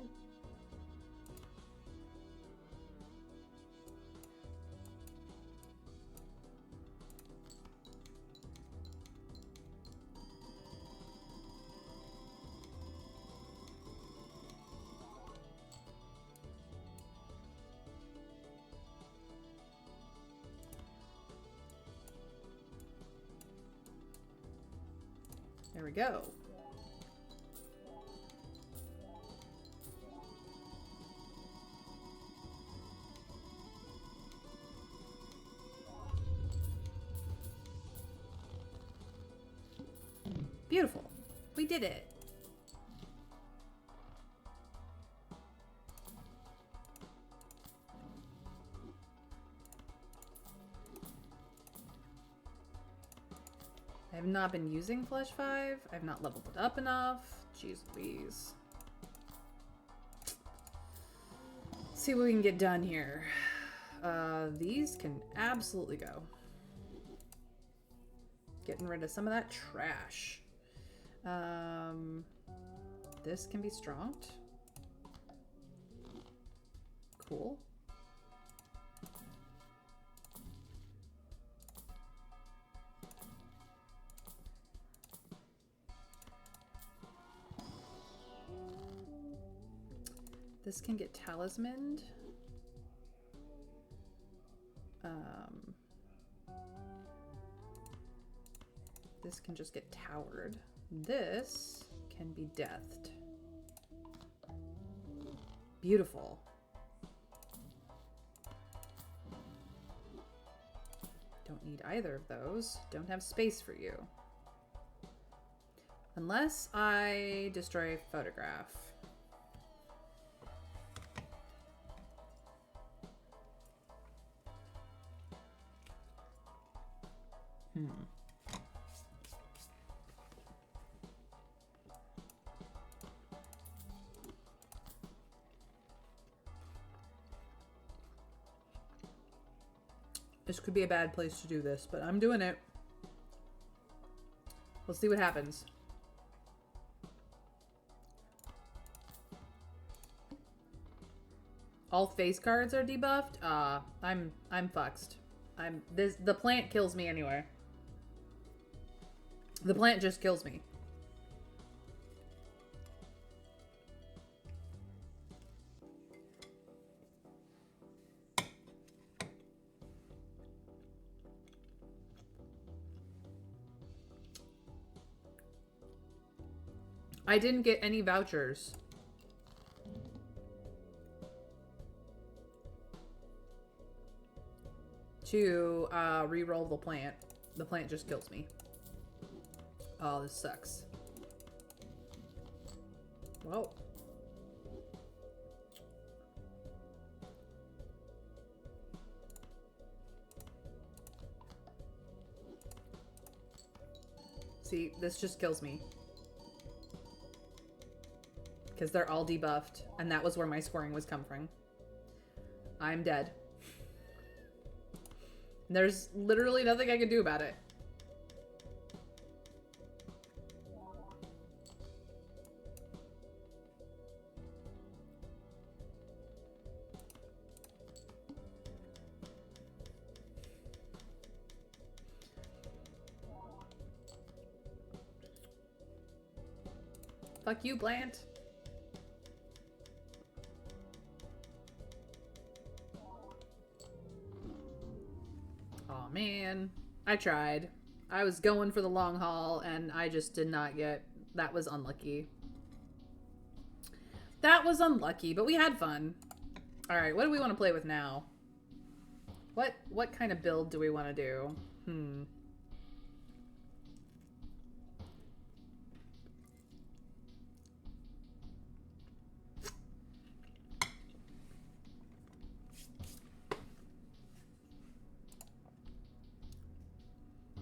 There we go. Beautiful. We did it. I have not been using Flesh 5. I've not leveled it up enough. Jeez Louise. Let's see what we can get done here. These can absolutely go. Getting rid of some of that trash. This can be stronged. Cool. This can get talismaned. This can just get towered. This can be deathed. Beautiful. Don't need either of those. Don't have space for you. Unless I destroy photograph. This could be a bad place to do this, but I'm doing it. We'll see what happens. All face cards are debuffed? I'm fucked. The plant kills me anyway. The plant just kills me. I didn't get any vouchers. To re-roll the plant. The plant just kills me. Oh, this sucks. Whoa. See, this just kills me. Because they're all debuffed, and that was where my scoring was come from. I'm dead. There's literally nothing I can do about it. Fuck you, plant. Oh man, I tried. I was going for the long haul and I just did not get... That was unlucky. That was unlucky, but we had fun. Alright, what do we want to play with now? What kind of build do we want to do?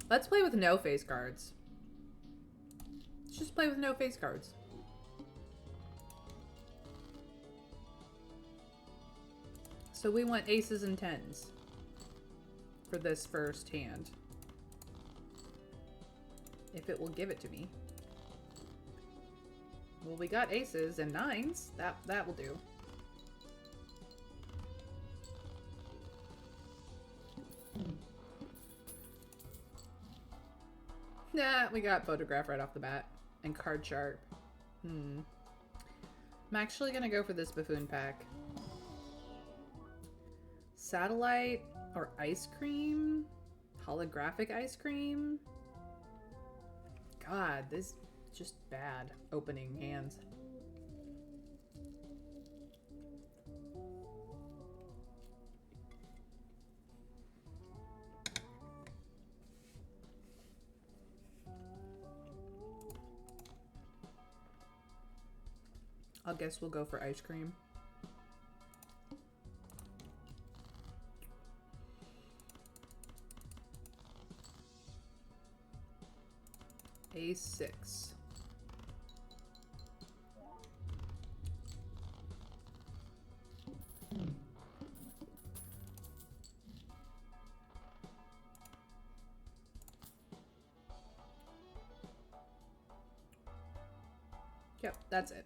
Let's play with no face cards. Let's just play with no face cards. So we want aces and tens for this first hand. If it will give it to me. Well, we got aces and nines. That will do. Nah, we got photograph right off the bat. And card sharp. I'm actually gonna go for this buffoon pack. Satellite or ice cream? Holographic ice cream? God, this is just bad opening hands. I guess we'll go for ice cream. A6. Yep, that's it.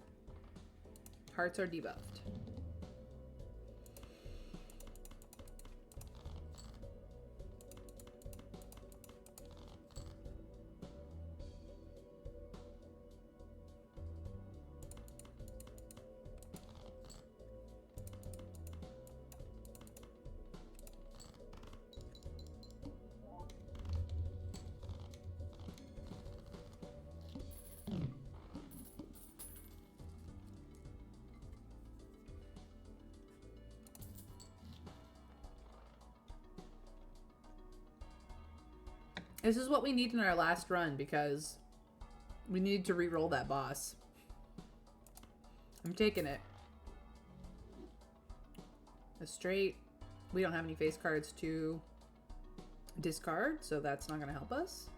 Hearts are debuffed. This is what we need in our last run because we need to re-roll that boss. I'm taking it. A straight. We don't have any face cards to discard, so that's not going to help us.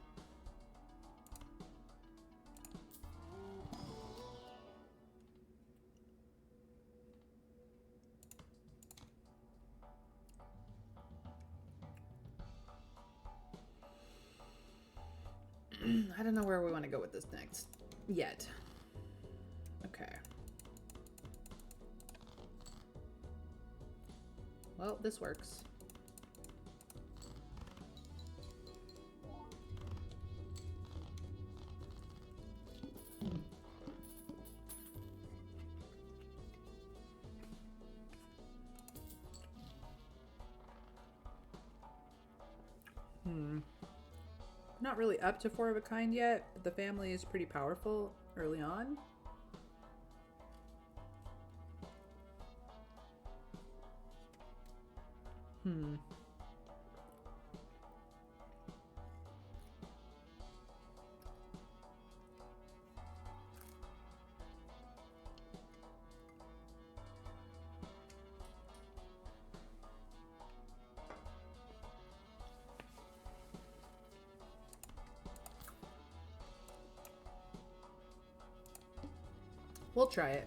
I don't know where we want to go with this next yet. Okay. Well, this works. Not really up to 4 of a kind yet, but the family is pretty powerful early on. We'll try it.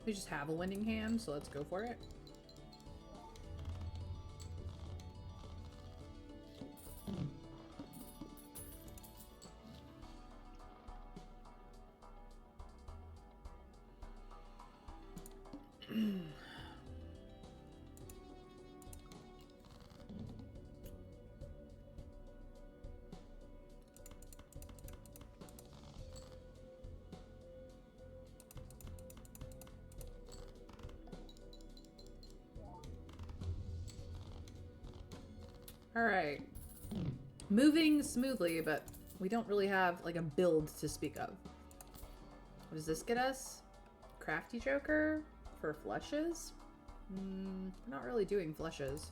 We just have a winning hand, so let's go for it. All right. Moving smoothly, but we don't really have like a build to speak of. What does this get us? Crafty Joker for flushes? We're not really doing flushes.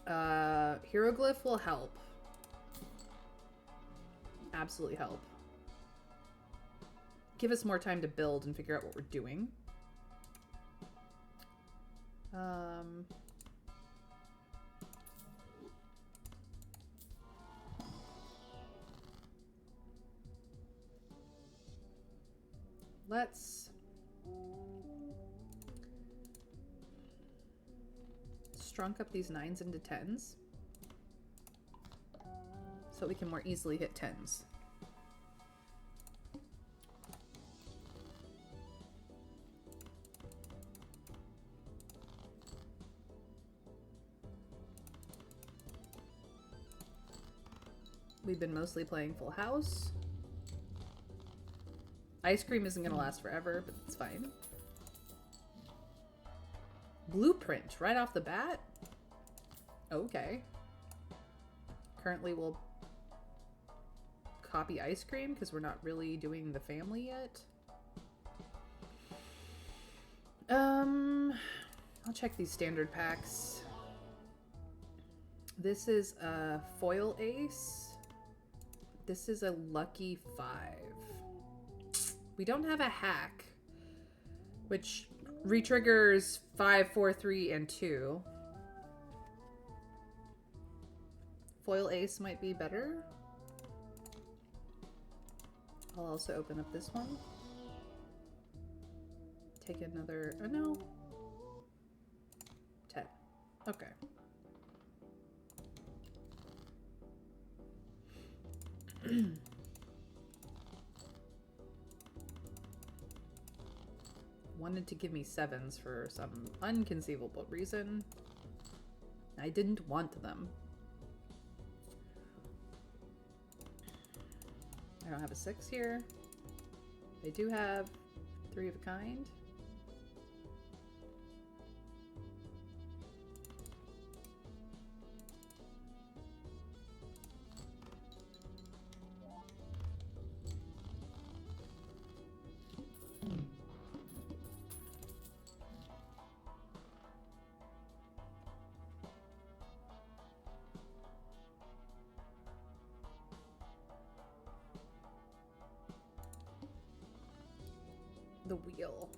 Hieroglyph will help. Absolutely help. Give us more time to build and figure out what we're doing. Let's strunk up these 9s into 10s so we can more easily hit 10s. We've been mostly playing Full House. Ice cream isn't going to last forever, but it's fine. Blueprint right off the bat? Okay. Currently we'll copy ice cream because we're not really doing the family yet. I'll check these standard packs. This is a foil ace. This is a lucky 5. We don't have a hack, which retriggers 5, 4, 3, and 2. Foil ace might be better. I'll also open up this one. Take another, oh no. 10. Okay. Wanted to give me 7s for some unconceivable reason. I didn't want them. I don't have a 6 here. I do have 3 of a kind. The wheel.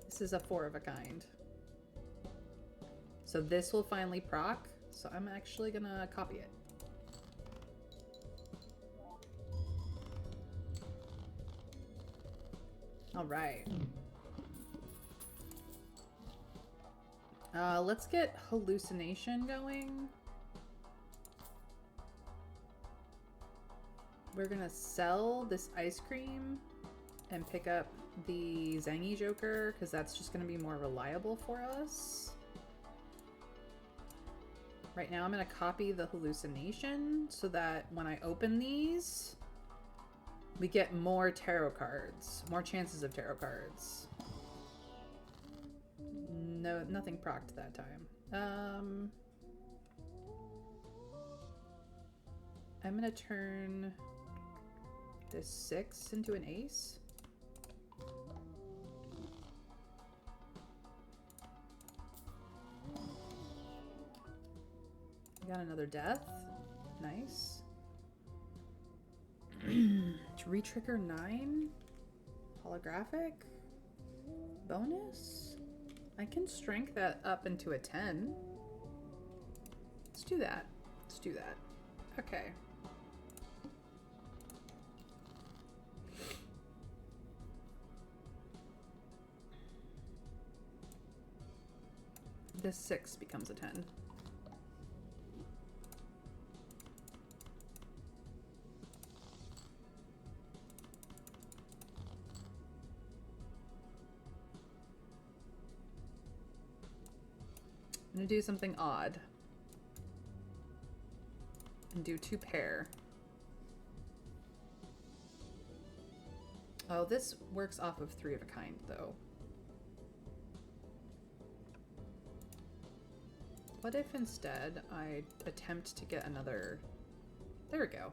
This is a 4 of a kind. So this will finally proc. So I'm actually gonna copy it. All right. Let's get hallucination going. We're gonna sell this ice cream and pick up the Zangy Joker because that's just gonna be more reliable for us. Right now I'm gonna copy the hallucination so that when I open these, we get more tarot cards, more chances of tarot cards. No, nothing procced that time. I'm gonna turn this 6 into an ace. Got another death. Nice. Re-trigger 9. Holographic. Bonus. I can strength that up into a 10. Let's do that. Let's do that. Okay. This 6 becomes a 10. I'm gonna do something odd and do 2 pair. Oh, this works off of 3 of a kind though. What if instead I attempt to get another? There we go.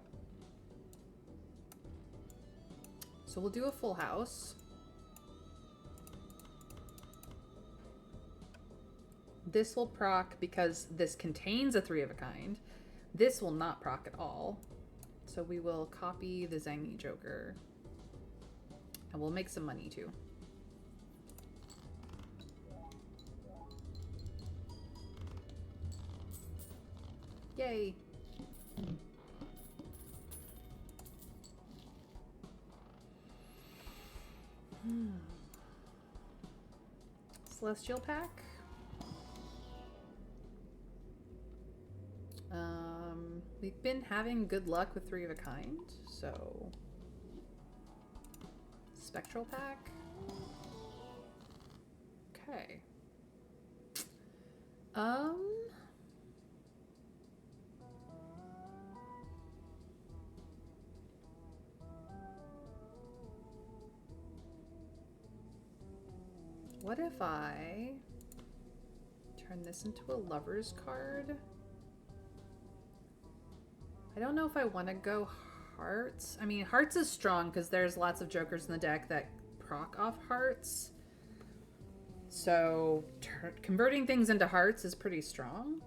So we'll do a full house. This will proc because this contains a 3 of a kind. This will not proc at all. So we will copy the Zangy Joker. And we'll make some money too. Yay. Celestial pack. We've been having good luck with 3 of a kind, so spectral pack. Okay. What if I turn this into a lover's card? I don't know if I want to go hearts. I mean, hearts is strong because there's lots of jokers in the deck that proc off hearts. So converting things into hearts is pretty strong.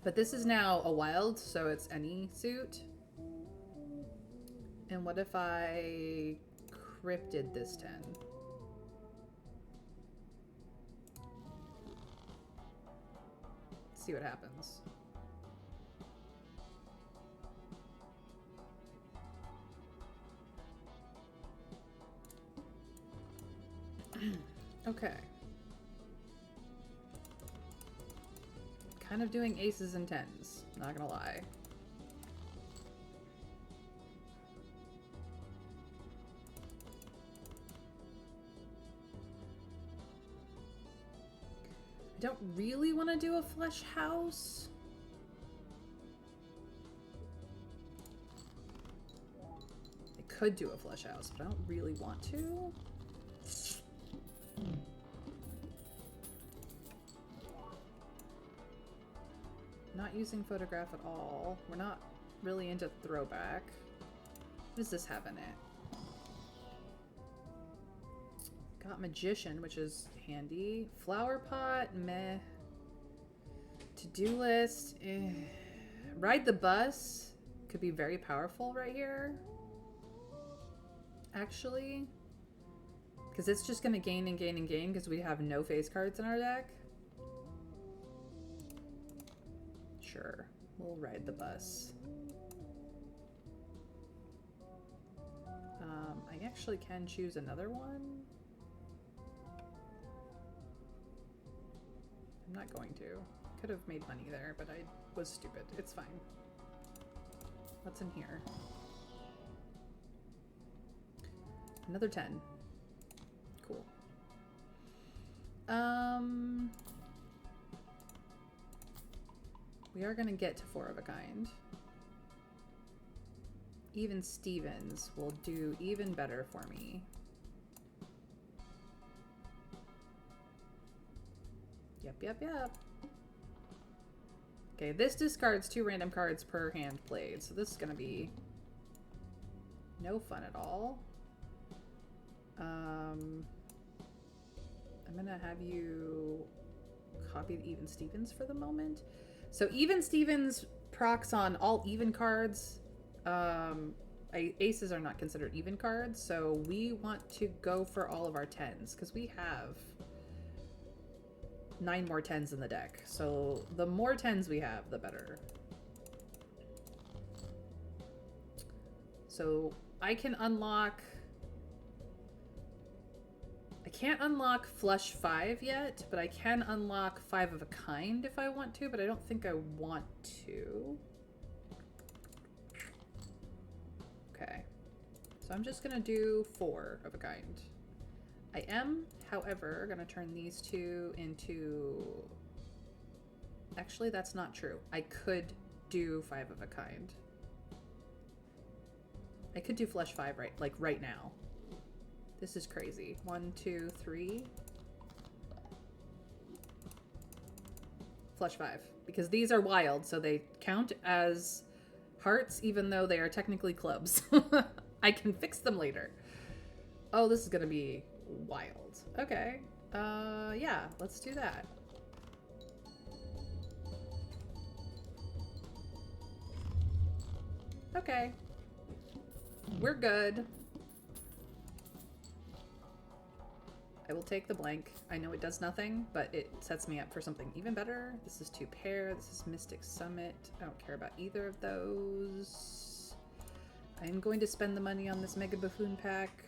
But this is now a wild, so it's any suit. And what if I encrypted this 10. See what happens. Okay. Kind of doing aces and tens, not gonna lie. I don't really want to do a flesh house. I could do a flesh house, but I don't really want to. Not using photograph at all. We're not really into throwback. What does this have in it? Got magician, which is handy. Flower pot, meh. To-do list, eh. Ride the bus could be very powerful right here. Actually. Because it's just going to gain and gain and gain because we have no face cards in our deck. Sure, we'll ride the bus. I actually can choose another one. I'm not going to. Could have made money there, but I was stupid. It's fine. What's in here? Another 10. Cool. We are going to get to 4 of a kind. Even Stevens will do even better for me. Yep. Okay, this discards 2 random cards per hand played, so this is going to be no fun at all. I'm going to have you copy the Even Stevens for the moment. So Even Stevens procs on all even cards. Aces are not considered even cards, so we want to go for all of our 10s because we have 9 more 10s in the deck. So the more 10s we have, the better. So I can unlock... I can't unlock Flush 5 yet, but I can unlock 5 of a kind if I want to, but I don't think I want to. Okay. So I'm just gonna do 4 of a kind. I am, however, gonna turn these 2 into... Actually, that's not true. I could do 5 of a kind. I could do Flush 5 right now. This is crazy. 1, 2, 3. Flush 5. Because these are wild, so they count as hearts, even though they are technically clubs. I can fix them later. Oh, this is gonna be wild. Okay. Yeah, let's do that. Okay. We're good. I will take the blank. I know it does nothing, but it sets me up for something even better. This is 2 pair. This is Mystic Summit. I don't care about either of those. I'm going to spend the money on this Mega Buffoon pack.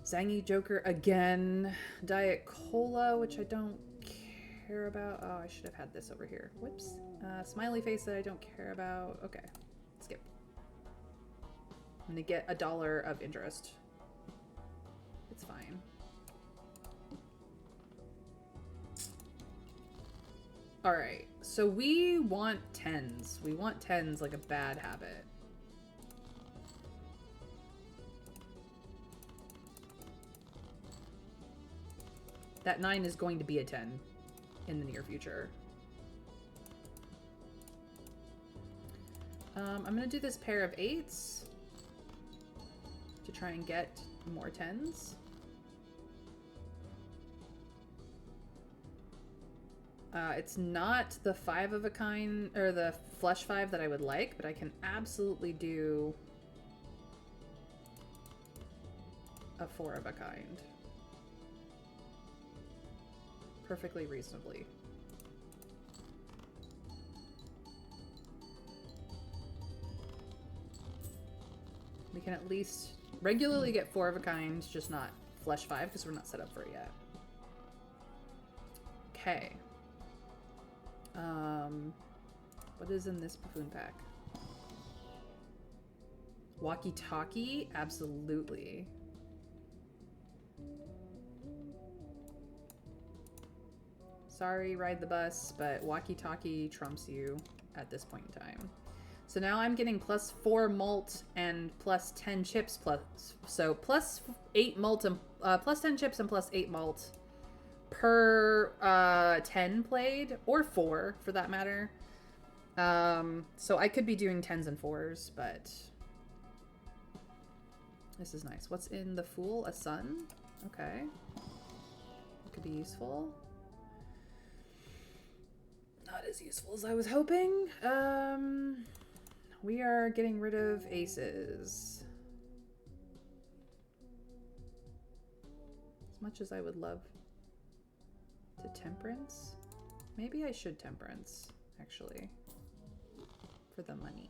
Zangy Joker again. Diet Cola, which I don't care about. Oh, I should have had this over here. Whoops. Smiley face that I don't care about. Okay, skip. I'm gonna get $1 of interest. It's fine. All right, so we want 10s. We want 10s like a bad habit. That 9 is going to be a 10 in the near future. I'm gonna do this pair of 8s to try and get more 10s. It's not the 5 of a kind, or the Flush 5 that I would like, but I can absolutely do a 4 of a kind. Perfectly reasonably. We can at least regularly get 4 of a kind, just not flesh 5 because we're not set up for it yet. Okay. What is in this buffoon pack? Walkie-talkie? Absolutely. Sorry, ride the bus, but walkie-talkie trumps you at this point in time. So now I'm getting plus 4 malt and plus 10 chips so plus 8 malt and plus 10 chips and plus 8 malt per 10 played, or 4 for that matter. So I could be doing 10s and 4s, but this is nice. What's in the Fool? A sun? Okay. It could be useful. Not as useful as I was hoping. We are getting rid of aces. As much as I would love to temperance. Maybe I should temperance, actually. For the money.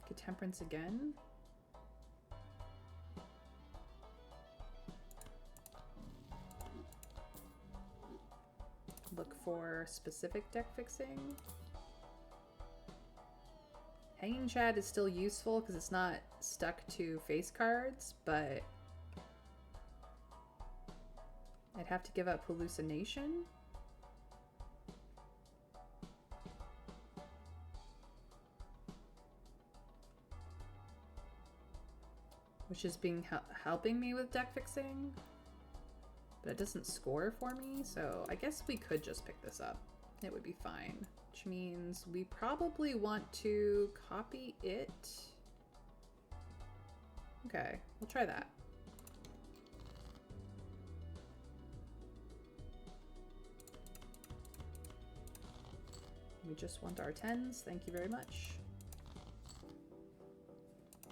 Get temperance again. Look for specific deck fixing. Hanging Chad is still useful because it's not stuck to face cards, but I'd have to give up hallucination. Which is helping me with deck fixing. But it doesn't score for me, so I guess we could just pick this up. It would be fine. Which means we probably want to copy it. Okay, we'll try that. We just want our 10s, thank you very much.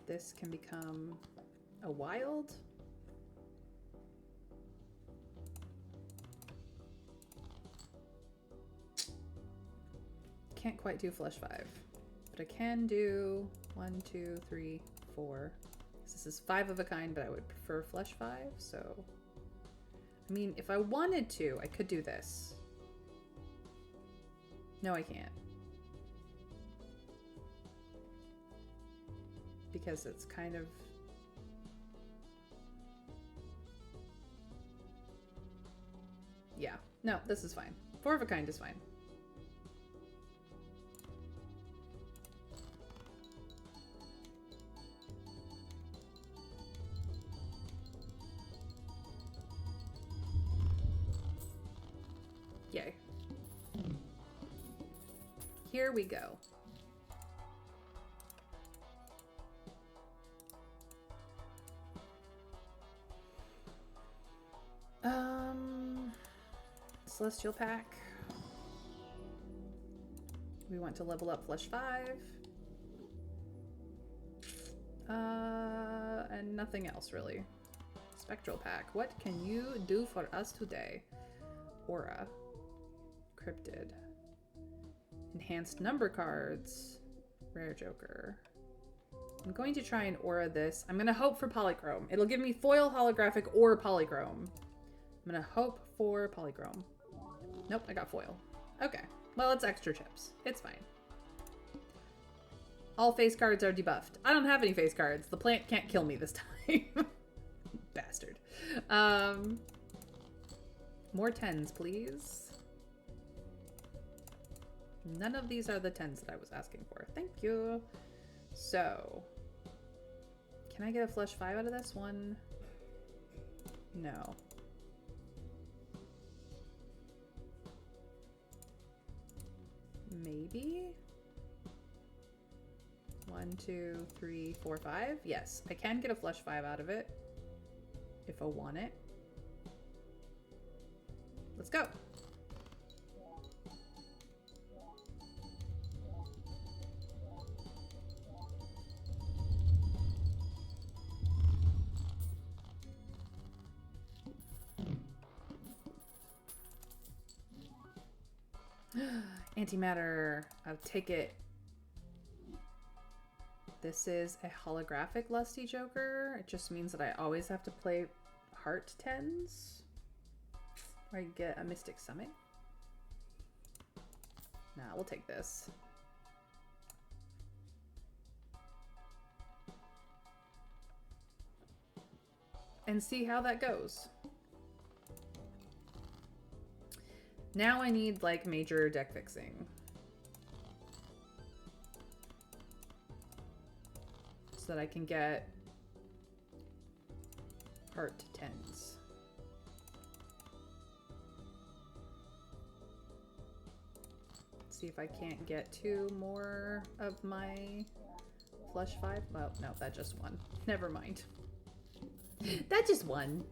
This can become a wild. Can't quite do flush 5, but I can do 1, 2, 3, 4. This is 5 of a kind, but I would prefer flush 5, so I mean, if I wanted to, I could do this. No, I can't. Because it's kind of... Yeah. No, this is fine. 4 of a kind is fine. Yay. Here we go. Celestial pack. We want to level up flesh 5. And nothing else really. Spectral pack. What can you do for us today? Aura. Cryptid. Enhanced number cards. Rare Joker. I'm going to try and aura this. I'm going to hope for polychrome. It'll give me foil, holographic, or polychrome. I'm going to hope for polychrome. Nope, I got foil. Okay. Well, it's extra chips. It's fine. All face cards are debuffed. I don't have any face cards. The plant can't kill me this time. Bastard. More 10s, please. None of these are the 10s that I was asking for. Thank you. So, can I get a flush 5 out of this one? No. Maybe? 1, 2, 3, 4, 5. Yes, I can get a flush 5 out of it if I want it. Let's go. Antimatter. I'll take it. This is a holographic Lusty Joker. It just means that I always have to play heart 10s. Or I get a Mystic Summit. Nah, we'll take this. And see how that goes. Now I need like major deck fixing. So that I can get heart 10s. See if I can't get 2 more of my flush 5. Well, no, that just won. Never mind. That just won.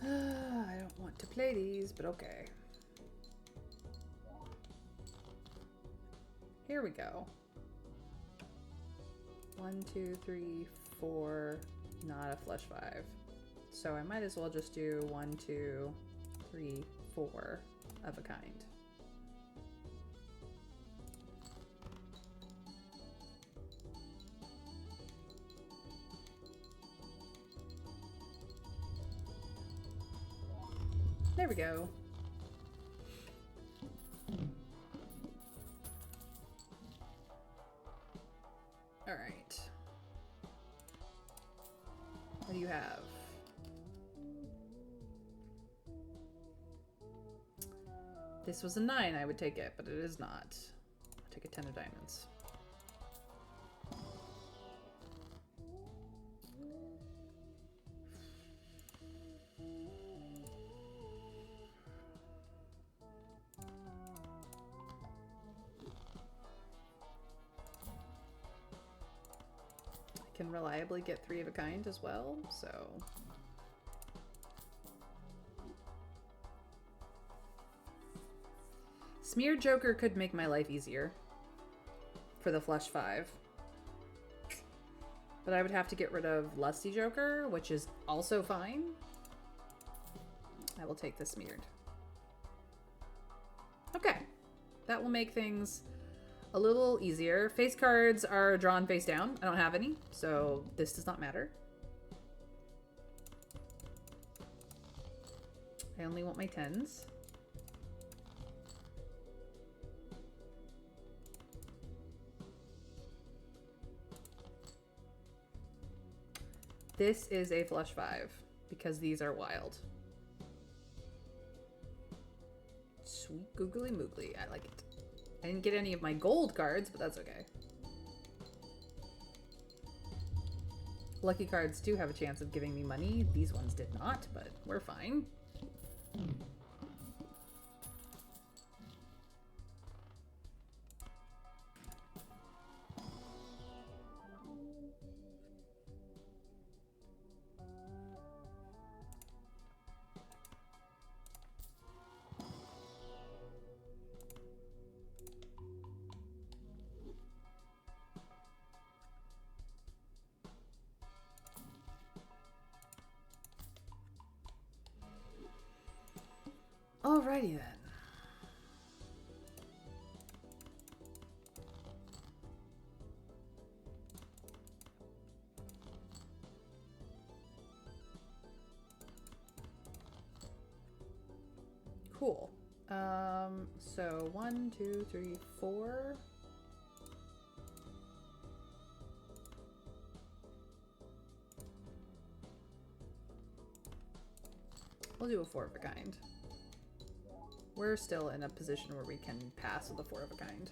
I don't want to play these, but okay. Here we go. 1, 2, 3, 4, not a flush 5. So I might as well just do 1, 2, 3, 4 of a kind. There we go. All right. What do you have? This was a 9, I would take it, but it is not. I'll take a 10 of diamonds. Can reliably get 3 of a kind as well, so Smeared Joker could make my life easier for the flush 5, but I would have to get rid of Lusty Joker, which is also fine. I will take the Smeared. Okay, that will make things a little easier. Face cards are drawn face down. I don't have any, so this does not matter. I only want my 10s. This is a flush 5 because these are wild. Sweet googly moogly. I like it. I didn't get any of my gold cards, but that's okay. Lucky cards do have a chance of giving me money. These ones did not, but we're fine. Alrighty then. Cool. So 1, 2, 3, 4. We'll do a 4 of a kind. We're still in a position where we can pass with a 4 of a kind.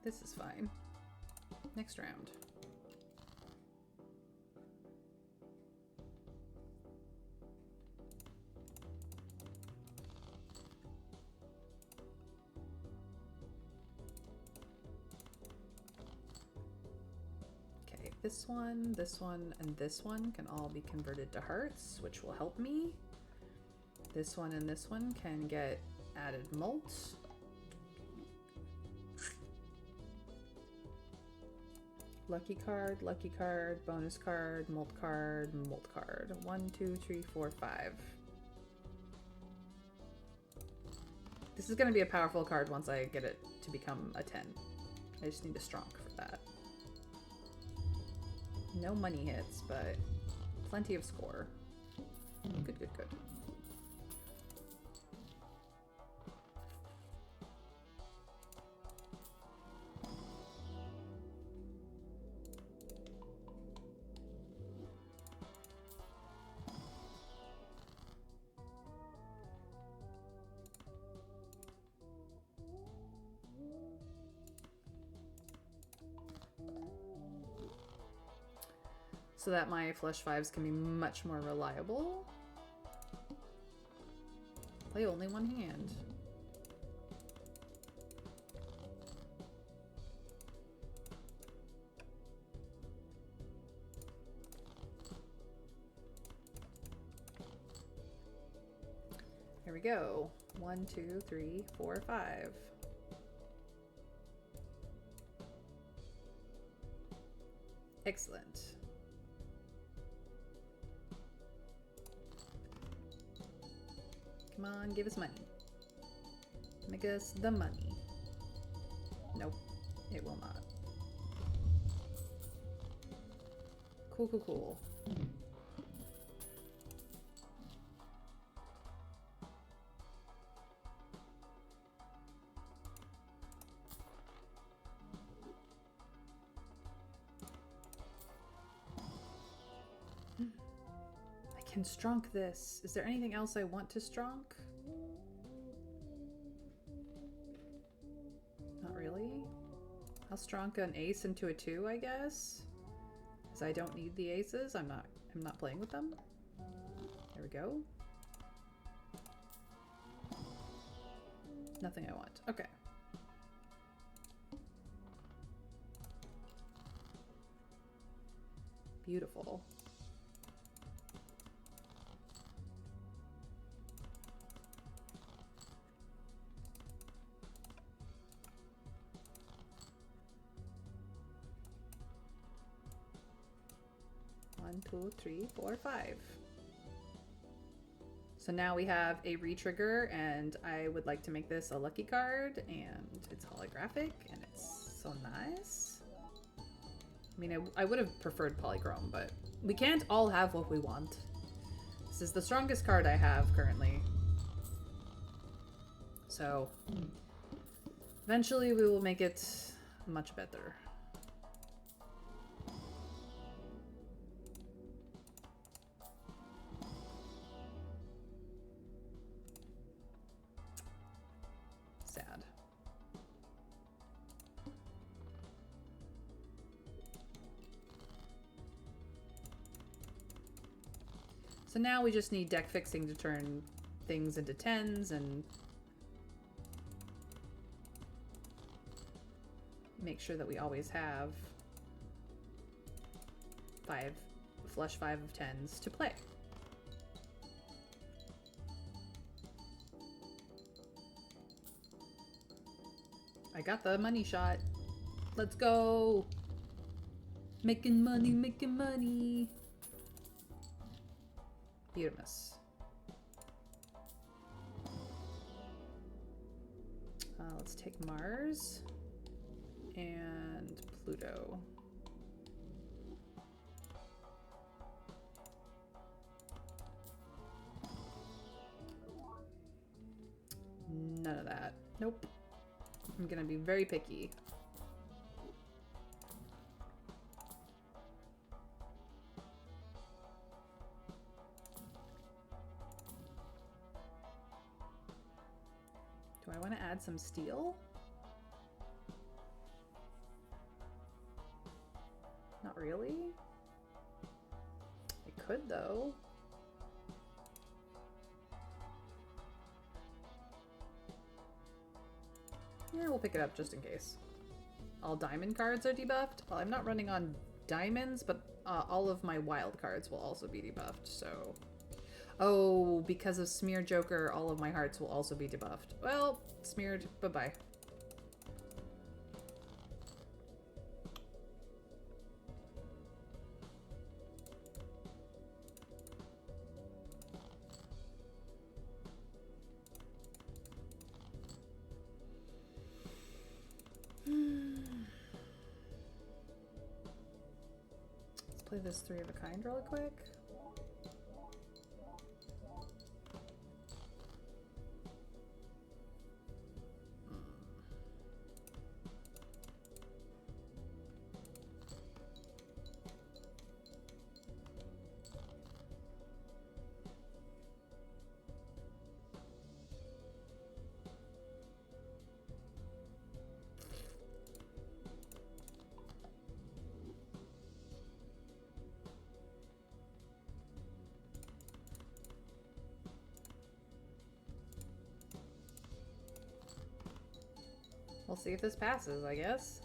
This is fine. Next round. Okay, this one, and this one can all be converted to hearts, which will help me. This one and this one can get added molt. Lucky card, bonus card, molt card, molt card. 1, 2, 3, 4, 5. This is going to be a powerful card once I get it to become a 10. I just need a strong for that. No money hits, but plenty of score. Good, good, good. So that my flush 5s can be much more reliable. Play only one hand. Here we go. 1, 2, 3, 4, 5. Excellent. Come on, give us money. Make us the money. Nope, it will not. Cool, cool, cool. Can strunk this. Is there anything else I want to strunk? Not really. I'll strunk an ace into a 2, I guess. Because I don't need the aces. I'm not playing with them. There we go. Nothing I want. Okay. Beautiful. One, 2, 3, 4, 5. So now we have a re-trigger, and I would like to make this a lucky card, and it's holographic, and it's so nice. I mean, I would have preferred polychrome, but we can't all have what we want. This is the strongest card I have currently. So eventually we will make it much better. Sad. So now we just need deck fixing to turn things into 10s and make sure that we always have flush 5 of 10s to play. I got the money shot. Let's go. Making money, making money. Beautimous. Let's take Mars and Pluto. None of that. Nope. I'm gonna be very picky. Do I want to add some steel? Not really. I could though. Yeah, we'll pick it up just in case. All diamond cards are debuffed. Well, I'm not running on diamonds, but all of my wild cards will also be debuffed, so... Oh, because of Smear Joker, all of my hearts will also be debuffed. Well, smeared. Bye-bye. Let's play this 3 of a kind really quick. We'll see if this passes, I guess.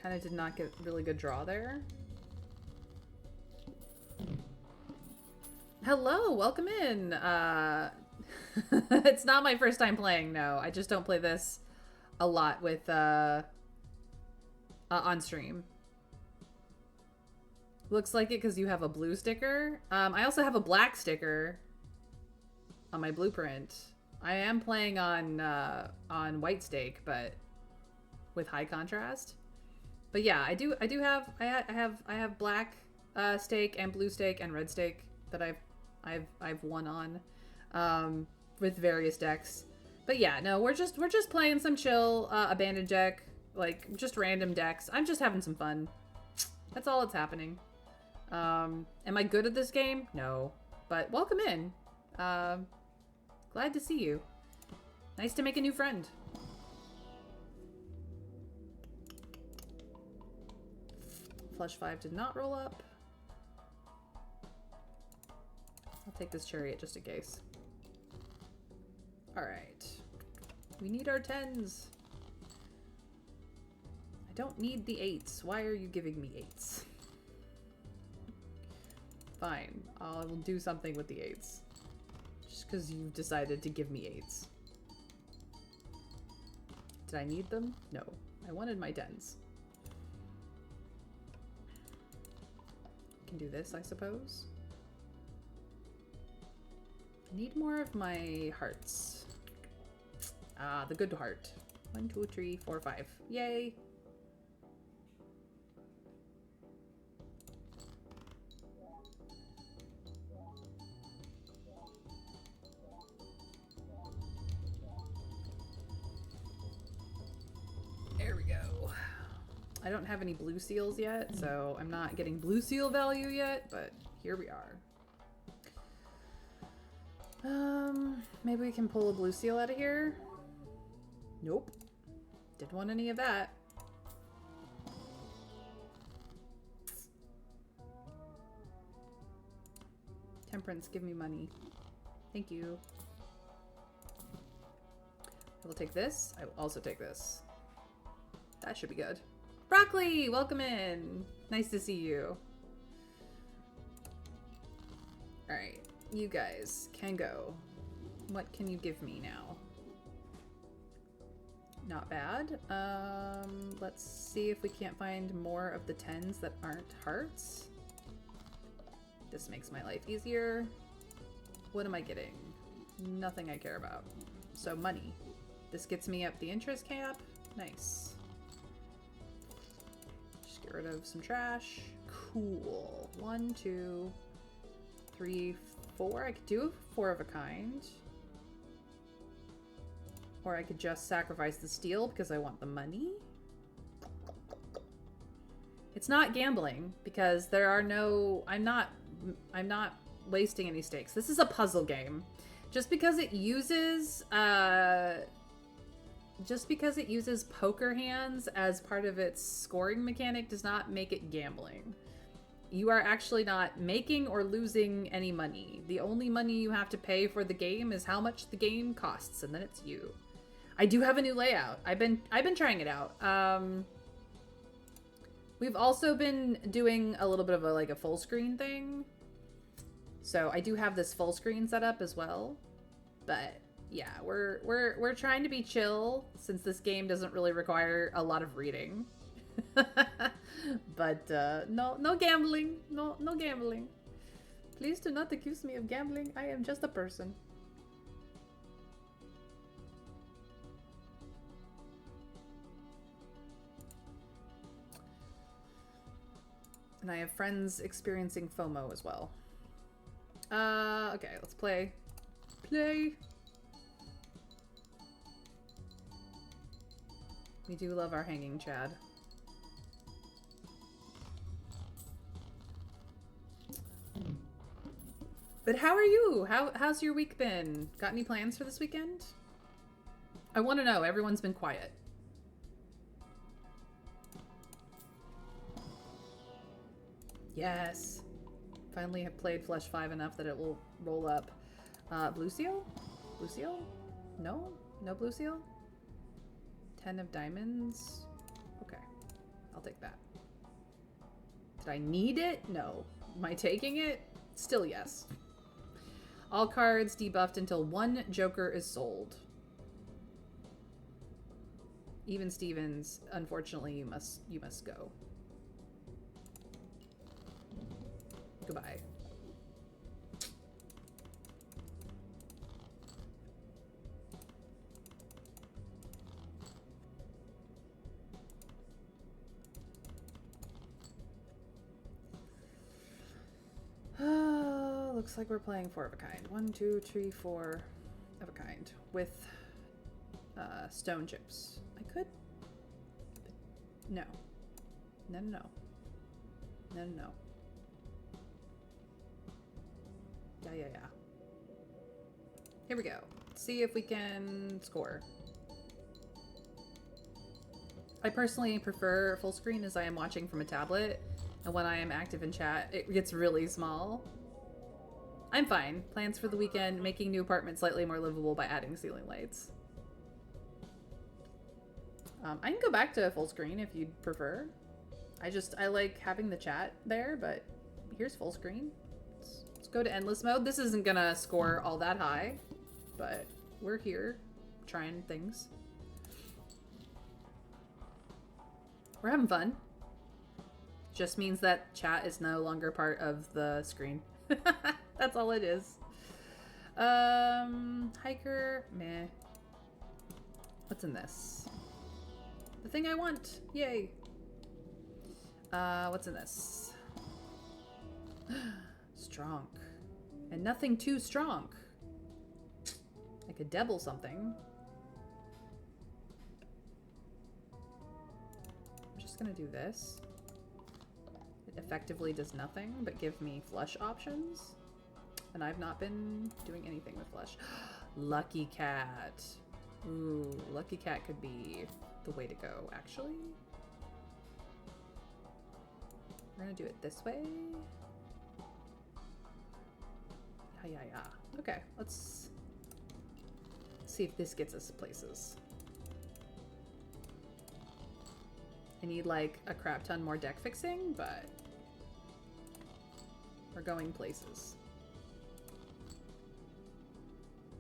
Kind of did not get really good draw there. Hello, welcome in. It's not my first time playing, no. I just don't play this a lot with on stream. Looks like it because you have a blue sticker. I also have a black sticker on my blueprint. I am playing on white stake, but with high contrast. But yeah, I have black stake and blue stake and red stake that I've won on with various decks. But yeah, no, we're just playing some chill abandoned deck, like just random decks. I'm just having some fun. That's all that's happening. Am I good at this game? No, but welcome in. Glad to see you. Nice to make a new friend. Flush 5 did not roll up. I'll take this chariot just in case. Alright. We need our 10s. I don't need the 8s. Why are you giving me 8s? Fine. I will do something with the 8s. Just because you've decided to give me 8s. Did I need them? No. I wanted my 10s. Can do this, I suppose. I need more of my hearts. Ah, the good heart. 1, 2, 3, 4, 5. Yay! There we go. I don't have any blue seals yet, so I'm not getting blue seal value yet, but here we are. Maybe we can pull a blue seal out of here? Nope. Didn't want any of that. Temperance, give me money. Thank you. I will take this. I will also take this. That should be good. Broccoli, welcome in. Nice to see you. All right, you guys can go. What can you give me now? Not bad. Let's see if we can't find more of the 10s that aren't hearts. This makes my life easier. What am I getting? Nothing I care about. So money. This gets me up the interest cap. Nice. Just get rid of some trash. Cool. 1, 2, 3, 4. I could do 4 of a kind. Or I could just sacrifice the steel because I want the money. It's not gambling because there are no... I'm not wasting any stakes. This is a puzzle game. Just because it uses poker hands as part of its scoring mechanic does not make it gambling. You are actually not making or losing any money. The only money you have to pay for the game is how much the game costs, and then it's you. I do have a new layout. I've been trying it out. We've also been doing a little bit of a full screen thing. So I do have this full screen set up as well. But yeah, we're trying to be chill since this game doesn't really require a lot of reading. But no gambling. No gambling. Please do not accuse me of gambling. I am just a person. And I have friends experiencing FOMO as well. Okay, let's play. Play! We do love our hanging Chad. But how are you? How's your week been? Got any plans for this weekend? I want to know. Everyone's been quiet. Yes. Finally have played Flesh 5 enough that it will roll up. Blue seal? Blue seal? No? No blue seal? 10 of diamonds? Okay. I'll take that. Did I need it? No. Am I taking it? Still yes. All cards debuffed until 1 Joker is sold. Even Stevens, unfortunately, you must go. Goodbye. Looks like we're playing 4 of a kind. 1, 2, 3, 4 of a kind with stone chips. I could. No. No. No. Yeah. Here we go. See if we can score. I personally prefer full screen as I am watching from a tablet, and when I am active in chat, it gets really small. I'm fine. Plans for the weekend, making new apartment slightly more livable by adding ceiling lights. I can go back to full screen if you'd prefer. I like having the chat there, but here's full screen. Let's go to endless mode. This isn't gonna score all that high, but we're here trying things. We're having fun. Just means that chat is no longer part of the screen. That's all it is. Hiker, meh. What's in this? The thing I want. Yay. What's in this? Strong. And nothing too strong. I could double something. I'm just gonna do this. It effectively does nothing but give me flush options. And I've not been doing anything with flush. Lucky cat. Ooh, lucky cat could be the way to go, actually. We're gonna do it this way. Yeah. Okay, let's see if this gets us places. I need like a crap ton more deck fixing, but we're going places.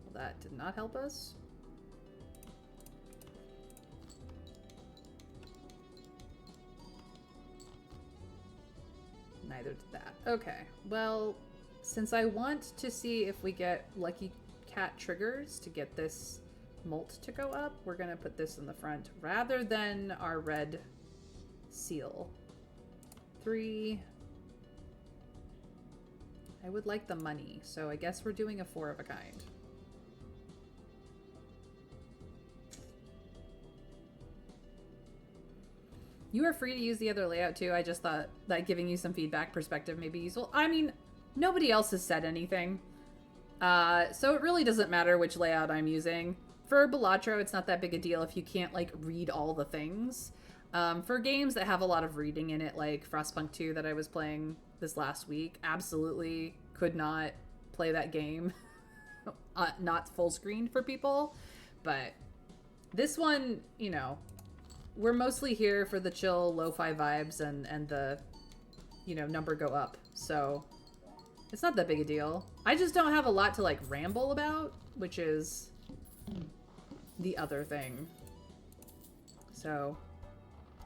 Well, that did not help us. Neither did that. Okay, well, since I want to see if we get Lucky cat triggers to get this molt to go up, we're gonna put this in the front rather than our red seal. 3. I would like the money, so I guess we're doing a 4 of a kind. You are free to use the other layout too. I just thought that giving you some feedback perspective may be useful. I mean, nobody else has said anything. So it really doesn't matter which layout I'm using. For Balatro, it's not that big a deal if you can't, like, read all the things. For games that have a lot of reading in it, like Frostpunk 2 that I was playing this last week, absolutely could not play that game not full screen for people. But this one, you know, we're mostly here for the chill lo-fi vibes and the, you know, number go up. So it's not that big a deal. I just don't have a lot to, like, ramble about, which is the other thing. So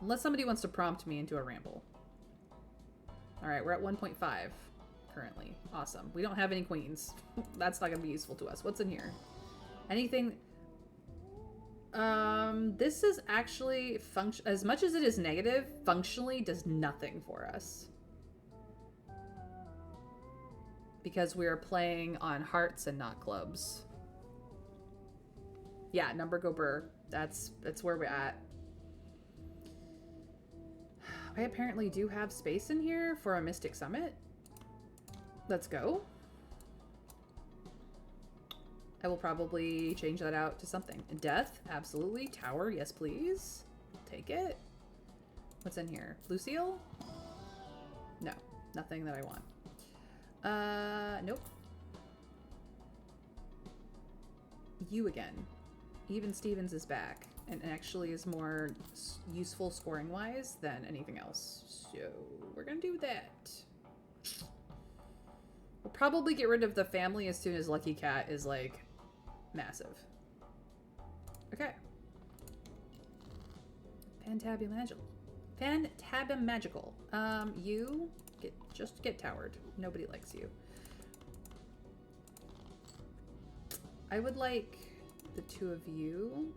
unless somebody wants to prompt me into a ramble. All right, we're at 1.5 currently. Awesome. We don't have any queens. That's not going to be useful to us. What's in here? Anything? This is actually as much as it is negative, functionally does nothing for us. Because we are playing on hearts and not clubs. Yeah, number go burr. That's where we're at. I apparently do have space in here for a Mystic Summit. Let's go. I will probably change that out to something. Death, absolutely. Tower, yes please. Take it. What's in here? Blue seal? No, nothing that I want. Nope. You again. Even Stevens is back and actually is more useful scoring wise than anything else. So we're gonna do that. We'll probably get rid of the family as soon as Lucky Cat is, like, massive. Okay. Fantabumagical. Fantabumagical. You just get towered. Nobody likes you. I would like the 2 of you.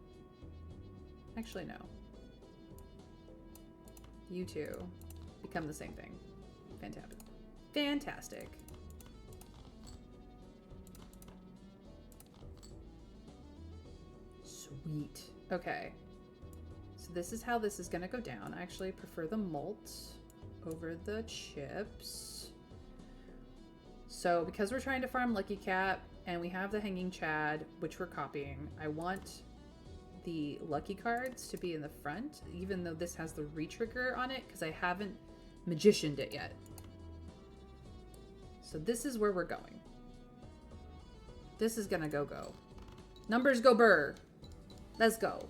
Actually, no. You two become the same thing. Fantastic. Fantastic. Sweet. Okay. So this is how this is going to go down. I actually prefer the malt over the chips. So because we're trying to farm Lucky Cat and we have the Hanging Chad, which we're copying, I want the lucky cards to be in the front, even though this has the retrigger on it, because I haven't magicianed it yet. So this is where we're going. This is gonna go. Numbers go burr. Let's go.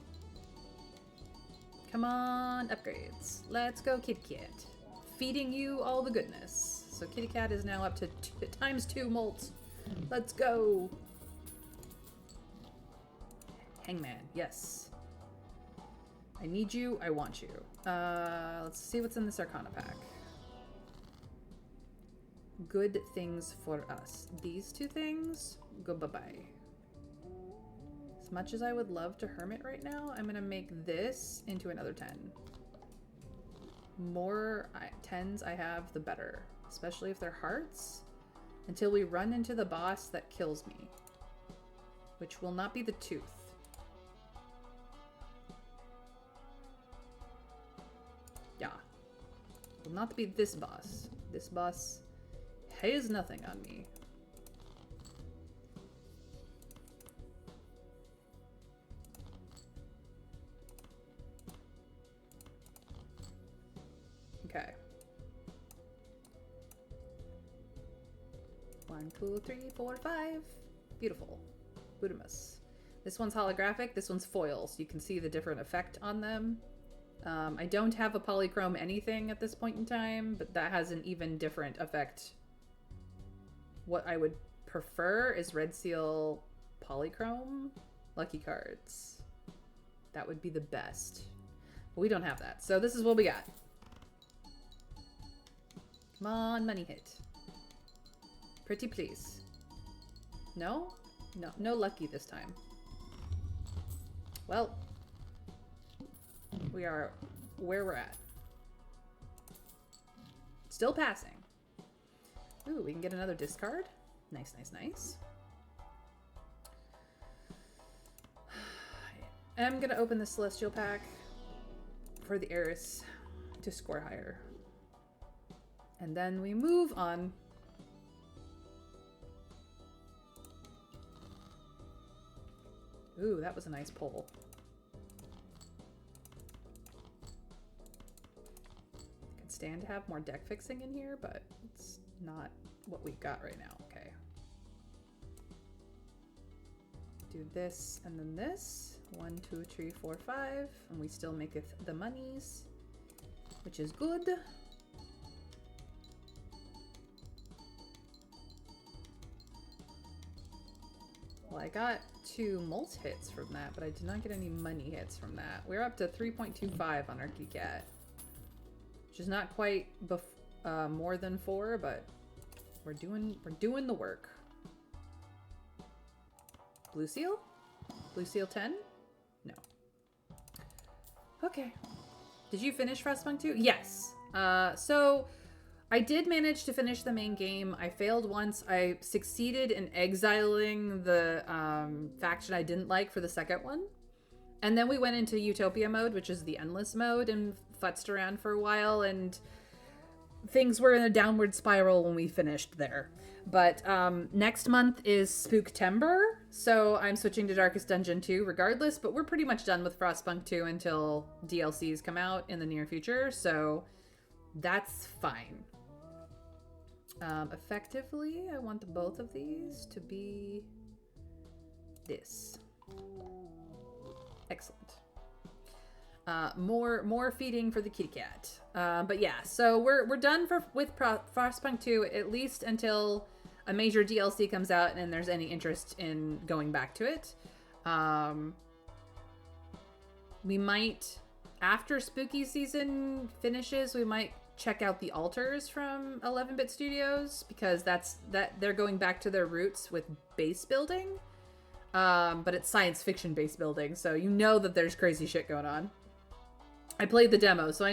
Come on, upgrades. Let's go, Kitty Cat. Feeding you all the goodness. So Kitty Cat is now up to ×2 molt. Let's go. Hangman, yes. I need you, I want you. Let's see what's in this Arcana pack. Good things for us. These 2 things, go bye-bye. As much as I would love to hermit right now, I'm gonna make this into another 10. More 10s I have, the better. Especially if they're hearts. Until we run into the boss that kills me. Which will not be the tooth. Yeah. Will not be this boss. This boss has nothing on me. Okay. 1, 2, 3, 4, 5. Beautiful. Budamus. This one's holographic, this one's foil, so you can see the different effect on them. I don't have a polychrome anything at this point in time, but that has an even different effect. What I would prefer is red seal polychrome lucky cards. That would be the best. But we don't have that, so this is what we got. Come on, money hit. Pretty please. No? No, no lucky this time. Well, we are where we're at. Still passing. Ooh, we can get another discard. Nice, nice, nice. I'm gonna open the Celestial pack for the Heiress to score higher. And then we move on. Ooh, that was a nice pull. I could stand to have more deck fixing in here, but it's not what we've got right now. Okay. Do this and then this. 1, 2, 3, 4, 5. And we still maketh the monies, which is good. Well, I got 2 mult hits from that, but I did not get any money hits from that. We're up to 3.25 on our Kitty Cat, which is not quite more than 4, but we're doing the work. Blue Seal? Blue Seal 10? No. Okay. Did you finish Frostpunk 2? Yes. So I did manage to finish the main game. I failed once. I succeeded in exiling the faction I didn't like for the second one. And then we went into Utopia mode, which is the endless mode, and futzed around for a while, and things were in a downward spiral when we finished there. But next month is Spooktember, so I'm switching to Darkest Dungeon 2 regardless, but we're pretty much done with Frostpunk 2 until DLCs come out in the near future, so that's fine. Effectively, I want both of these to be this. Excellent. More feeding for the kitty cat. But yeah, so we're done with Frostpunk 2 at least until a major DLC comes out and there's any interest in going back to it. We might, after spooky season finishes, we might check out the altars from 11-Bit Studios, because they're going back to their roots with base building. But it's science fiction base building, so you know that there's crazy shit going on. I played the demo, so I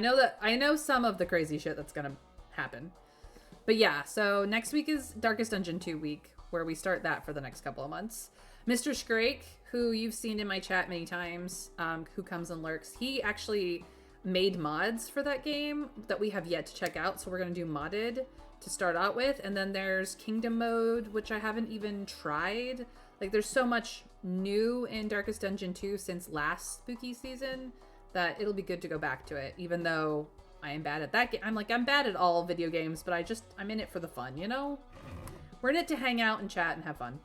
know some of the crazy shit that's gonna happen. But yeah, so next week is Darkest Dungeon 2 week, where we start that for the next couple of months. Mr. Scrake, who you've seen in my chat many times, who comes and lurks, he actually made mods for that game that we have yet to check out, so we're gonna do modded to start out with. And then there's Kingdom mode, which I haven't even tried. Like, there's so much new in Darkest Dungeon 2 since last spooky season that it'll be good to go back to it, even though I am bad at that game. I'm bad at all video games, but I'm in it for the fun, you know? We're in it to hang out and chat and have fun.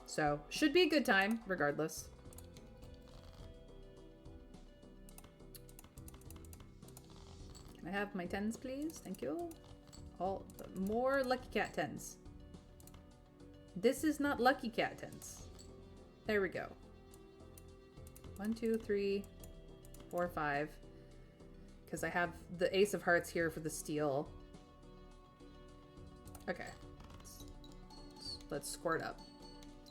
So, should be a good time, regardless. Can I have my 10s, please? Thank you. All more Lucky Cat 10s. This is not Lucky Cat 10s. There we go. 1, 2, 3, 4, 5. Because I have the Ace of Hearts here for the steal. Okay. Let's squirt up.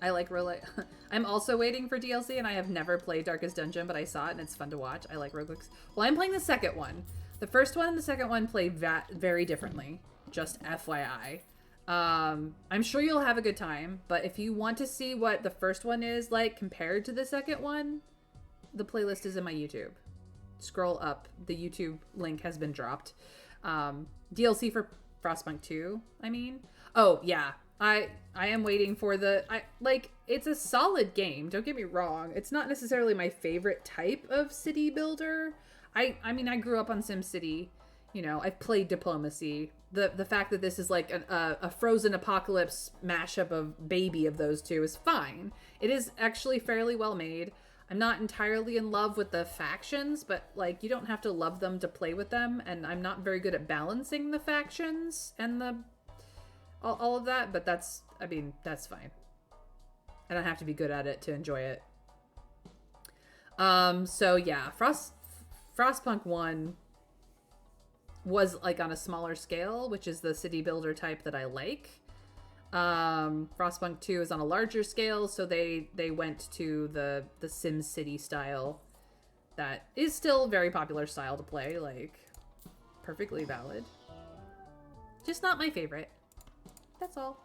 I like roguelike. I'm also waiting for DLC, and I have never played Darkest Dungeon, but I saw it and it's fun to watch. I like roguelikes. Well, I'm playing the second one. The first one and the second one play very differently. Just FYI. I'm sure you'll have a good time, but if you want to see what the first one is like compared to the second one, the playlist is in my YouTube. Scroll up. The YouTube link has been dropped. DLC for Frostpunk 2, I mean. Oh, yeah. I am waiting for it's a solid game, don't get me wrong. It's not necessarily my favorite type of city builder. I mean, I grew up on SimCity. You know, I've played Diplomacy. The fact that this is like a Frozen Apocalypse mashup of Baby of those two is fine. It is actually fairly well made. I'm not entirely in love with the factions, but like, you don't have to love them to play with them, and I'm not very good at balancing the factions and all of that, but that's fine. I don't have to be good at it to enjoy it. So yeah, Frostpunk 1 was like on a smaller scale, which is the city builder type that I like. Frostpunk 2 is on a larger scale, so they went to the Sim City style. That is still a very popular style to play, like perfectly valid. Just not my favorite. That's all.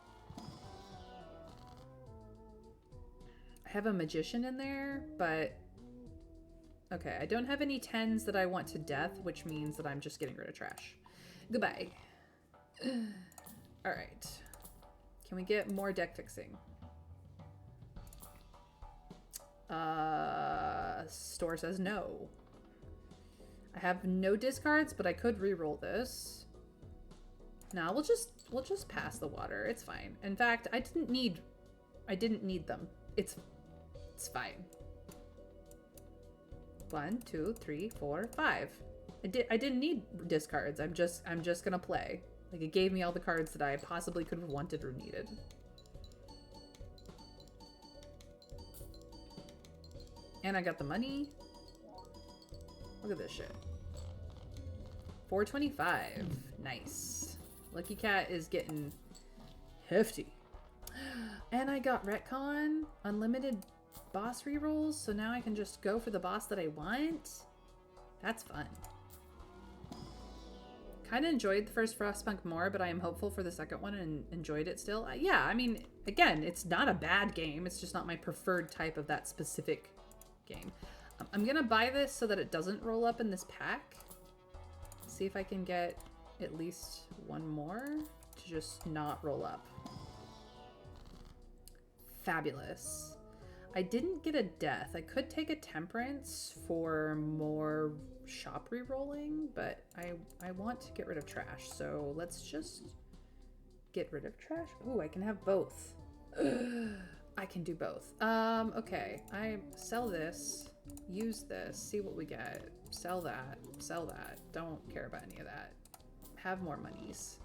I have a magician in there, but okay, I don't have any 10s that I want to death, which means that I'm just getting rid of trash. Goodbye. All right. Can we get more deck fixing? Store says no. I have no discards, but I could re-roll this. No, we'll just pass the water. It's fine. In fact, I didn't need them. It's fine. 1, 2, 3, 4, 5. I didn't need discards. I'm just gonna play. Like, it gave me all the cards that I possibly could have wanted or needed. And I got the money. Look at this shit. 425. Nice. Lucky Cat is getting hefty. And I got retcon, unlimited boss rerolls, so now I can just go for the boss that I want. That's fun. Kind of enjoyed the first Frostpunk more, but I am hopeful for the second one and enjoyed it still. Yeah, I mean, again, it's not a bad game. It's just not my preferred type of that specific game. I'm gonna buy this so that it doesn't roll up in this pack. See if I can get at least one more to just not roll up. Fabulous. I didn't get a death. I could take a temperance for more shop re-rolling, but I want to get rid of trash, so let's just get rid of trash. Ooh, I can have both. I can do both. Okay. I sell this, use this, see what we get. Sell that, sell that. Don't care about any of that. Have more monies.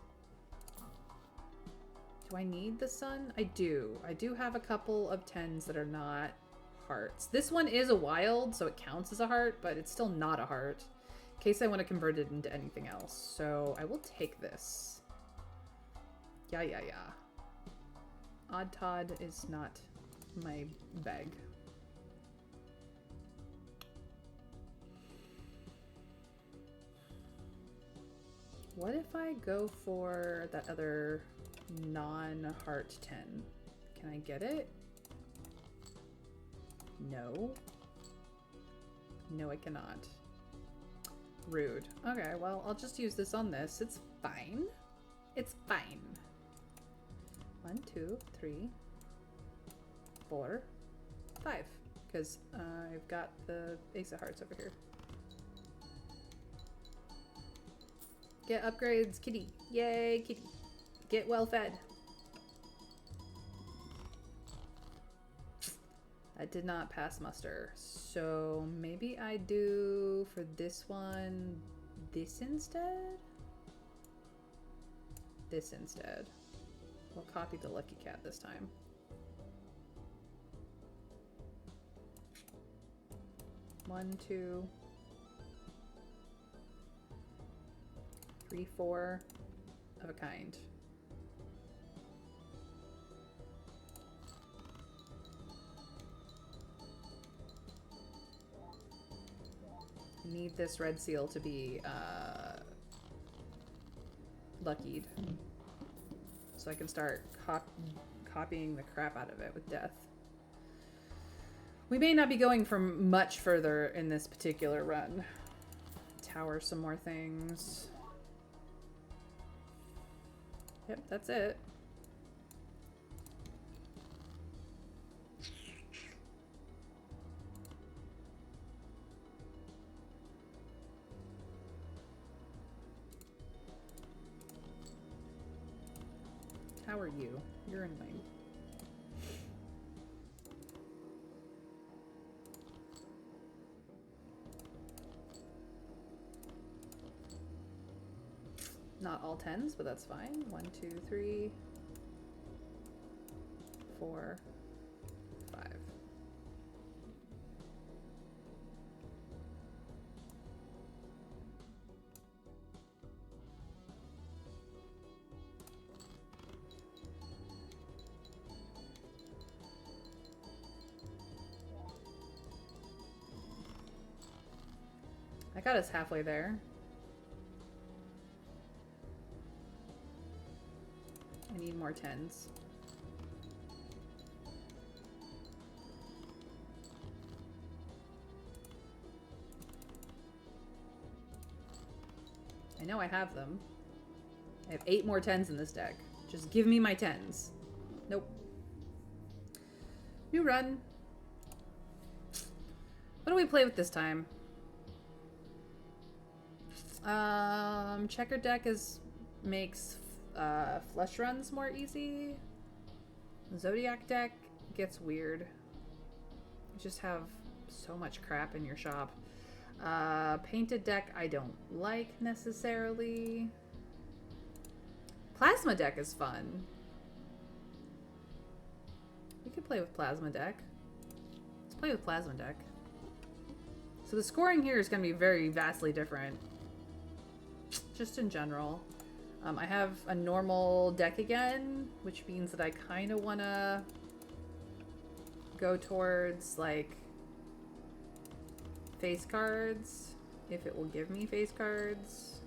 Do I need the sun? I do. I do have a couple of 10s that are not hearts. This one is a wild, so it counts as a heart, but it's still not a heart. In case I want to convert it into anything else. So I will take this. Yeah. Odd Todd is not my bag. What if I go for that other non-heart 10? Can I get it? No. No, I cannot. Rude. Okay, well, I'll just use this on this. It's fine. It's fine. 1, 2, 3, 4, 5. Because I've got the Ace of Hearts over here. Get upgrades, kitty. Yay, kitty. Get well fed. I did not pass muster. So maybe I do for this one this instead? This instead. We'll copy the Lucky Cat this time. One, 2, 3, 4 of a kind. Need this red seal to be luckied so I can start copying the crap out of it with death. We may not be going from much further in this particular run. Tower some more things. Yep, that's it. How are you? You're annoying. Not all 10s, but that's fine. 1, 2, 3, 4, 5. I got us halfway there. I need more 10s. I know I have them. I have 8 more 10s in this deck. Just give me my 10s. Nope. New run. What do we play with this time? Checker deck makes flush runs more easy. Zodiac deck gets weird. You just have so much crap in your shop. Painted deck I don't like necessarily. Plasma deck is fun. We could play with plasma deck. Let's play with plasma deck. So the scoring here is going to be very vastly different. Just in general. I have a normal deck again, which means that I kind of want to go towards like face cards, if it will give me face cards.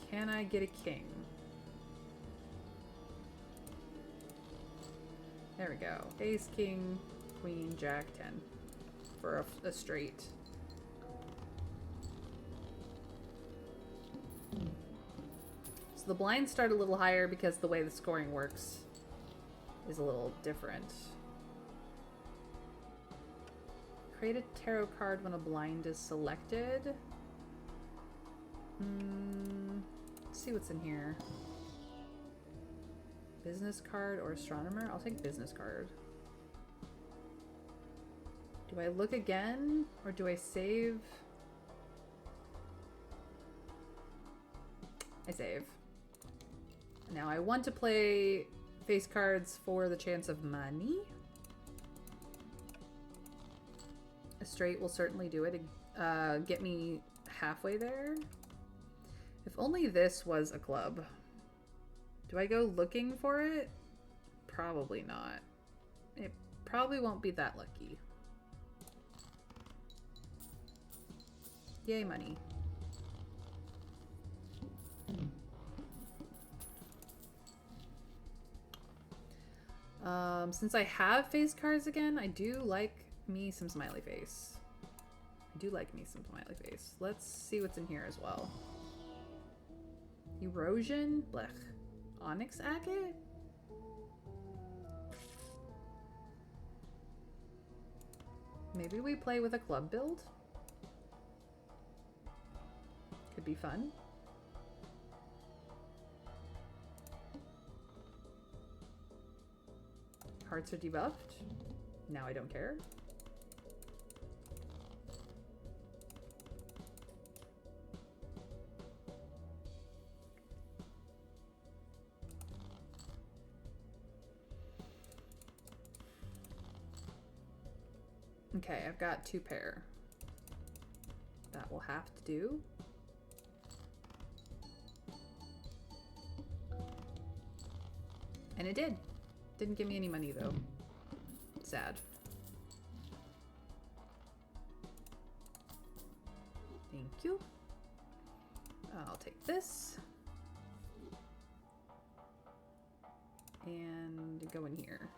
Can I get a king? There we go. Ace, king, queen, jack, 10 for a straight. So the blinds start a little higher because the way the scoring works is a little different. Create a tarot card when a blind is selected. Let's see what's in here. Business card or astronomer? I'll take business card. Do I look again or do I save? I save. Now I want to play face cards for the chance of money. A straight will certainly do it. Get me halfway there. If only this was a club. Do I go looking for it? Probably not. It probably won't be that lucky. Yay, money. Since I have face cards again, I do like me some smiley face. I do like me some smiley face. Let's see what's in here as well. Erosion? Blech. Onyx agate? Maybe we play with a club build? Could be fun. Hearts are debuffed. Now I don't care. Okay, I've got 2 pair. That will have to do. And it did. Didn't give me any money though. Sad. Thank you. I'll take this. And go in here.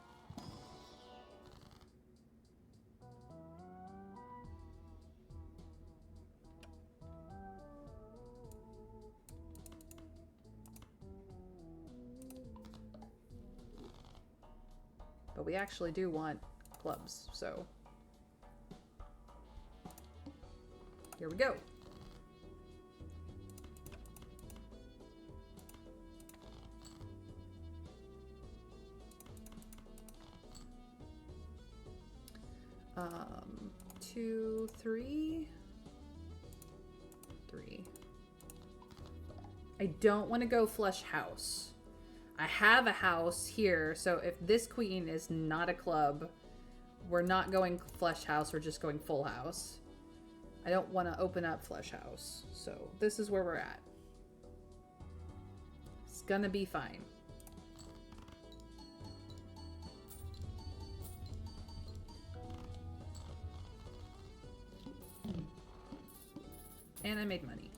But we actually do want clubs, so here we go. Two, three. I don't want to go flush house. I have a house here, so if this queen is not a club, we're not going flush house, we're just going full house. I don't want to open up flush house, so this is where we're at. It's gonna be fine. And I made money.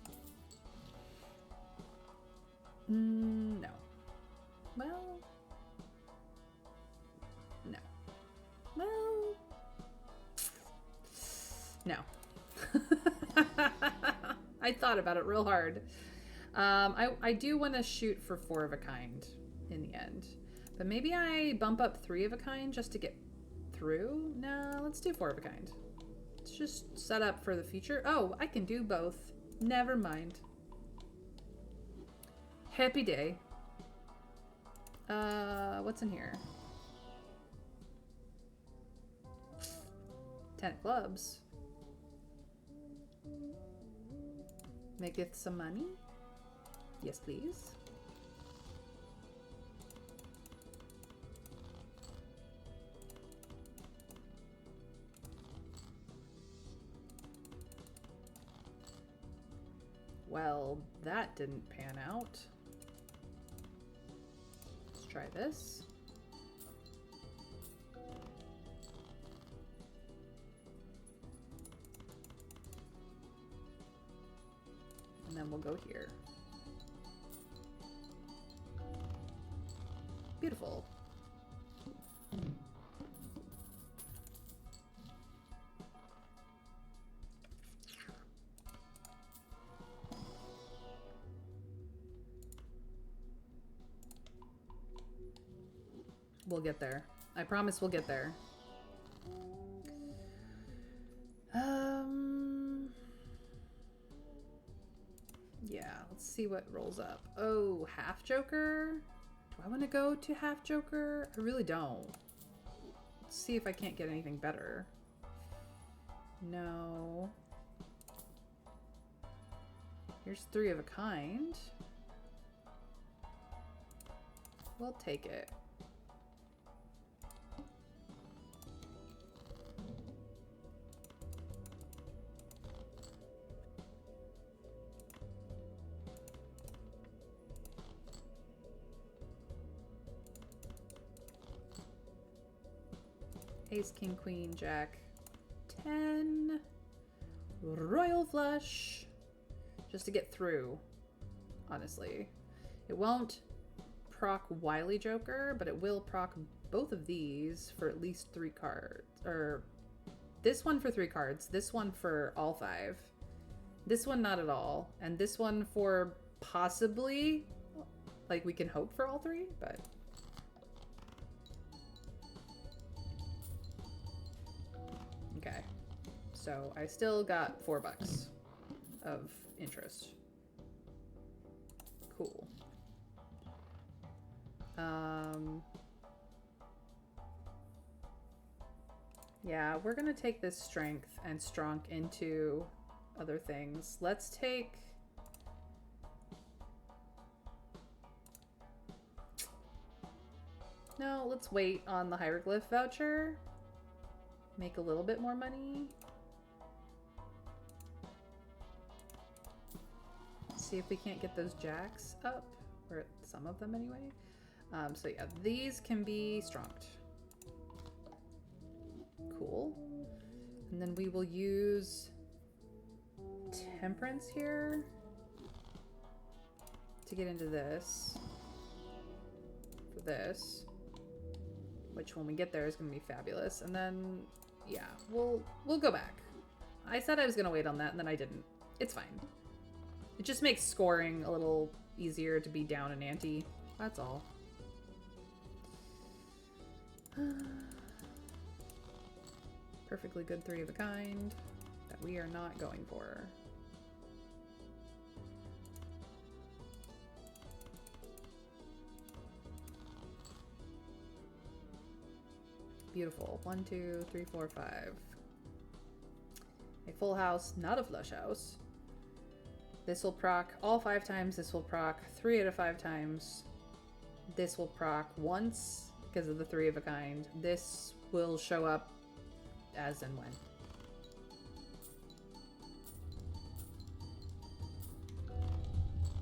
No. Well. No. Well. No. I thought about it real hard. I do want to shoot for 4 of a kind in the end. But maybe I bump up 3 of a kind just to get through? No, let's do 4 of a kind. Let's just set up for the future. Oh, I can do both. Never mind. Happy day. What's in here? 10 clubs. Make it some money? Yes, please. Well, that didn't pan out. Let's try this. And then we'll go here. Beautiful. We'll get there. I promise we'll get there. Yeah, let's see what rolls up. Oh, half Joker? Do I want to go to half Joker? I really don't. Let's see if I can't get anything better. No. Here's 3 of a kind. We'll take it. Ace, king, queen, jack, 10. Royal flush. Just to get through, honestly. It won't proc Wily Joker, but it will proc both of these for at least 3 cards. Or this one for 3 cards, this one for all 5. This one not at all. And this one for possibly, like we can hope for all 3, but... Okay, so I still got $4 of interest. Cool. Yeah, we're gonna take this strength and strong into other things. Let's take... No, let's wait on the hieroglyph voucher. Make a little bit more money. See if we can't get those jacks up, or some of them anyway. So yeah, these can be stronged. Cool. And then we will use temperance here to get into this. For this. Which when we get there is gonna be fabulous. And then yeah, we'll go back. I said I was gonna wait on that and then I didn't. It's fine. It just makes scoring a little easier to be down an ante. That's all. Perfectly good 3 of a kind that we are not going for. Beautiful. 1, 2, 3, 4, 5. A full house, not a flush house. This will proc all 5 times. This will proc 3 out of 5 times. This will proc once because of the 3 of a kind. This will show up as and when.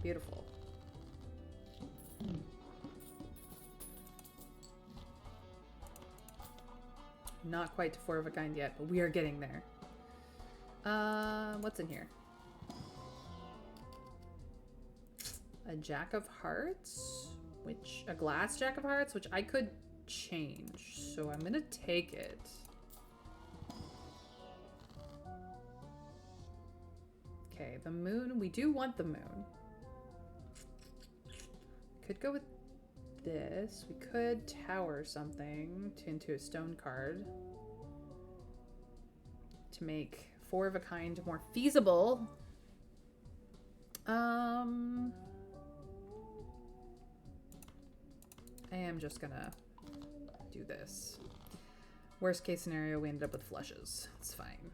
Beautiful. Not quite to 4 of a kind yet, but we are getting there. What's in here? a Jack of Hearts, which a glass Jack of Hearts, which I could change. So I'm gonna take it. Okay, the moon. We do want the moon. Could go with this. We could tower something into a stone card to make 4 of a kind more feasible. I am just gonna do this. Worst case scenario, we ended up with flushes. It's fine.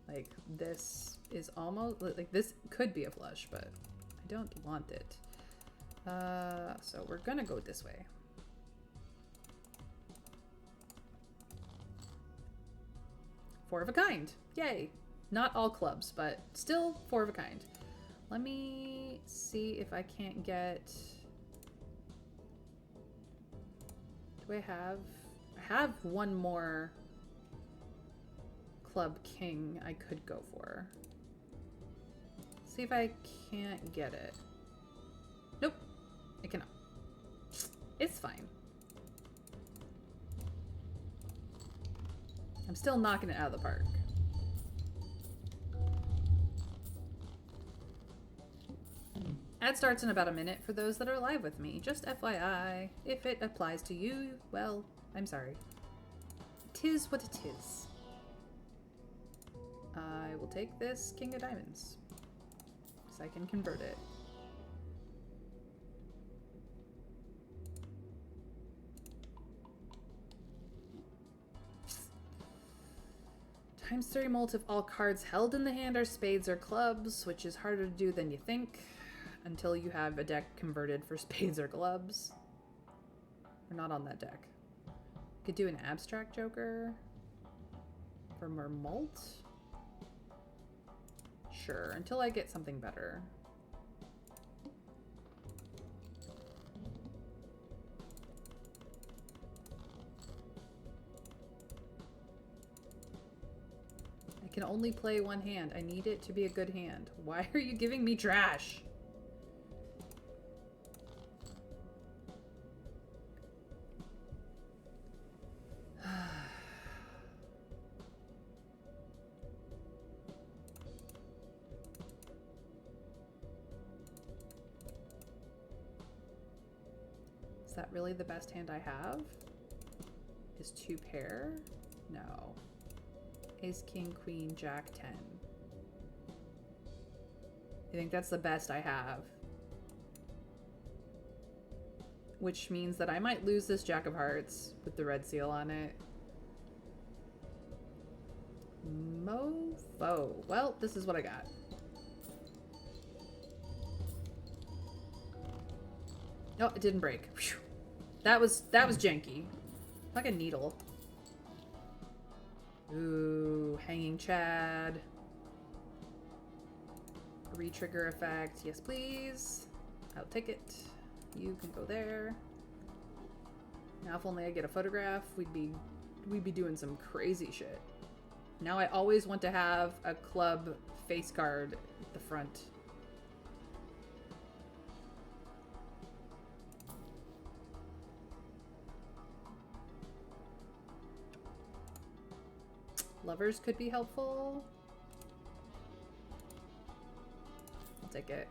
Like, this is almost, like, this could be a flush, but I don't want it. So we're gonna go this way. Four of a kind. Yay. Not all clubs, but still 4 of a kind. Let me see if I can't get... Do I have one more club king I could go for. See if I can't get it. Nope. I cannot. It's fine. I'm still knocking it out of the park. Ad starts in about a minute for those that are live with me. Just FYI, if it applies to you, well, I'm sorry. It is what it is. I will take this King of Diamonds, so I can convert it. ×3 molt if all cards held in the hand are spades or clubs, which is harder to do than you think until you have a deck converted for spades or clubs. We're not on that deck. Could do an abstract joker for more molt. Sure, until I get something better. I can only play one hand. I need it to be a good hand. Why are you giving me trash? Is that really the best hand I have? Is 2 pair? No. Ace, king, queen, jack, 10. I think that's the best I have. Which means that I might lose this Jack of Hearts with the red seal on it. Mofo. Well, this is what I got. Oh, it didn't break. Whew. That was janky. Like a needle. Ooh, hanging Chad. Re-trigger effect. Yes, please. I'll take it. You can go there. Now, if only I get a photograph, we'd be doing some crazy shit. Now I always want to have a club face card at the front. Lovers could be helpful. I'll take it.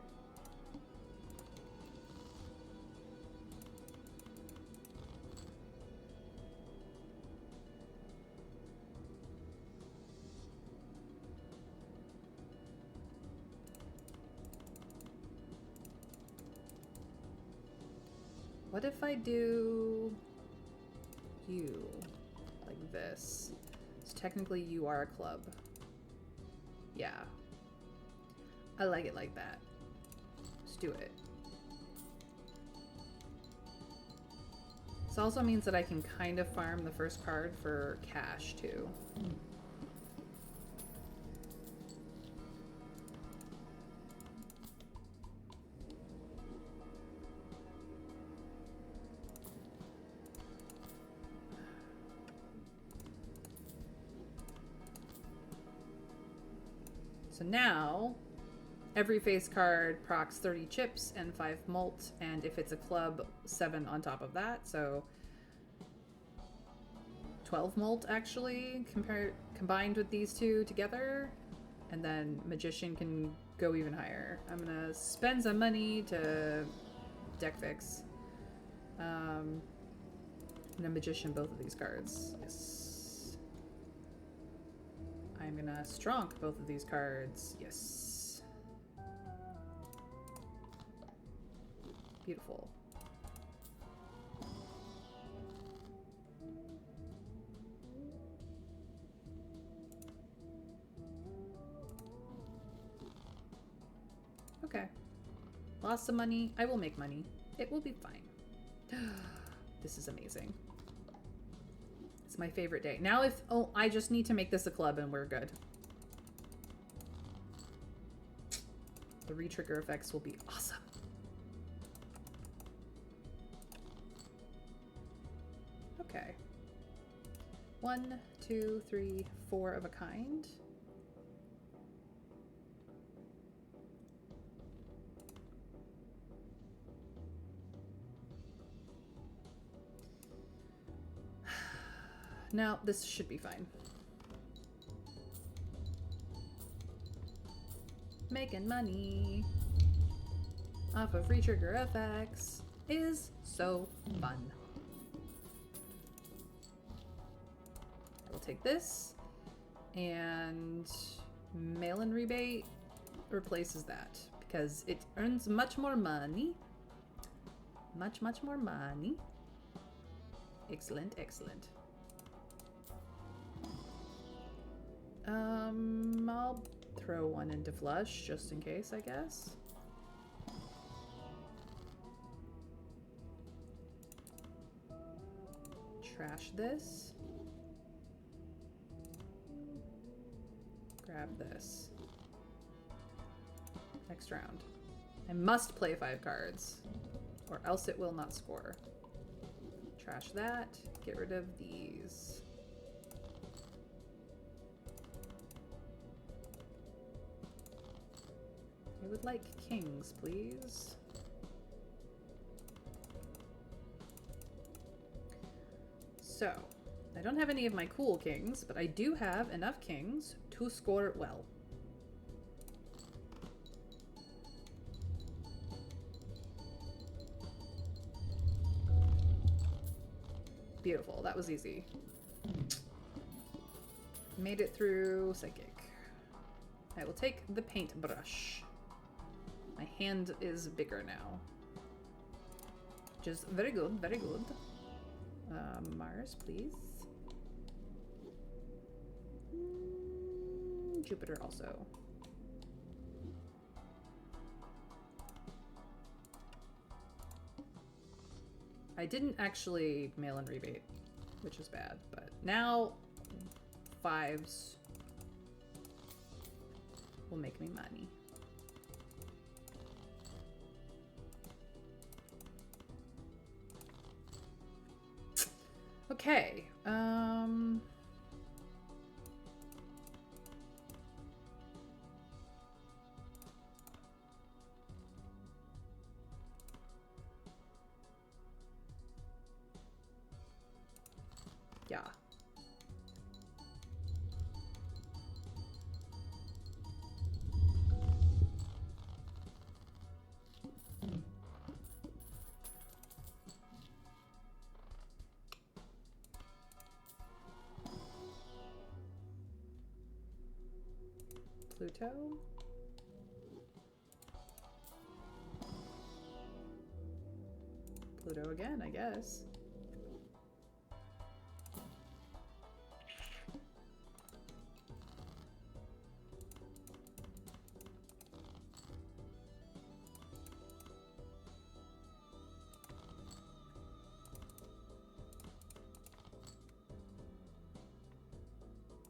What if I do you like this? So technically you are a club. Yeah. I like it like that. Let's do it. This also means that I can kind of farm the first card for cash too. So now, Every face card procs 30 chips and 5 mult, and if it's a club, 7 on top of that. So 12 mult actually combined with these two together, and then magician can go even higher. I'm gonna spend some money to deck fix. And a magician both of these cards. Yes. I'm gonna stronk both of these cards. Yes. Beautiful. Okay. Lost some money. I will make money. It will be fine. This is amazing. It's my favorite day. Now if... Oh, I just need to make this a club and we're good. The re-trigger effects will be awesome. Okay. 1, 2, 3, 4 of a kind. No, this should be fine. Making money off of re-trigger FX is so fun. I will take this, and mail-in rebate replaces that because it earns much more money. Much more money. Excellent, excellent. I'll throw one into flush just in case, I guess. Trash this. Grab this. Next round. I must play 5 cards, or else it will not score. Trash that. Get rid of these. I would like kings, please. So, I don't have any of my cool kings, but I do have enough kings to score well. Beautiful, that was easy. Made it through psychic. I will take the paintbrush. My hand is bigger now. Which is very good, very good. Mars, please. Jupiter also. I didn't actually mail in rebate, which is bad, but now 5s will make me money. Okay, yeah. Pluto. Pluto again, I guess.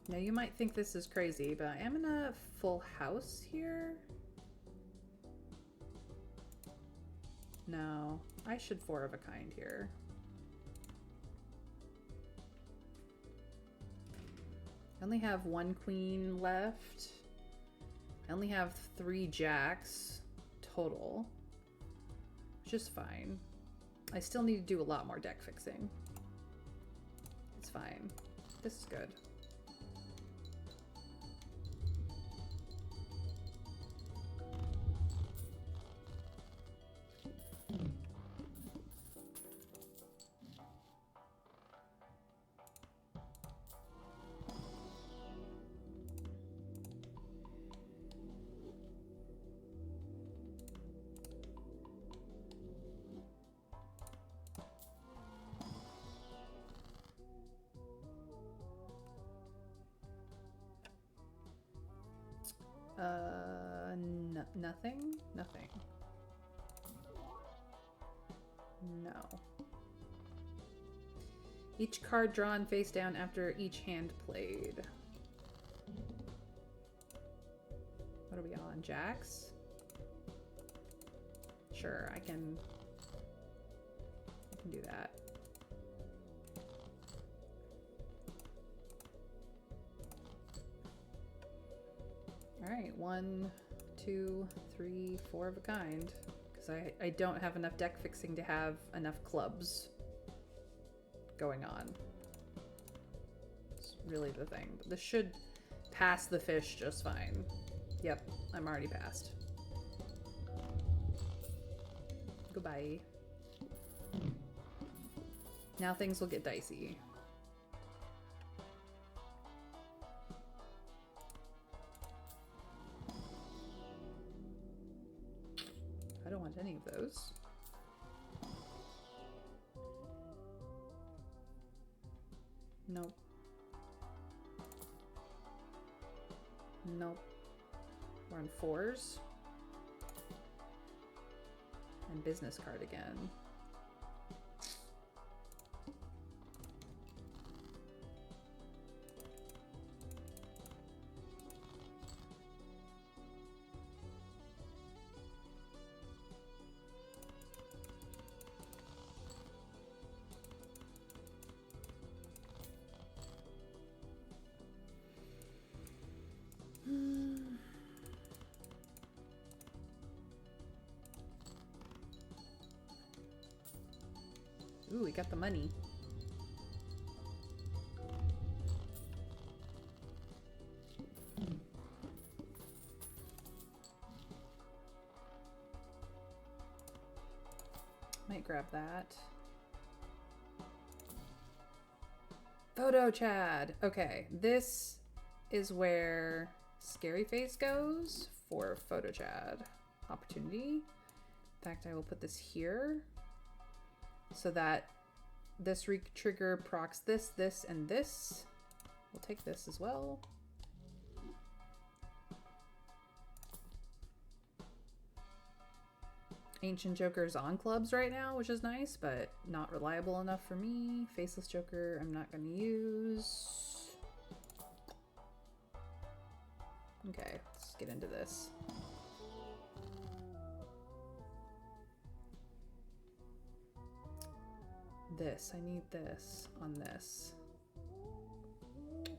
Now you might think this is crazy, but I am in a full house here. No, I should 4 of a kind here. I only have 1 queen left. I only have 3 jacks total, which is fine. I still need to do a lot more deck fixing. It's fine. This is good. Nothing? Nothing. No. Each card drawn face down after each hand played. What are we on? Jacks? Sure, I can do that. All right, 1, 2, 3, 4 of a kind. Because I don't have enough deck fixing to have enough clubs going on. It's really the thing. But this should pass the fish just fine. Yep, I'm already past. Goodbye. Now things will get dicey. I don't want any of those. Nope. Nope. We're on 4s. And business card again. Ooh, we got the money. Might grab that. Photo Chad. Okay, this is where Scary Face goes for Photo Chad opportunity. In fact, I will put this here so that this trigger procs this, this, and this. We'll take this as well. Ancient Joker's on clubs right now, which is nice, but not reliable enough for me. Faceless Joker, I'm not going to use. Okay, let's get into this. This, I need this on this.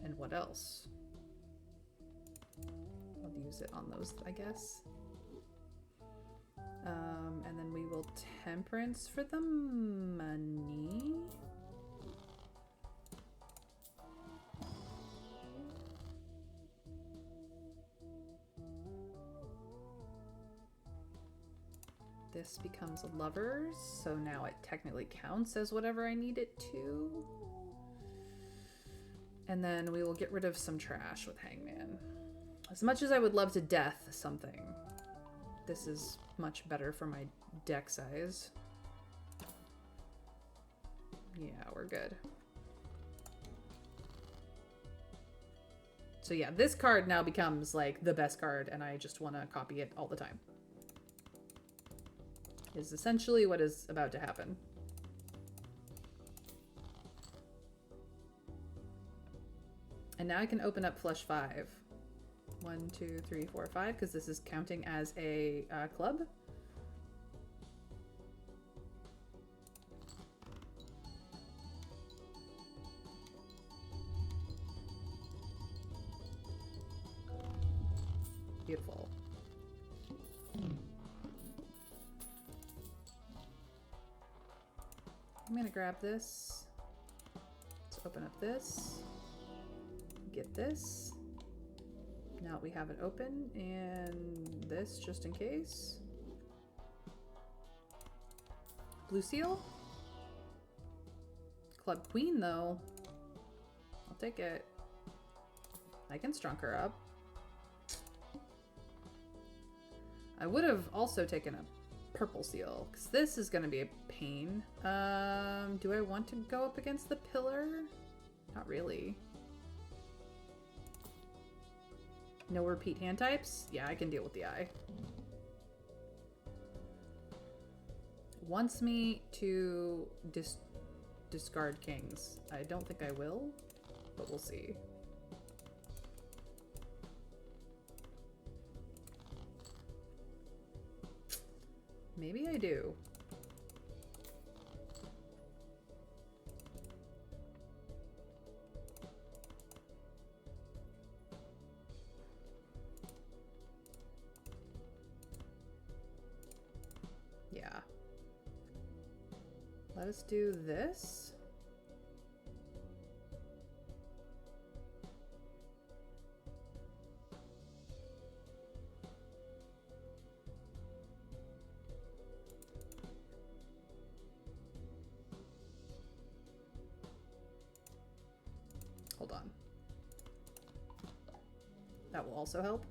And what else? I'll use it on those, I guess. And then we will temperance for the money. This becomes a lover's, so now it technically counts as whatever I need it to. And then we will get rid of some trash with Hangman. As much as I would love to death something, this is much better for my deck size. Yeah, we're good. So yeah, this card now becomes like the best card and I just want to copy it all the time. Is essentially what is about to happen. And now I can open up flush 5. 1, 2, 3, 4, 5, because this is counting as a club. Beautiful. I'm gonna grab this. Let's open up this. Get this. Now we have it open, and this just in case. Blue seal. Club queen though. I'll take it. I can strunk her up. I would have also taken a purple seal, because this is going to be a pain. Do I want to go up against the pillar? Not really. No repeat hand types? Yeah, I can deal with the eye. Wants me to discard kings. I don't think I will, but we'll see. Maybe I do. Yeah. Let us do this. Hold on. That will also help.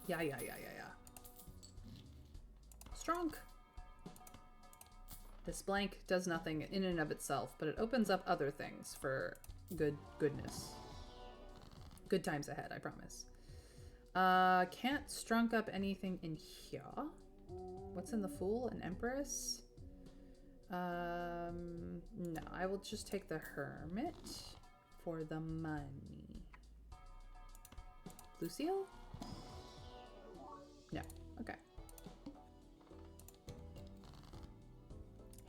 Yeah. Strong. This blank does nothing in and of itself, but it opens up other things for goodness. Good times ahead, I promise. Can't strunk up anything in here. What's in the Fool? An Empress? No, I will just take the Hermit for the money. Lucille? No. Okay.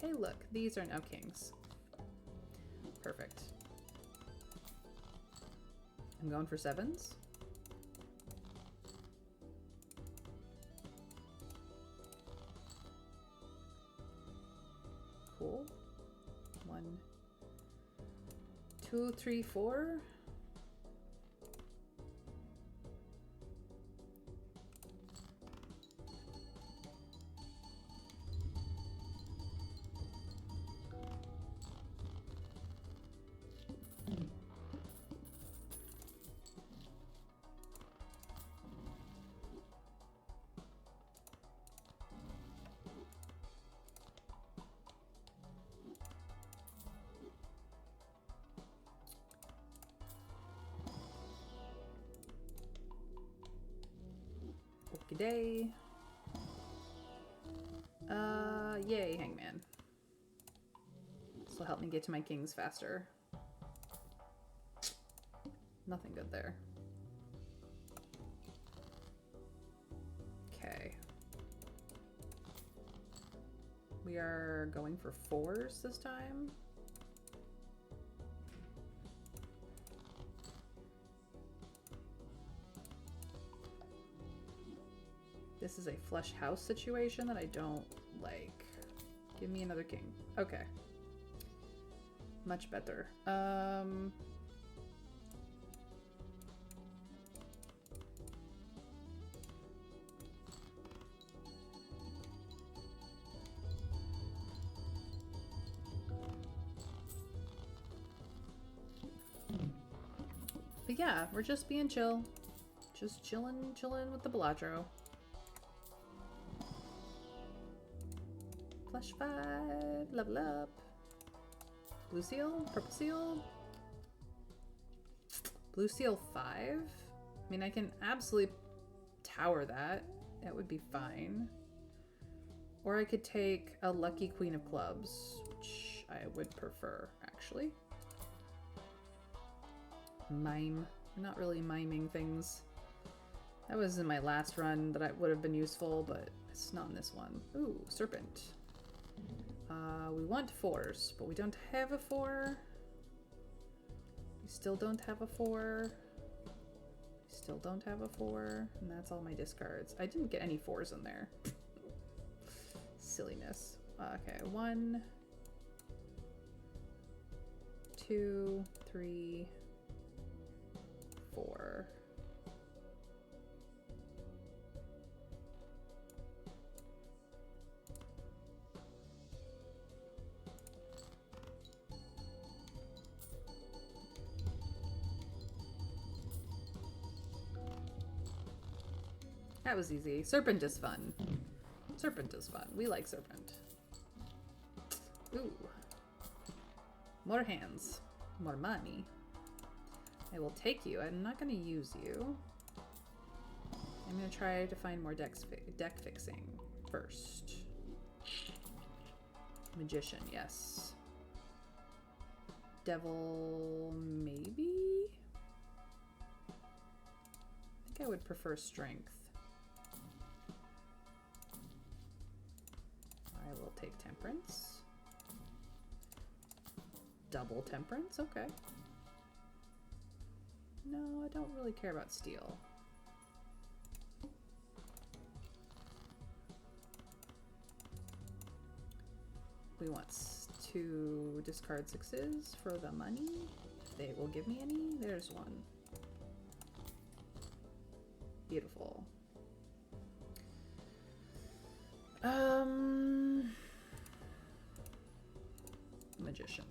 Hey, look. These are now kings. Perfect. I'm going for sevens. Cool. 1, 2, 3, 4. Day. Yay, Hangman. This will help me get to my kings faster. Nothing good there. Okay. We are going for 4s this time. This is a flush house situation that I don't like. Give me another king. Okay. Much better. But yeah, we're just being chill. Just chilling with the Balatro. Flush 5, level up. Blue seal, purple seal. Blue seal 5. I mean, I can absolutely tower that. That would be fine. Or I could take a lucky queen of clubs, which I would prefer, actually. Mime. We're not really miming things. That was in my last run that would have been useful, but it's not in this one. Ooh, serpent. We want 4s, but we don't have a 4. We still don't have a 4. We still don't have a 4. And that's all my discards. I didn't get any 4s in there. Silliness. Okay, 1, 2, 3, 4. That was easy. Serpent is fun. Serpent is fun. We like serpent. Ooh. More hands. More money. I will take you. I'm not going to use you. I'm going to try to find more deck fixing first. Magician, yes. Devil, maybe? I think I would prefer strength. I will take temperance. Double temperance, okay. No, I don't really care about steel. We want to discard 6s for the money. If they will give me any. There's one. Beautiful. Magician.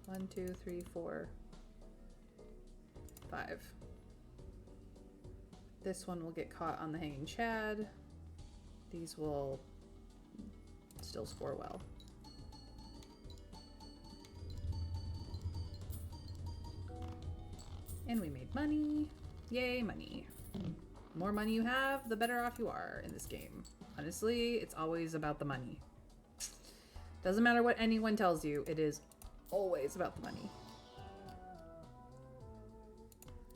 One, 2, 3, 4, 5. This one will get caught on the hanging Chad. These will still score well. And we made money. Yay, money. The more money you have, the better off you are in this game. Honestly, it's always about the money. Doesn't matter what anyone tells you, it is always about the money.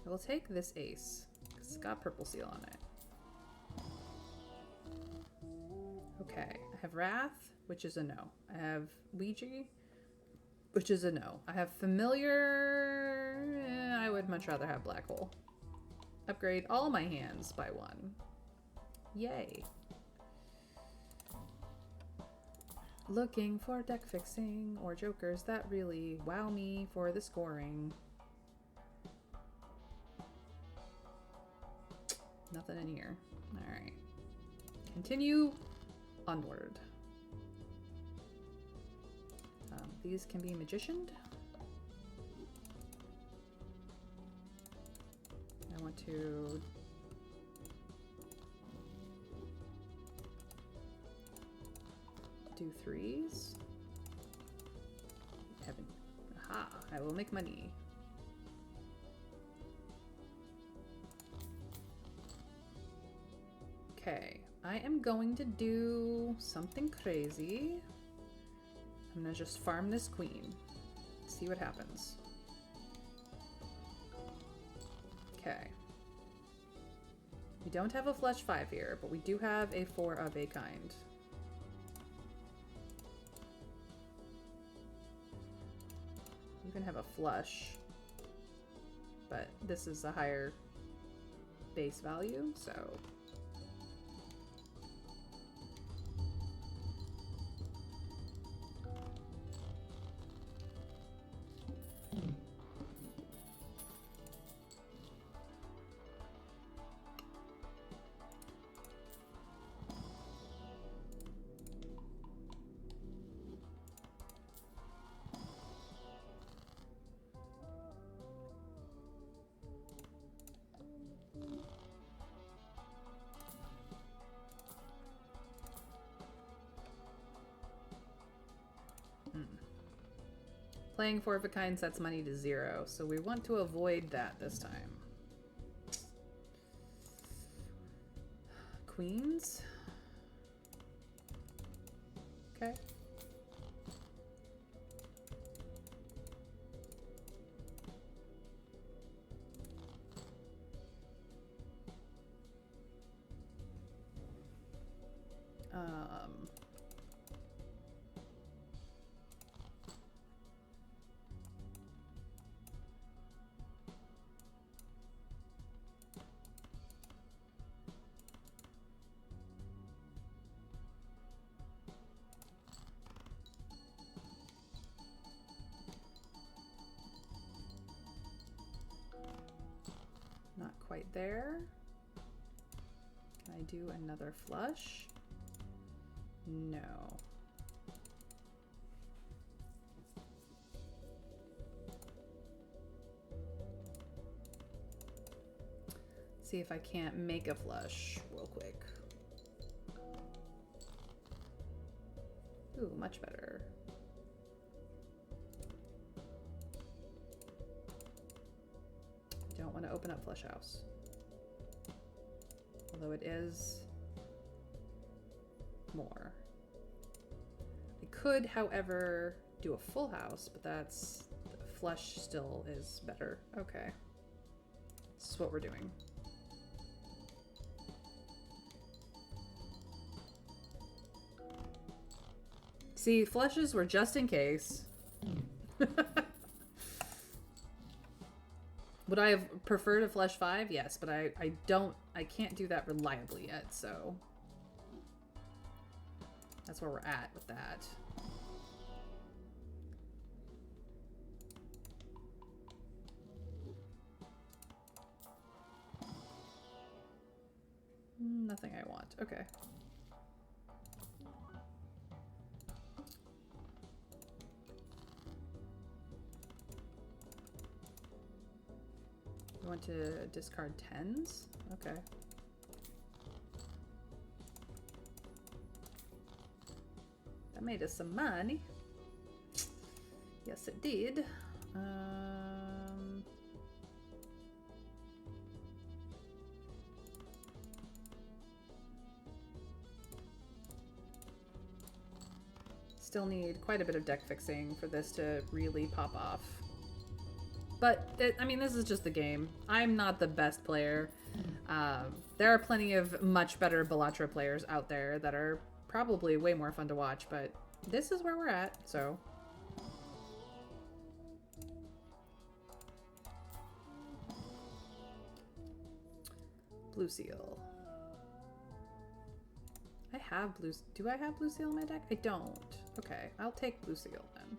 I will take this ace, because it's got purple seal on it. Okay, I have Wrath, which is a no. I have Ouija, which is a no. I have Familiar. I would much rather have Black Hole. Upgrade all my hands by 1. Yay. Looking for deck fixing or jokers that really wow me for the scoring. Nothing in here. Alright. Continue onward. These can be magicianed. I want to do 3s. Heaven. Aha, I will make money. Okay, I am going to do something crazy. I'm gonna just farm this queen. See what happens. Okay. We don't have a flush 5 here, but we do have a 4 of a kind. You can have a flush, but this is a higher base value, so... Playing 4 of a kind sets money to 0, so we want to avoid that this time. Queens? Okay. Not quite there. Can I do another flush? No. See if I can't make a flush real quick. Ooh, much better. Don't want to open up flush house. Although it is more. I could, however, do a full house, but that's flush still is better. Okay. This is what we're doing. See, flushes were just in case. Would I have preferred a flush 5? Yes, but I can't do that reliably yet, so that's where we're at with that. Nothing I want. Okay. You want to discard 10s? Okay. That made us some money. Yes, it did. Still need quite a bit of deck fixing for this to really pop off. But, I mean, this is just the game. I'm not the best player. There are plenty of much better Balatro players out there that are probably way more fun to watch, but this is where we're at, so. Blue Seal. I have blue... Do I have Blue Seal in my deck? I don't. Okay, I'll take Blue Seal then.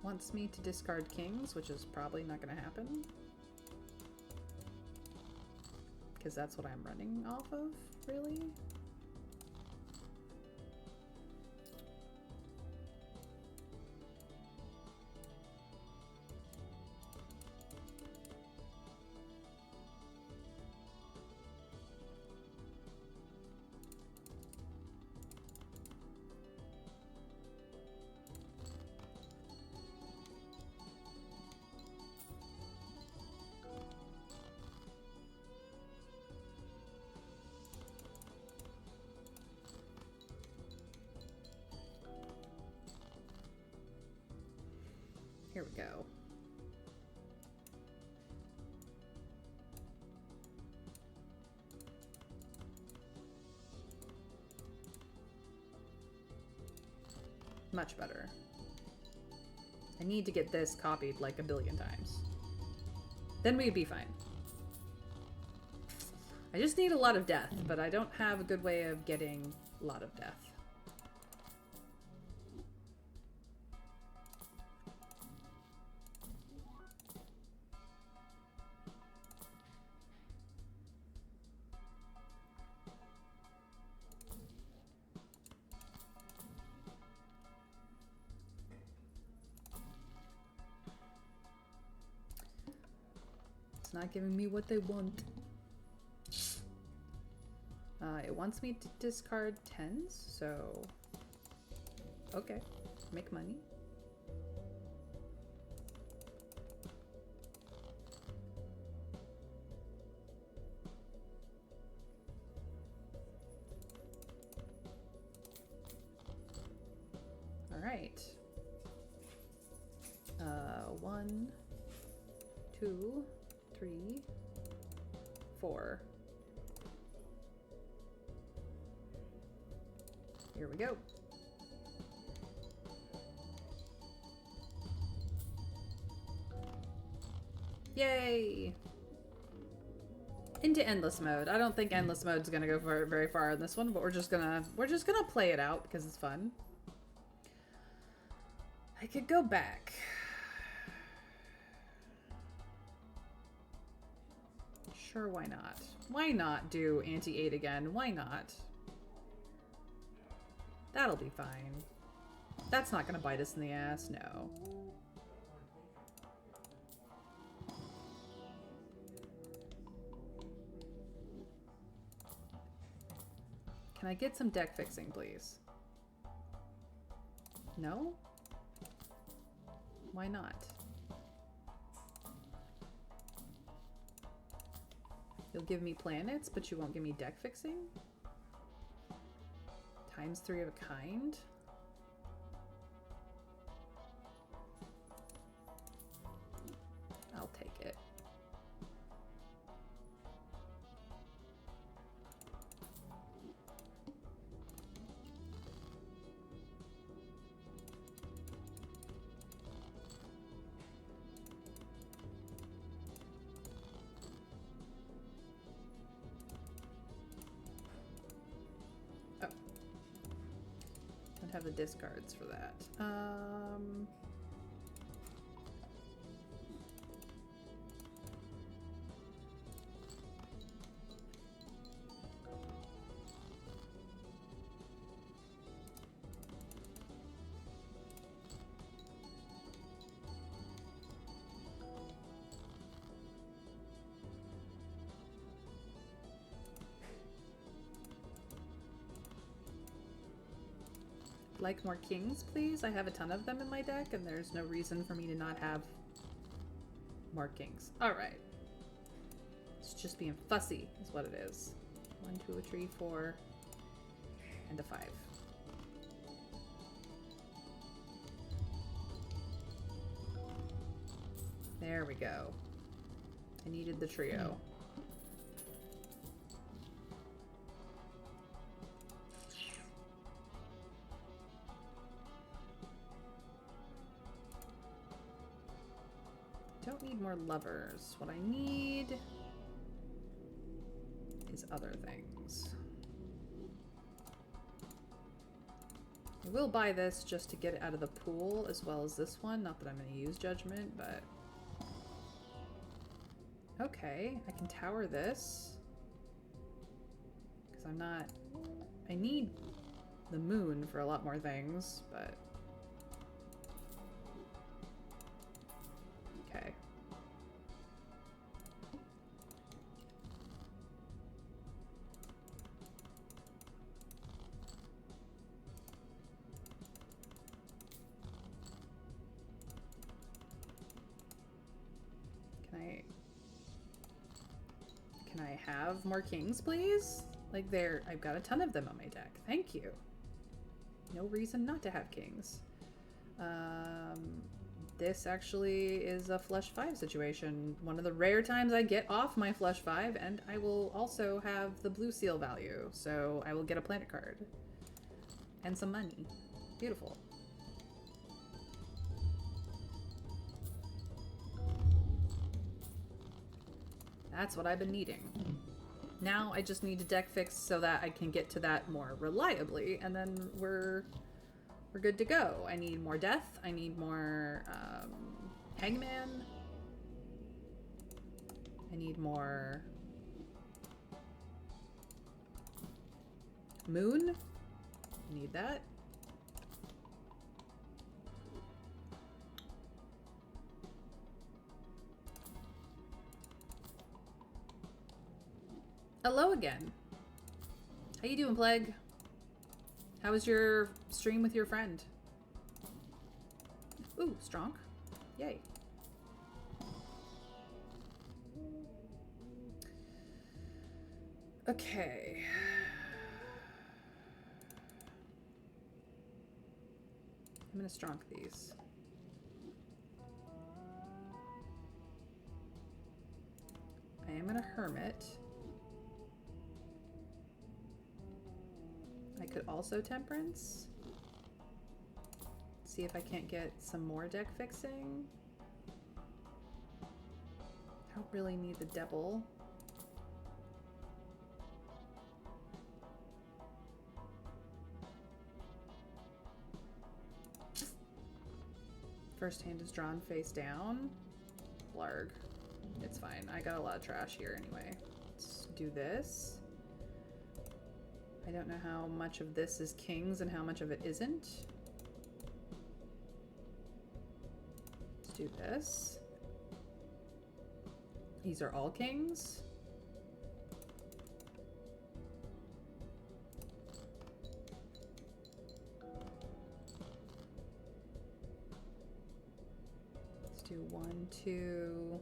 Wants me to discard kings, which is probably not going to happen. Because that's what I'm running off of, really. Here we go. Much better. I need to get this copied like a billion times. Then we'd be fine. I just need a lot of death, but I don't have a good way of getting a lot of death. It's not giving me what they want. It wants me to discard 10s, so... Okay, make money. right. 1, 2, 3, 4. Here we go. Yay! Into endless mode. I don't think endless mode's gonna go very far in this one, but we're just gonna play it out because it's fun. I could go back. Sure, why not? Why not do anti-8 again? Why not? That'll be fine. That's not gonna bite us in the ass, no. Can I get some deck fixing, please? No? Why not? You'll give me planets, but you won't give me deck fixing? ×3 of a kind? I'll take it. Have the discards for that. Like more kings, please? I have a ton of them in my deck, and there's no reason for me to not have more kings. Alright. It's just being fussy, is what it is. 1, 2, 3, 4, and a 5. There we go. I needed the trio. Don't need more lovers. What I need is other things. I will buy this just to get it out of the pool, as well as this one. Not that I'm going to use Judgment, but... Okay, I can tower this. Because I'm not... I need the moon for a lot more things, but... Okay. Can I have more kings, please? Like I've got a ton of them on my deck. Thank you. No reason not to have kings. This actually is a flush 5 situation. One of the rare times I get off my flush 5, and I will also have the blue seal value, so I will get a planet card. And some money. Beautiful. That's what I've been needing. Now I just need a deck fix so that I can get to that more reliably, and then we're good to go. I need more death. I need more hangman. I need more moon. I need that. Hello again. How you doing, Plague? How was your stream with your friend? Ooh, strong. Yay. Okay. I'm gonna stronk these. I am gonna hermit. I could also temperance. See if I can't get some more deck fixing. I don't really need the devil. First hand is drawn face down. Blarg. It's fine. I got a lot of trash here anyway. Let's do this. I don't know how much of this is kings and how much of it isn't. Let's do this. These are all kings. Let's do 1, 2.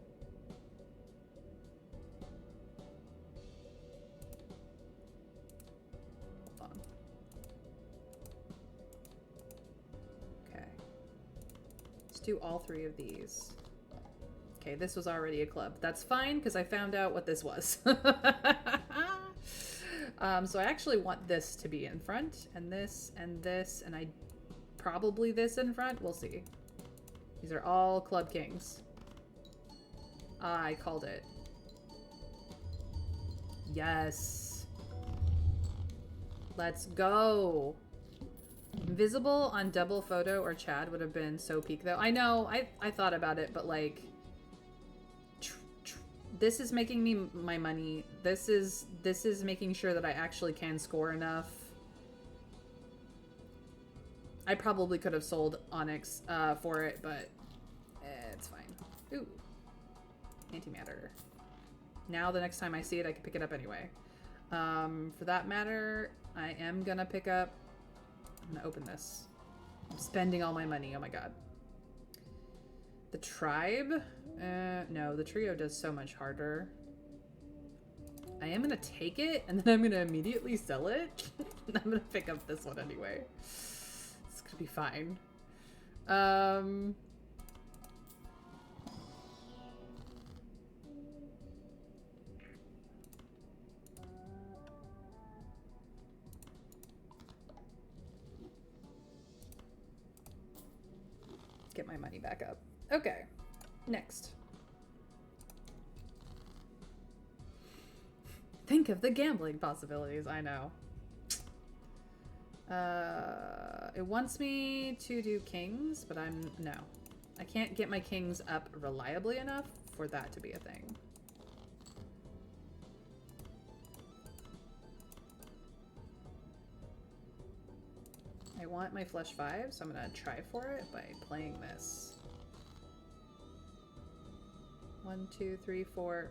Hold on. Okay. Let's do all 3 of these. Okay, this was already a club. That's fine, because I found out what this was. So I actually want this to be in front, and this, and this, and I probably this in front. We'll see. These are all club kings. I called it. Yes. Let's go. Invisible on double photo or Chad would have been so peak, though. I know, I thought about it, but like... This is making me my money. This is making sure that I actually can score enough. I probably could have sold Onyx for it, but it's fine. Ooh. Antimatter. Now the next time I see it, I can pick it up anyway. For that matter, I am gonna pick up... I'm gonna open this. I'm spending all my money. Oh my god. The tribe? No, the trio does so much harder. I am gonna take it, and then I'm gonna immediately sell it. I'm gonna pick up this one anyway. It's gonna be fine. Get my money back up. Okay. Next. Think of the gambling possibilities. I know. It wants me to do kings, but no. I can't get my kings up reliably enough for that to be a thing. I want my flush 5, so I'm gonna try for it by playing this. 1, 2, 3, 4.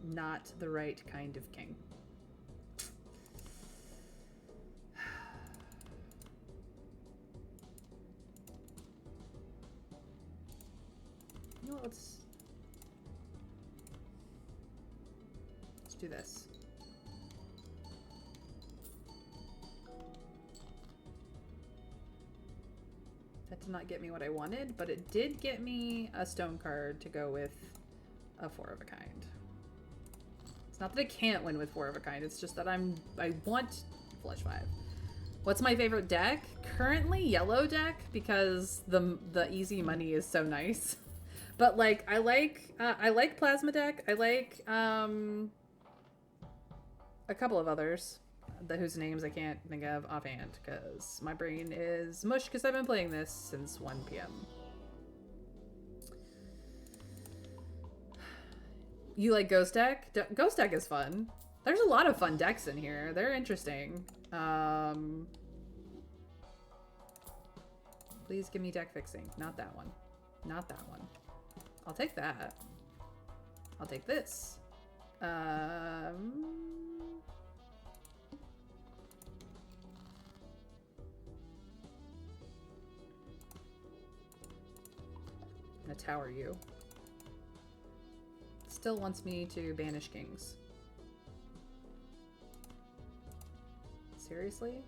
Not the right kind of king. You know what, let's do this. That did not get me what I wanted, but it did get me a stone card to go with a 4 of a kind. It's not that I can't win with 4 of a kind, it's just that I want flush 5. What's my favorite deck? Currently yellow deck, because the easy money is so nice. But like I like plasma deck. I like a couple of others whose names I can't think of offhand because my brain is mush because I've been playing this since 1 p.m. You like Ghost Deck? Ghost Deck is fun. There's a lot of fun decks in here. They're interesting. Please give me deck fixing. Not that one. Not that one. I'll take that. I'll take this. I'm gonna tower you. Still wants me to banish kings. Seriously?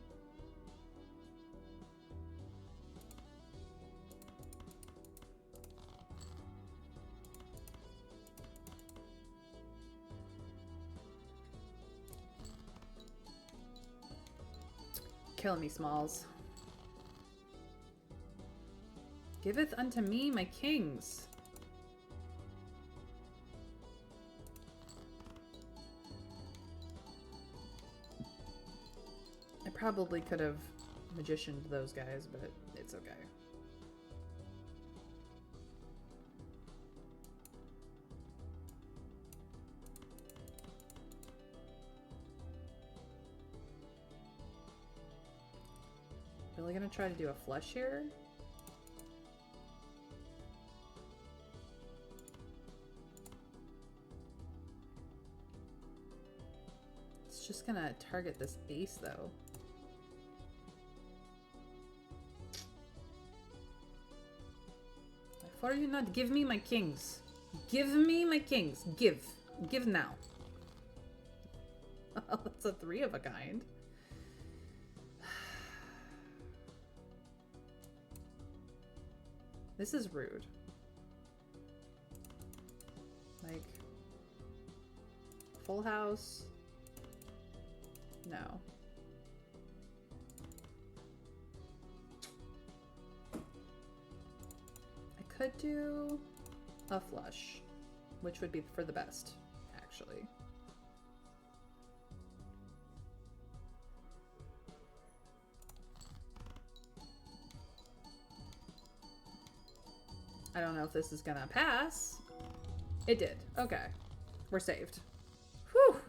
Killing me, Smalls. Giveth unto me my kings. I probably could have magicianed those guys, but it's okay. Really gonna try to do a flush here? It's just gonna target this ace though. Why do you not give me my kings? Give me my kings. Give. Give now. Oh, that's a 3 of a kind. This is rude. Like, full house? No. I could do a flush, which would be for the best, actually. I don't know if this is gonna pass. It did. Okay. We're saved. Whew.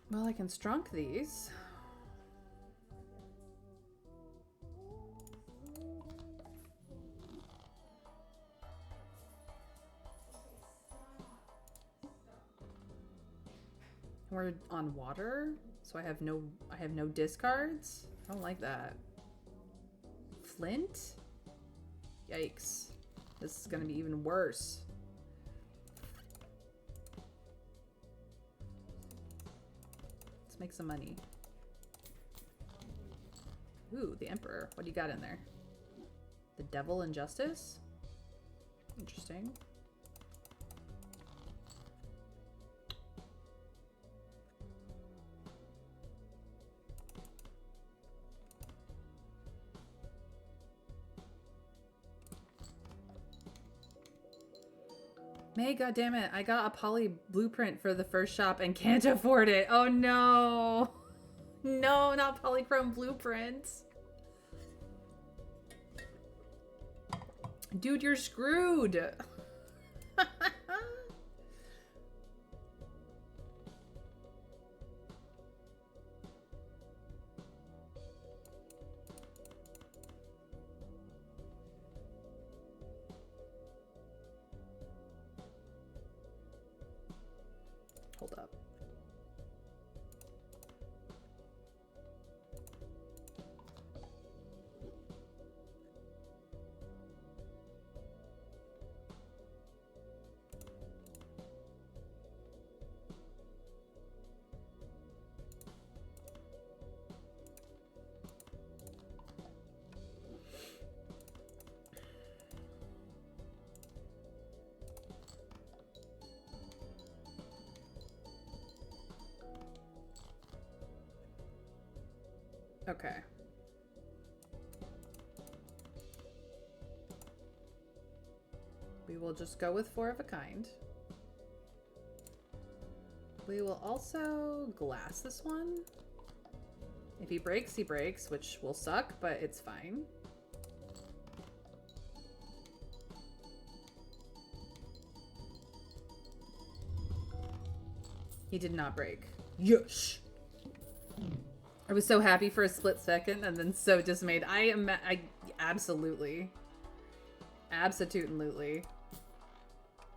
Well, I can strunk these. We're on water, so I have no discards. I don't like that. Flint? Yikes. This is gonna be even worse. Make some money. Ooh, the Emperor. What do you got in there? The Devil and Justice? Interesting. May, goddammit, I got a poly blueprint for the first shop and can't afford it. Oh no. No, not polychrome blueprints. Dude, you're screwed. Hold up. Okay. We will just go with 4 of a kind. We will also glass this one. If he breaks, which will suck, but it's fine. He did not break. Yes! I was so happy for a split second and then so dismayed. I absolutely. Absolutely.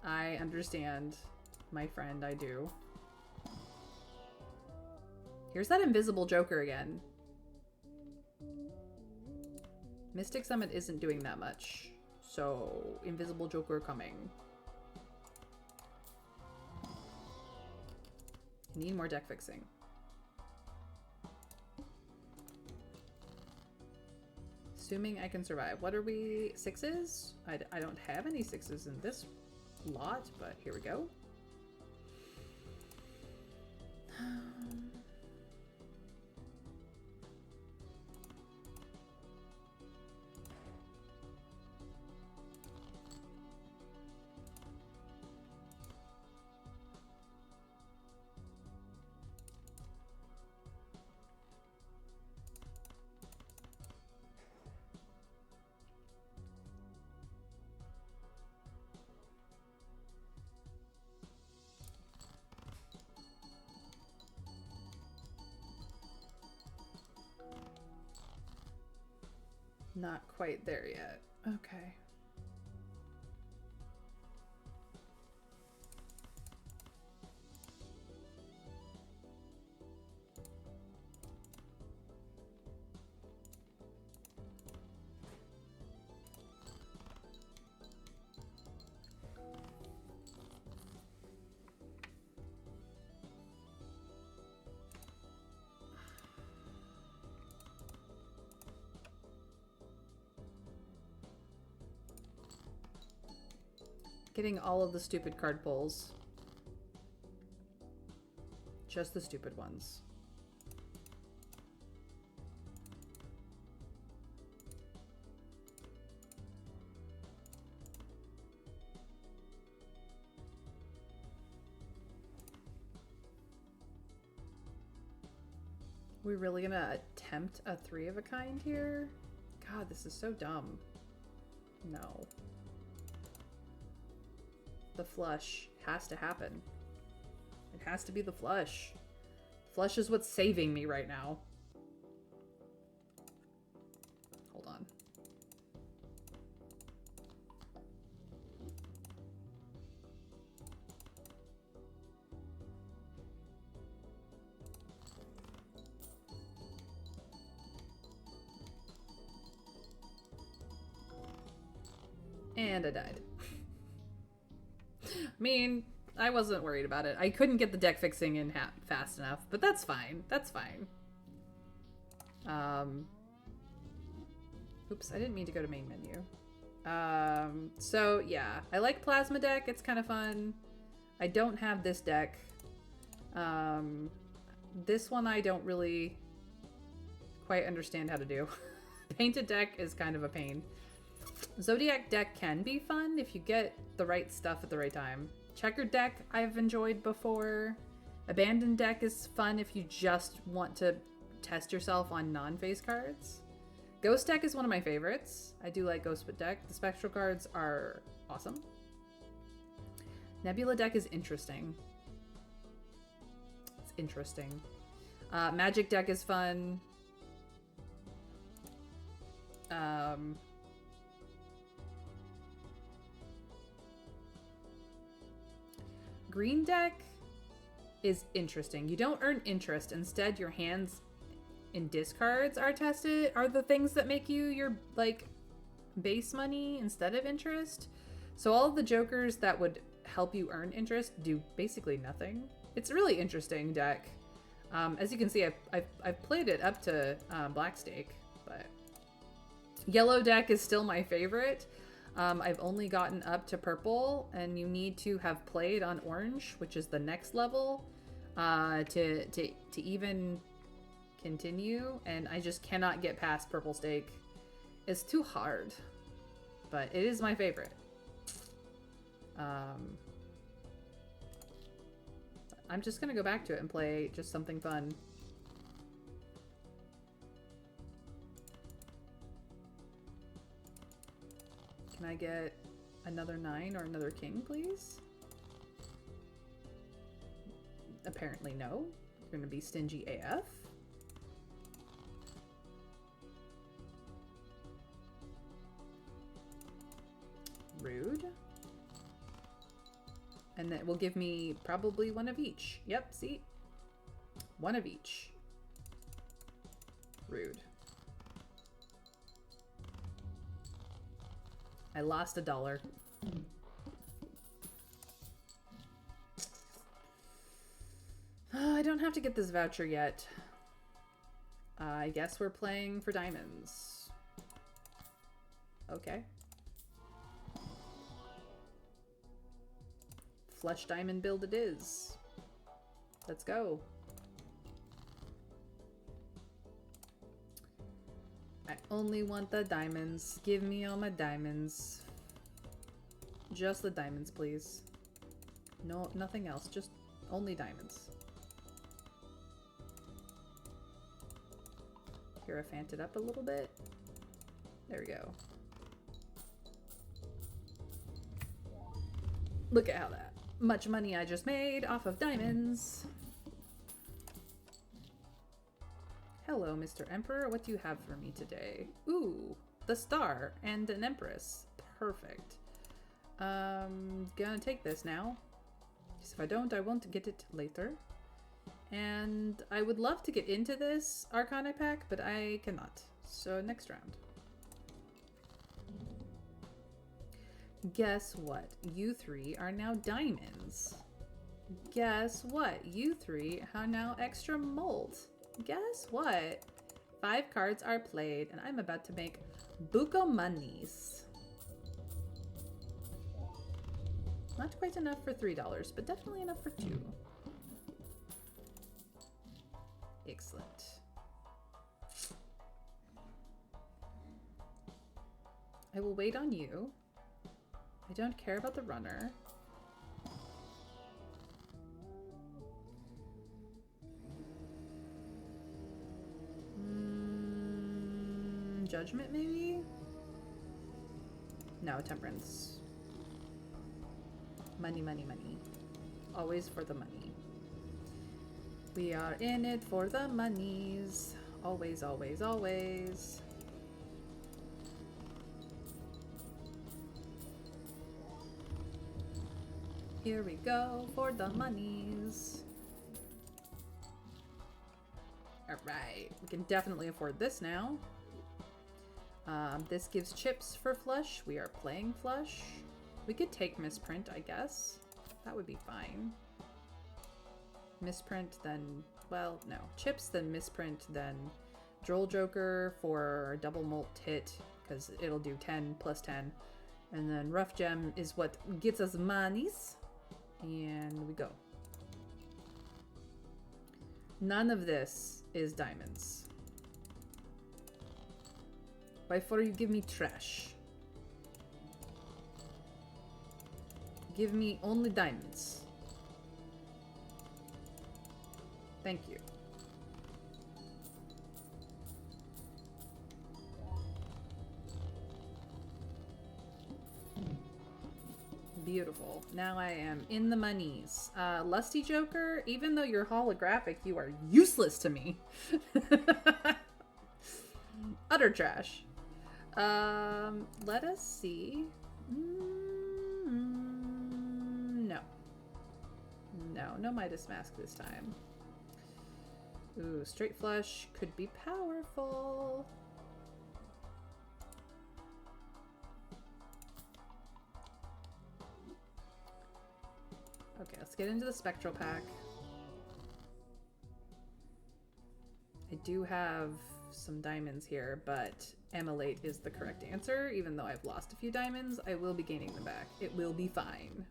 I understand, my friend, I do. Here's that invisible Joker again. Mystic Summit isn't doing that much, So, invisible joker coming. Need more deck fixing. Assuming I can survive. What are we? 6s? I don't have any 6s in this lot, but here we go. Not quite there yet. Okay. Getting all of the stupid card pulls. Just the stupid ones. We're really gonna attempt a 3 of a kind here? God, this is so dumb. No. The flush has to happen. It has to be the flush. Flush is what's saving me right now. Hold on. And I died. I mean, I wasn't worried about it. I couldn't get the deck fixing in fast enough, but that's fine. That's fine. Oops, I didn't mean to go to main menu. So yeah, I like Plasma deck. It's kind of fun. I don't have this deck. This one I don't really quite understand how to do. Painted deck is kind of a pain. Zodiac deck can be fun if you get the right stuff at the right time. Checkered deck I've enjoyed before. Abandoned deck is fun if you just want to test yourself on non-face cards. Ghost deck is one of my favorites. I do like Ghost deck. The spectral cards are awesome. Nebula deck is interesting. It's interesting. Magic deck is fun. Green deck is interesting. You don't earn interest. Instead, your hands and discards are tested, are the things that make you your, like, base money instead of interest. So all of the jokers that would help you earn interest do basically nothing. It's a really interesting deck. As you can see, I've played it up to Black Stake, but yellow deck is still my favorite. I've only gotten up to purple, and you need to have played on orange, which is the next level, to even continue, and I just cannot get past purple stake. It's too hard, but it is my favorite. I'm just gonna go back to it and play just something fun. Can I get another 9 or another king, please? Apparently no. You're gonna be stingy AF. Rude. And that will give me probably one of each. Yep, see? One of each. Rude. I lost $1. I don't have to get this voucher yet. I guess we're playing for diamonds. Okay. Flush diamond build it is. Let's go. I only want the diamonds. Give me all my diamonds. Just the diamonds, please. No, nothing else. Just only diamonds. Hierophant it up a little bit. There we go. Look at how that much money I just made off of diamonds. Hello, Mr. Emperor. What do you have for me today? Ooh, the star and an empress. Perfect. Gonna take this now. Because if I don't, I won't get it later. And I would love to get into this Arcana pack, but I cannot. So next round. Guess what? You three are now diamonds. Guess what? You three are now extra molt. Guess what? 5 cards are played, and I'm about to make buco monies. Not quite enough for $3, but definitely enough for 2. Excellent. I will wait on you. I don't care about the runner. Judgment, maybe? No, temperance. Money, money, money. Always for the money. We are in it for the monies. Always, always, always. Here we go for the monies. Alright, we can definitely afford this now. This gives chips for flush. We are playing flush. We could take misprint, I guess. That would be fine. Misprint, then, well, no. Chips, then misprint, then Droll Joker for double molt hit, because it'll do 10 plus 10. And then Rough Gem is what gets us monies. And we go. None of this is diamonds. Why for you give me trash? Give me only diamonds. Thank you. Beautiful. Now I am in the monies. Lusty Joker, even though you're holographic, you are useless to me. Utter trash. Let us see. No. No Midas Mask this time. Ooh, straight flush could be powerful. Okay, let's get into the Spectral pack. I do have some diamonds here, but Emulate is the correct answer. Even though I've lost a few diamonds, I will be gaining them back. It will be fine.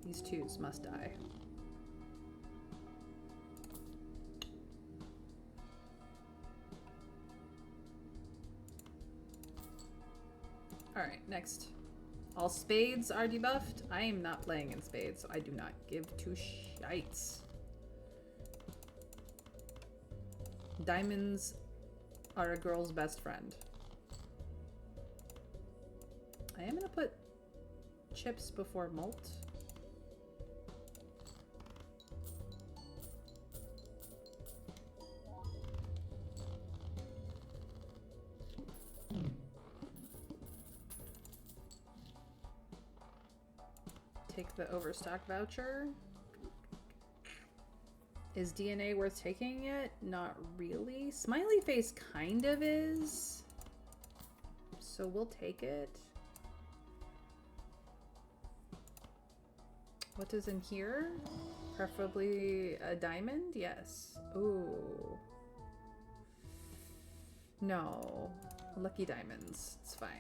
These twos must die. Alright, next. All spades are debuffed. I am not playing in spades, so I do not give two shites. Diamonds are a girl's best friend. I am gonna put chips before molt. Take the overstock voucher. Is DNA worth taking it? Not really. Smiley face kind of is. So we'll take it. What is in here? Preferably a diamond? Yes. Ooh. No. Lucky diamonds. It's fine.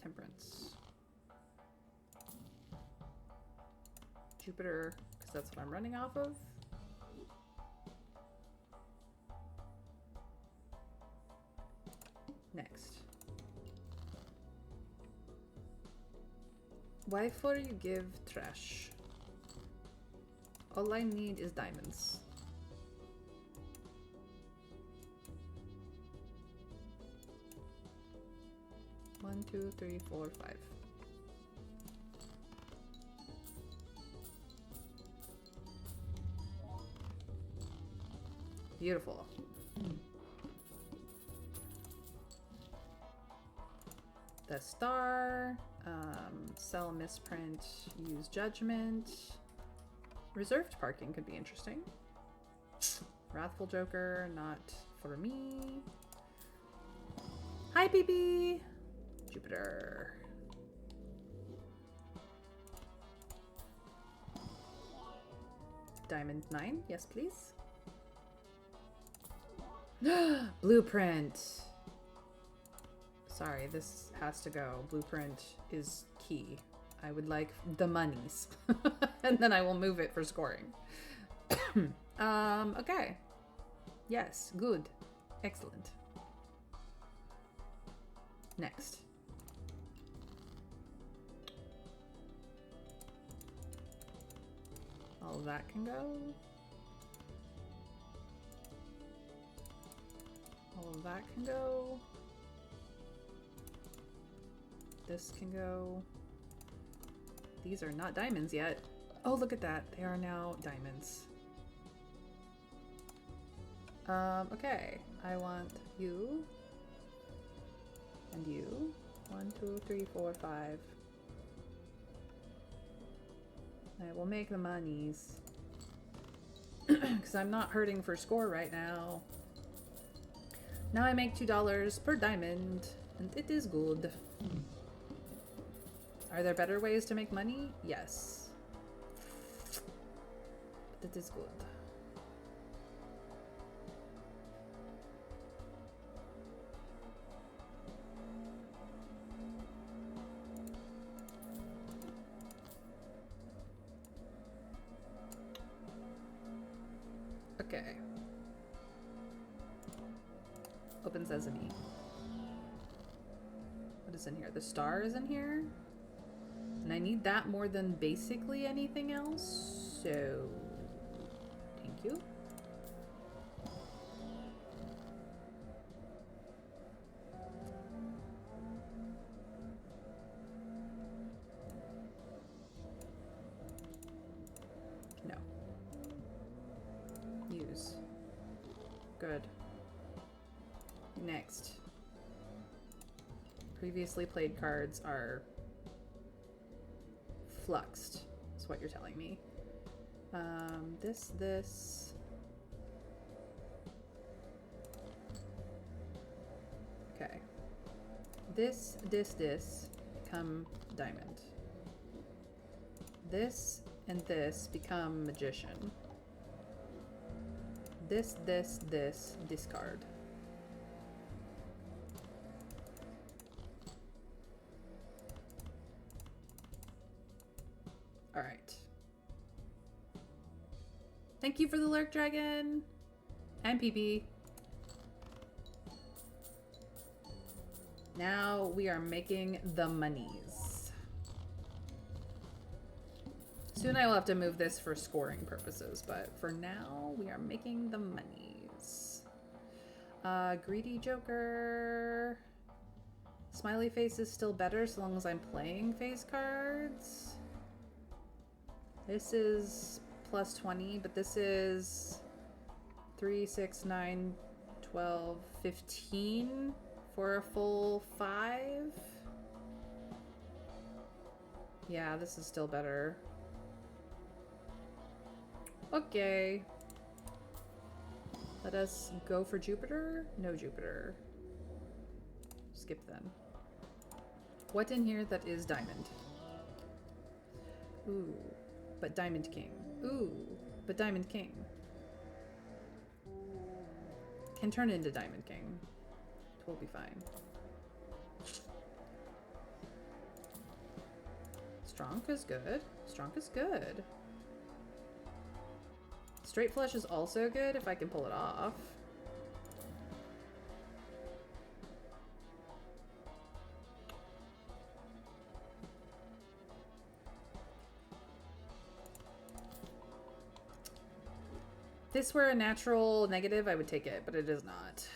Temperance. Jupiter, because that's what I'm running off of. Next. Why for you give trash? All I need is diamonds. One, two, three, four, five. Beautiful. The star, sell misprint, use judgment. Reserved parking could be interesting. Wrathful Joker, not for me. Hi, BB. Jupiter. Diamond 9, yes please. Blueprint. Sorry, this has to go. Blueprint is key. I would like the monies. And then I will move it for scoring. Okay. Yes, good. Excellent. Next. All of that can go. All of that can go. This can go. These are not diamonds yet. Oh, look at that. They are now diamonds. Okay. I want you. And you. 1, 2, 3, 4, 5. I will make the monies. Because I'm not hurting for score right now. Now I make $2 per diamond. And it is good. Are there better ways to make money? Yes. But it is good. Okay. Open sesame. What is in here? The star is in here? And I need that more than basically anything else, so thank you. No. Use. Good. Next. Previously played cards are fluxed, is what you're telling me. This. Okay. This become diamond. This and this become magician. This, discard. All right. Thank you for the lurk, dragon. And PP. Now we are making the monies. Soon I will have to move this for scoring purposes, but for now we are making the monies. Greedy Joker. Smiley face is still better so long as I'm playing face cards. This is plus 20, but this is 3, 6, 9, 12, 15 for a full 5. Yeah, this is still better. Okay. Let us go for Jupiter. No Jupiter. Skip them. What in here that is diamond? Ooh, but Diamond King. Ooh, but Diamond King. Can turn into Diamond King. It will be fine. Strong is good. Strong is good. Straight flush is also good if I can pull it off. If this were a natural negative, I would take it, but it is not.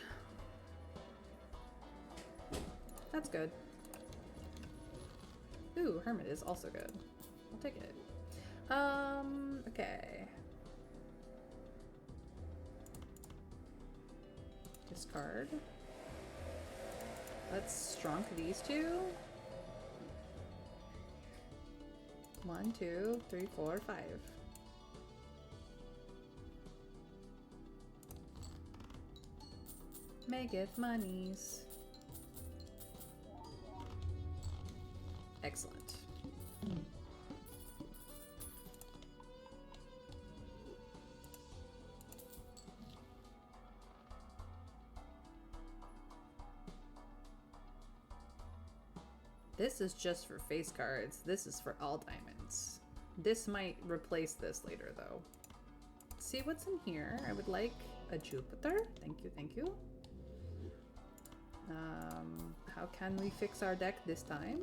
That's good. Ooh, Hermit is also good. I'll take it. Okay. Discard. Let's strong these two. 1, 2, 3, 4, 5. Make it monies. Excellent. This is just for face cards. This is for all diamonds. This might replace this later, though. Let's see what's in here. I would like a Jupiter. Thank you, thank you. How can we fix our deck this time?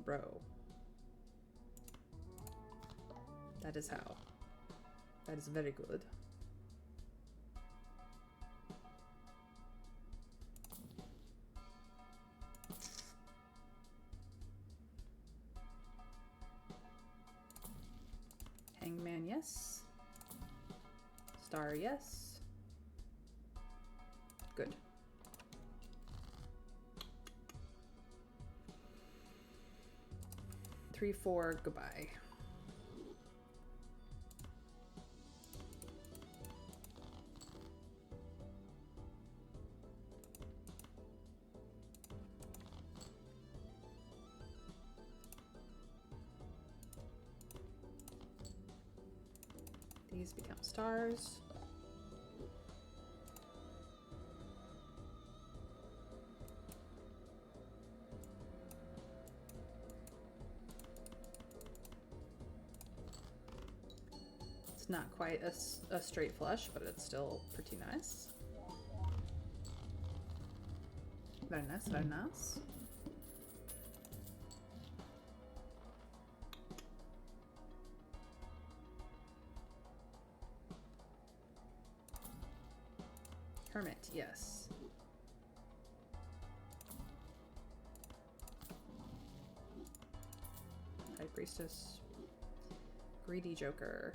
Bro. That is how. That is very good. Hangman, yes. Star, yes. Good. Three, 4, goodbye. These become stars. It's not quite a straight flush, but it's still pretty nice. Very nice, very nice. Hermit, yes. High Priestess. Greedy Joker.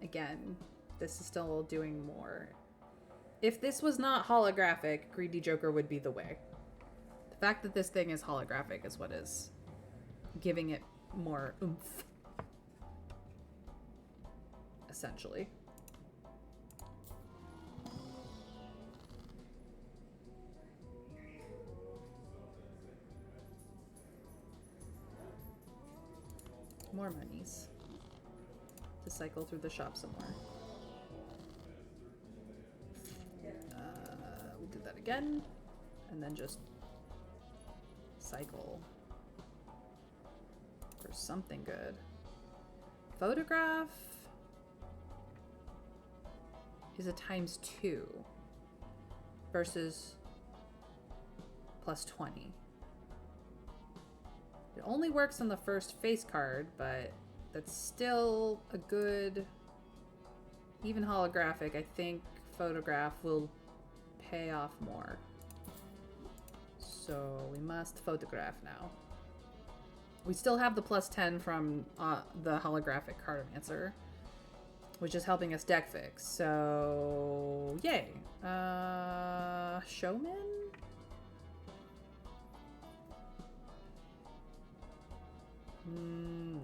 Again, this is still doing more. If this was not holographic, Greedy Joker would be the way. The fact that this thing is holographic is what is giving it more oomph. Essentially. More monies to cycle through the shop some more. We'll do that again, and then just cycle for something good. Photograph is a ×2 versus +20. It only works on the first face card, but that's still a good, even holographic. I think photograph will pay off more. So we must photograph now. We still have the +10 from the holographic cartomancer. which is helping us deck fix. So, yay. Showman?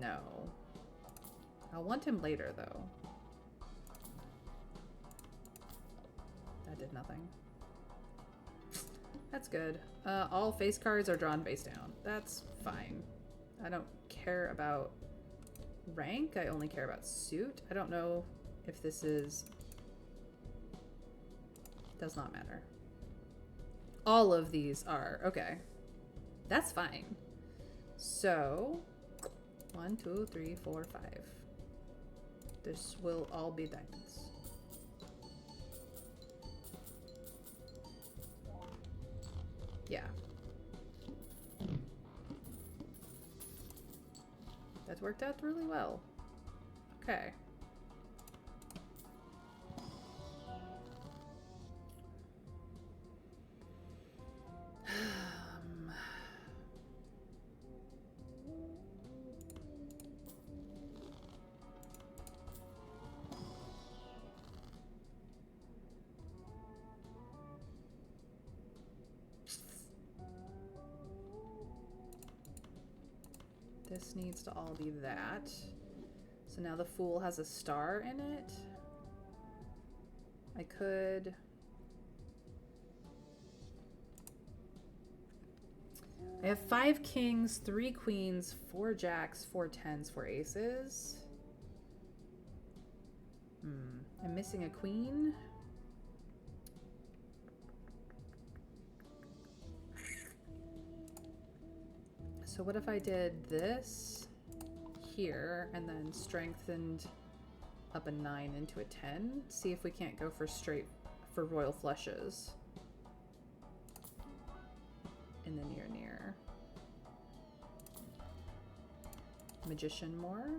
No. I'll want him later, though. That did nothing. That's good. All face cards are drawn face down. That's fine. I don't care about rank. I only care about suit. I don't know if this is... Does not matter. All of these are. Okay. That's fine. So, 1, 2, 3, 4, 5. This will all be diamonds. Yeah. That worked out really well. Okay. This needs to all be that. So now the Fool has a star in it. I could... I have 5 kings, 3 queens, 4 jacks, 4 tens, 4 aces. I'm missing a queen. So what if I did this here and then strengthened up a 9 into a 10? See if we can't go for for royal flushes in the near. Magician more.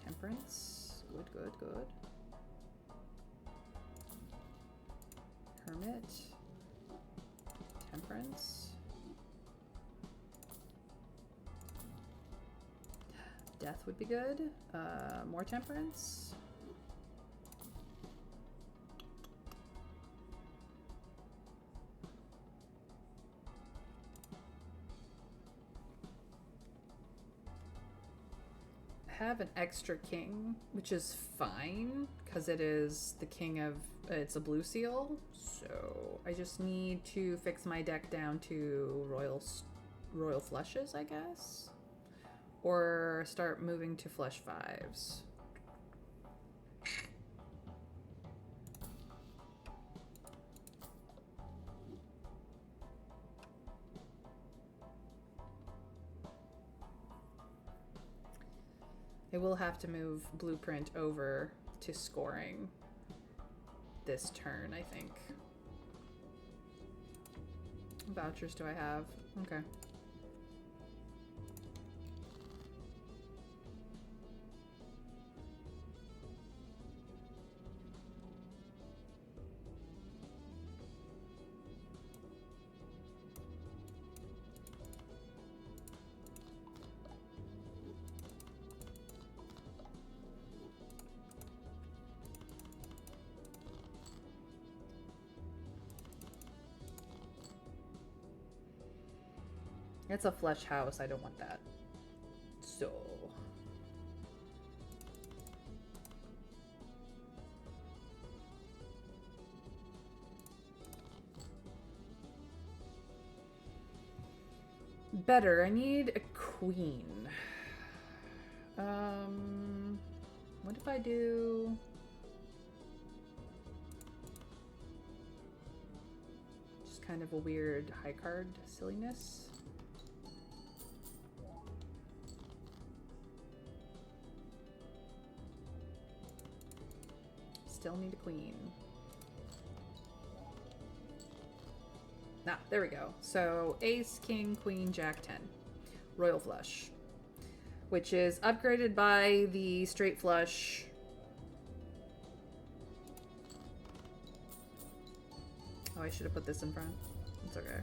Temperance. Good. Hermit. Temperance. Death would be good. More temperance. I have an extra king, which is fine because it is the king of it's a blue seal. So I just need to fix my deck down to royal flushes, I guess. Or start moving to flush 5s. I will have to move Blueprint over to scoring this turn, I think. Vouchers do I have? Okay. It's a flush house. I don't want that. So... better. I need a queen. What if I do... just kind of a weird high card silliness. Still need a queen. There we go. So ace, king, queen, jack, 10. Royal flush. Which is upgraded by the straight flush. Oh, I should have put this in front. It's okay.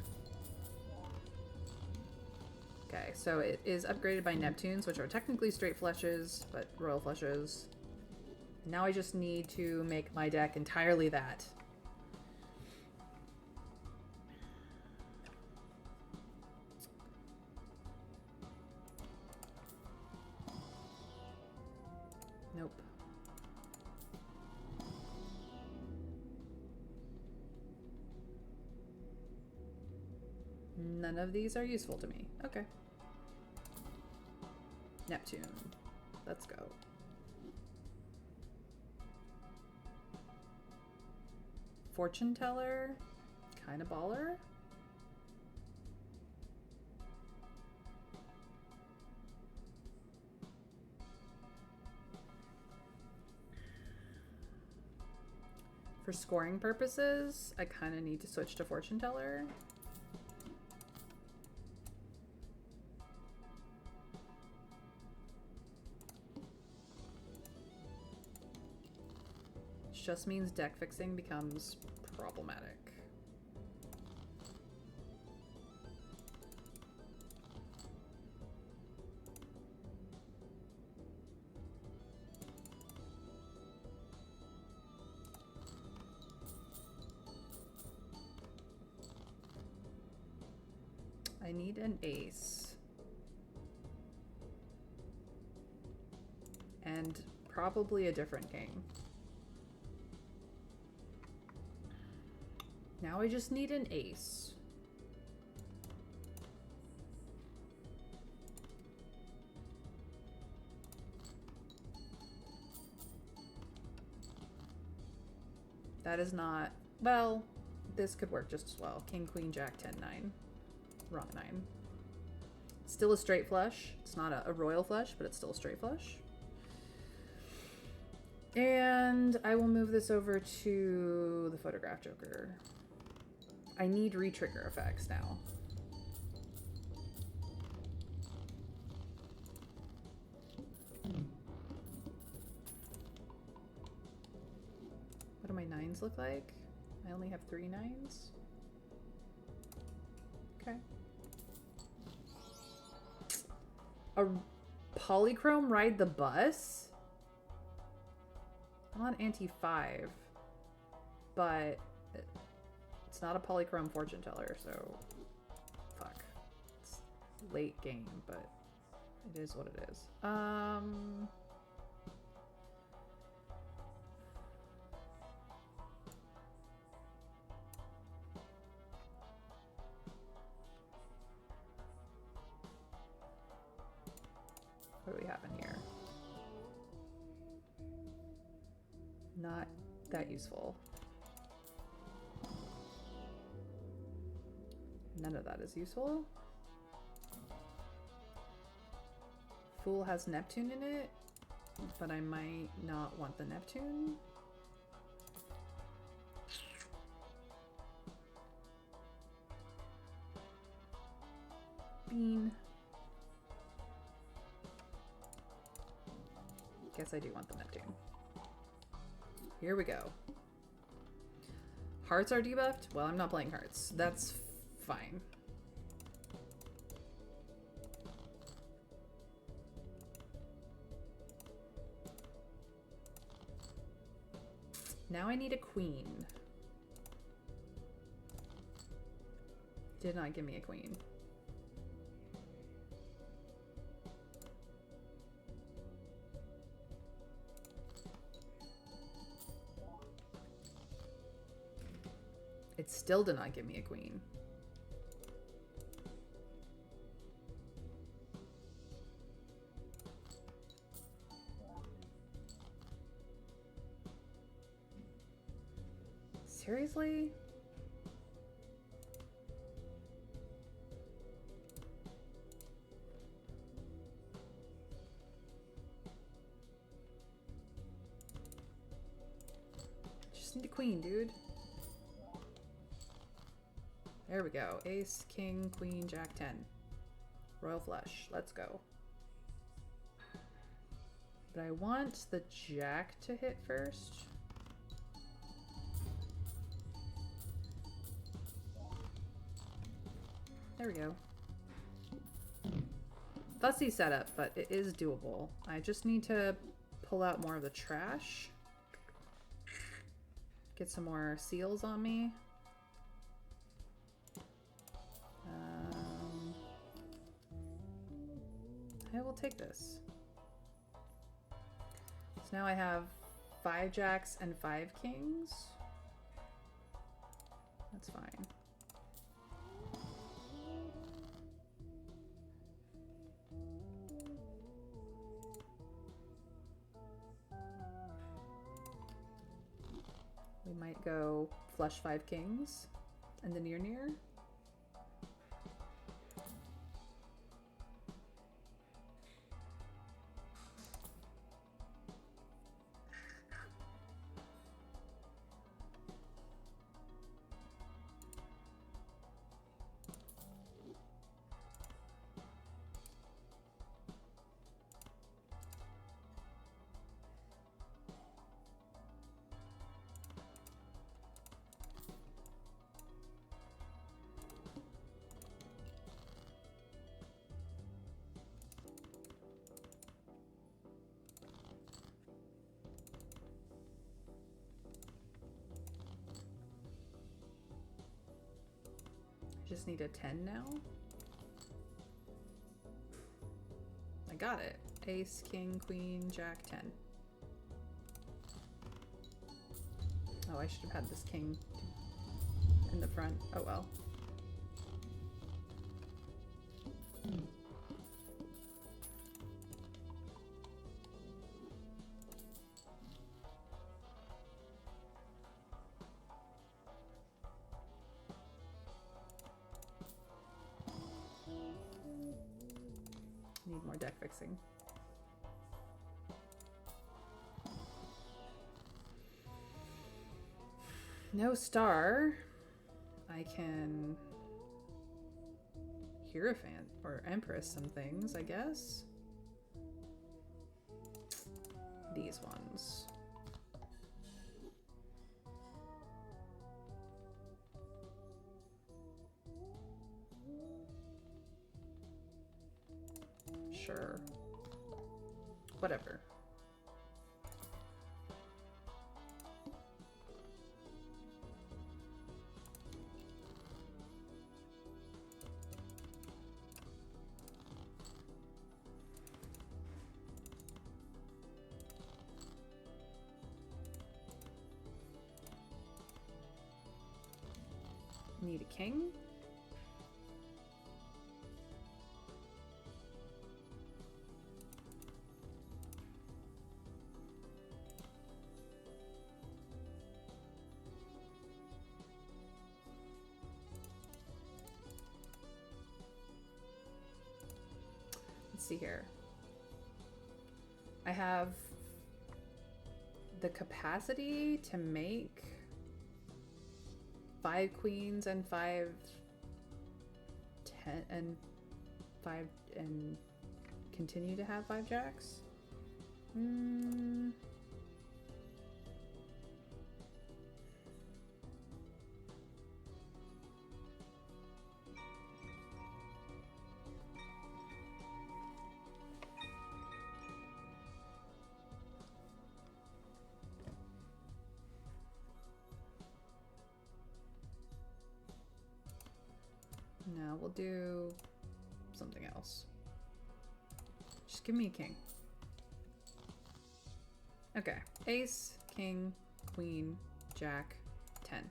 Okay, so it is upgraded by Neptunes, which are technically straight flushes, but royal flushes. Now I just need to make my deck entirely that. Nope. None of these are useful to me. Okay. Neptune. Let's go. Fortune teller. Kind of baller. For scoring purposes, I kind of need to switch to fortune teller. Just means deck fixing becomes problematic. I need an ace. And probably a different king. Now I just need an ace. That is not... Well, this could work just as well. King, queen, jack, 10, 9. Wrong 9. Still a straight flush. It's not a royal flush, but it's still a straight flush. And I will move this over to the photograph joker. I need re-trigger effects now. What do my 9s look like? I only have 3 9s. Okay. A polychrome ride the bus? I'm on anti-5, but it's not a polychrome fortune teller, so fuck. It's late game, but it is what it is. What do we have in here? Not that useful. None of that is useful. Fool has Neptune in it, but I might not want the Neptune. Bean. Guess I do want the Neptune. Here we go. Hearts are debuffed? Well, I'm not playing hearts. That's fine. Now I need a queen. Did not give me a queen. It still did not give me a queen. Seriously? Just need a queen, dude. There we go. Ace, king, queen, jack, 10. Royal flush. Let's go. But I want the jack to hit first. There we go. fussy setup, but it is doable. I just need to pull out more of the trash. Get some more seals on me. I will take this. So now I have 5 jacks and 5 kings. That's fine. We might go flush 5 kings and the near. Just need a 10 now. I got it. Ace, king, queen, jack, 10. Oh, I should have had this king in the front. Oh well. Need more deck fixing. No star. I can Hierophant or Empress some things, I guess. These ones. Sure. Whatever. Need a king. Let's see here. I have the capacity to make 5 queens and 5 10 and 5 and continue to have 5 jacks. No, we'll do something else. Just give me a king. Okay. Ace, king, queen, jack, 10.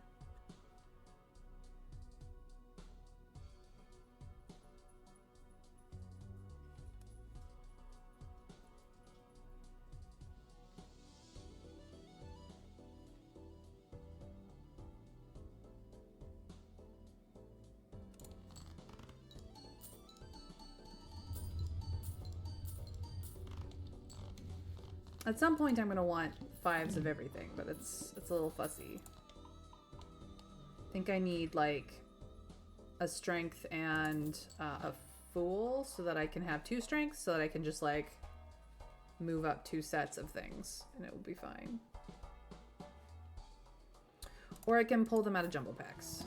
At some point I'm gonna want 5s of everything, but it's a little fussy. I think I need like a strength and a fool so that I can have 2 strengths, so that I can just like move up 2 sets of things and it will be fine. Or I can pull them out of jumble packs.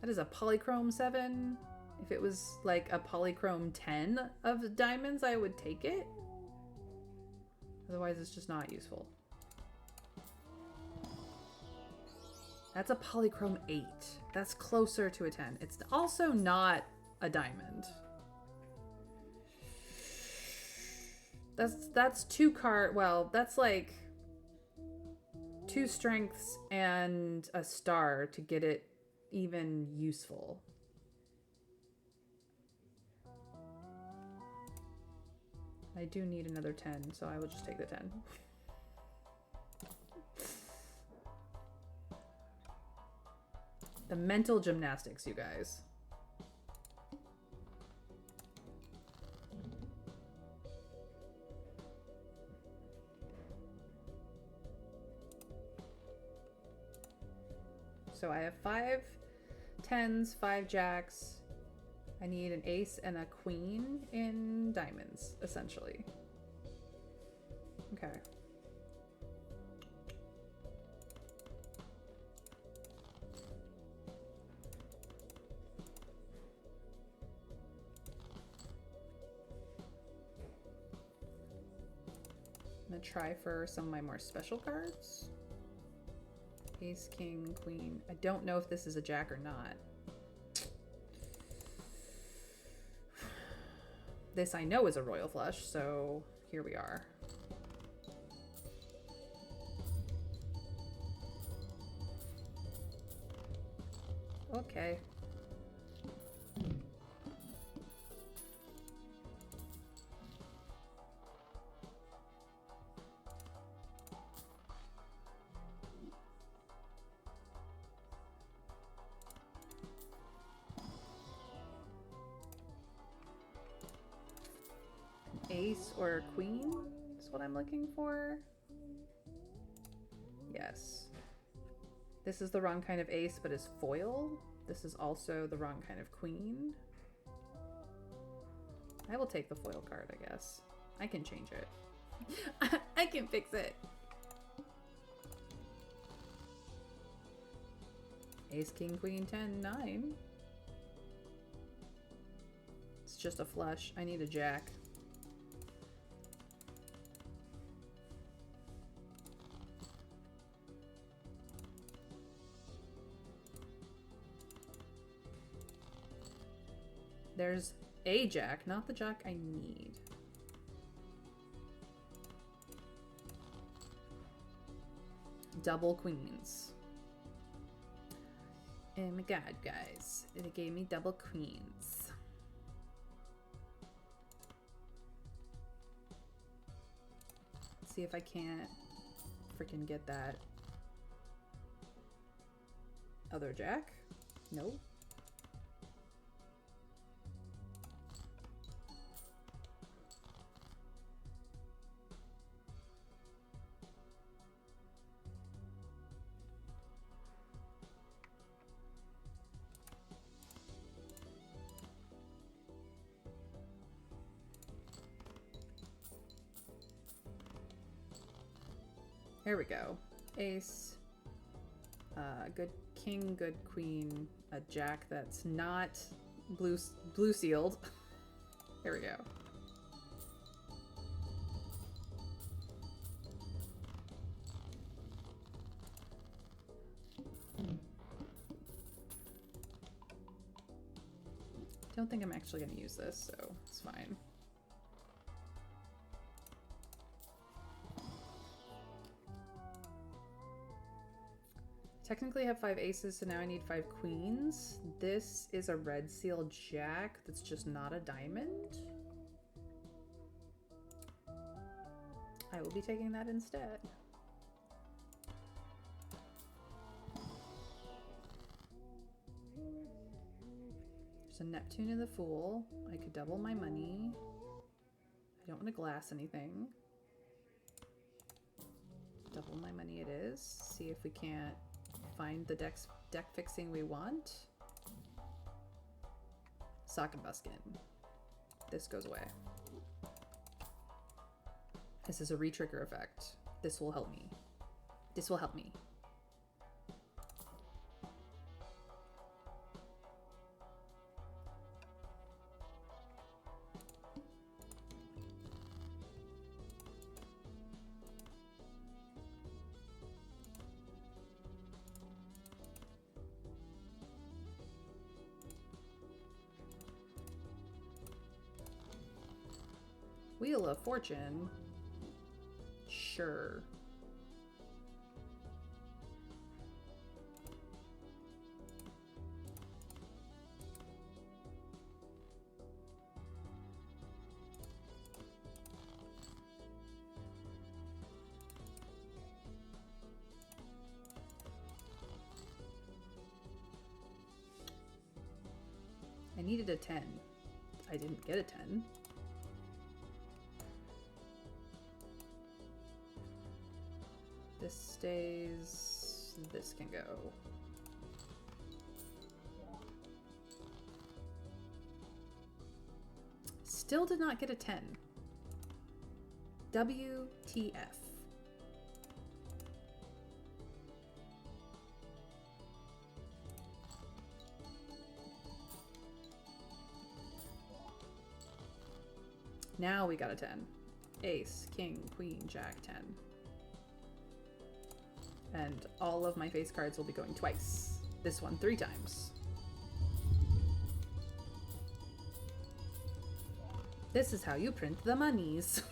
That is a polychrome 7 If it was like a polychrome 10 of diamonds, I would take it. Otherwise, it's just not useful. That's a polychrome 8. That's closer to a 10. It's also not a diamond. That's 2 card. Well, that's like 2 strengths and a star to get it even useful. I do need another 10, so I will just take the 10. The mental gymnastics, you guys. So I have 5 10s, 5 jacks. I need an ace and a queen in diamonds, essentially. Okay. I'm gonna try for some of my more special cards. Ace, king, queen. I don't know if this is a jack or not. This I know is a royal flush, so here we are. Okay. Ace or queen is what I'm looking for. Yes. This is the wrong kind of ace, but is foil. This is also the wrong kind of queen. I will take the foil card, I guess. I can change it. I can fix it. Ace, king, queen, 10, 9. It's just a flush. I need a jack. There's a jack, not the jack I need. Double queens. Oh my god, guys. It gave me double queens. Let's see if I can't freaking get that other jack. Nope. There we go. Ace, good king, good queen, a jack that's not blue sealed. There we go. Don't think I'm actually going to use this, so it's fine. Technically I have 5 aces, so now I need 5 queens. This is a red seal jack that's just not a diamond. I will be taking that instead. There's a Neptune and the Fool. I could double my money. I don't want to glass anything. Double my money it is. See if we can't find the deck fixing we want. Sock and Buskin. This goes away. This is a re-trigger effect. This will help me. This will help me. Wheel of Fortune. Sure. I needed a 10. I didn't get a 10. This stays. This can go. Still did not get a 10. WTF. Now we got a 10. Ace, king, queen, jack, 10. And all of my face cards will be going twice. This one 3 times. This is how you print the monies.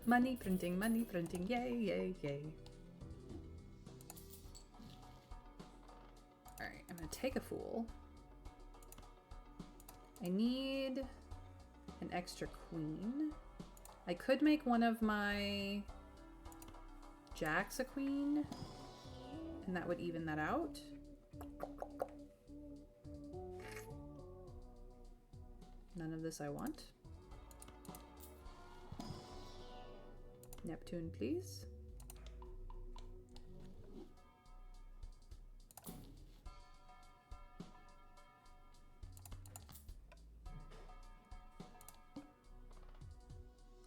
Money printing, yay, yay, yay. Alright, I'm gonna take a fool. I need an extra queen. I could make one of my jacks a queen, and that would even that out. None of this I want. Neptune, please.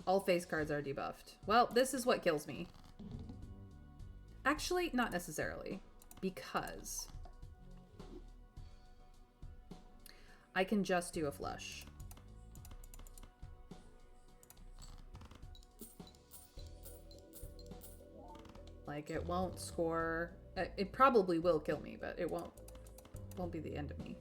All face cards are debuffed. Well, this is what kills me. Actually, not necessarily, because I can just do a flush. Like, it won't score. It probably will kill me, but it won't be the end of me.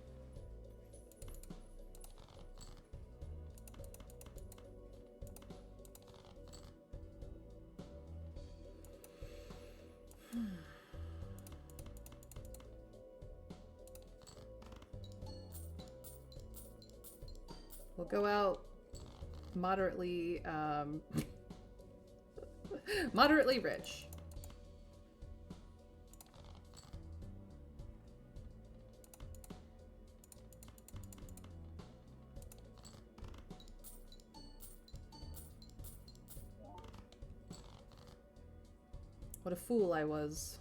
We'll go out moderately, moderately rich. What a fool I was.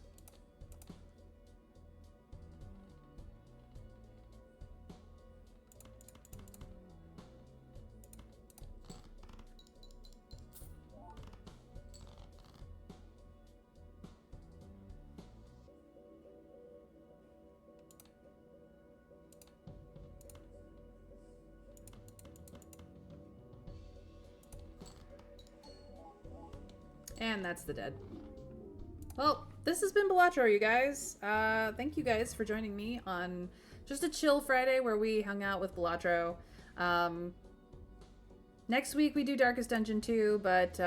And that's the dead. Well, this has been Balatro, you guys. Thank you guys for joining me on just a chill Friday where we hung out with Balatro. Next week we do Darkest Dungeon 2, but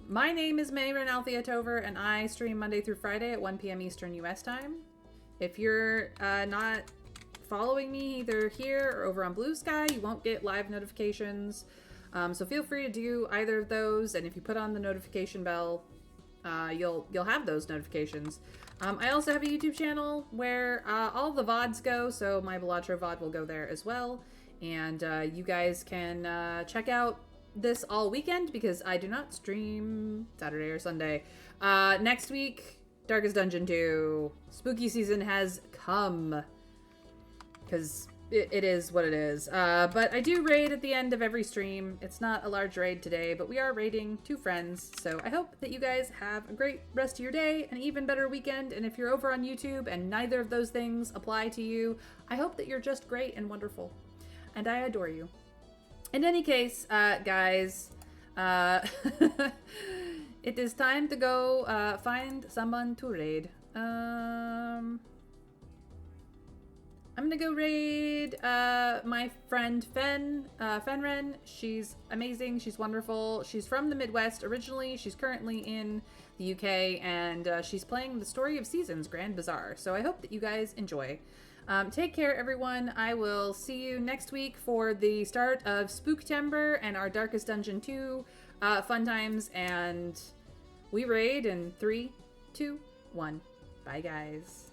my name is Mayron Althea Tover, and I stream Monday through Friday at 1 p.m. Eastern US time. If you're not following me either here or over on Blue Sky, you won't get live notifications. So feel free to do either of those, and if you put on the notification bell, you'll have those notifications. I also have a YouTube channel where all the VODs go, so my Balatro VOD will go there as well. And you guys can check out this all weekend because I do not stream Saturday or Sunday. Next week, Darkest Dungeon 2. Spooky season has come. Because it is what it is. But I do raid at the end of every stream. It's not a large raid today, but we are raiding 2 friends. So I hope that you guys have a great rest of your day, an even better weekend. And if you're over on YouTube and neither of those things apply to you, I hope that you're just great and wonderful. And I adore you. In any case, guys, it is time to go find someone to raid. I'm gonna go raid my friend Fenren. She's amazing. She's wonderful. She's from the Midwest originally. She's currently in the UK, and she's playing the Story of Seasons Grand Bazaar. So I hope that you guys enjoy. Take care, everyone. I will see you next week for the start of Spooktember and our Darkest Dungeon 2 fun times. And we raid in 3, 2, 1. Bye, guys.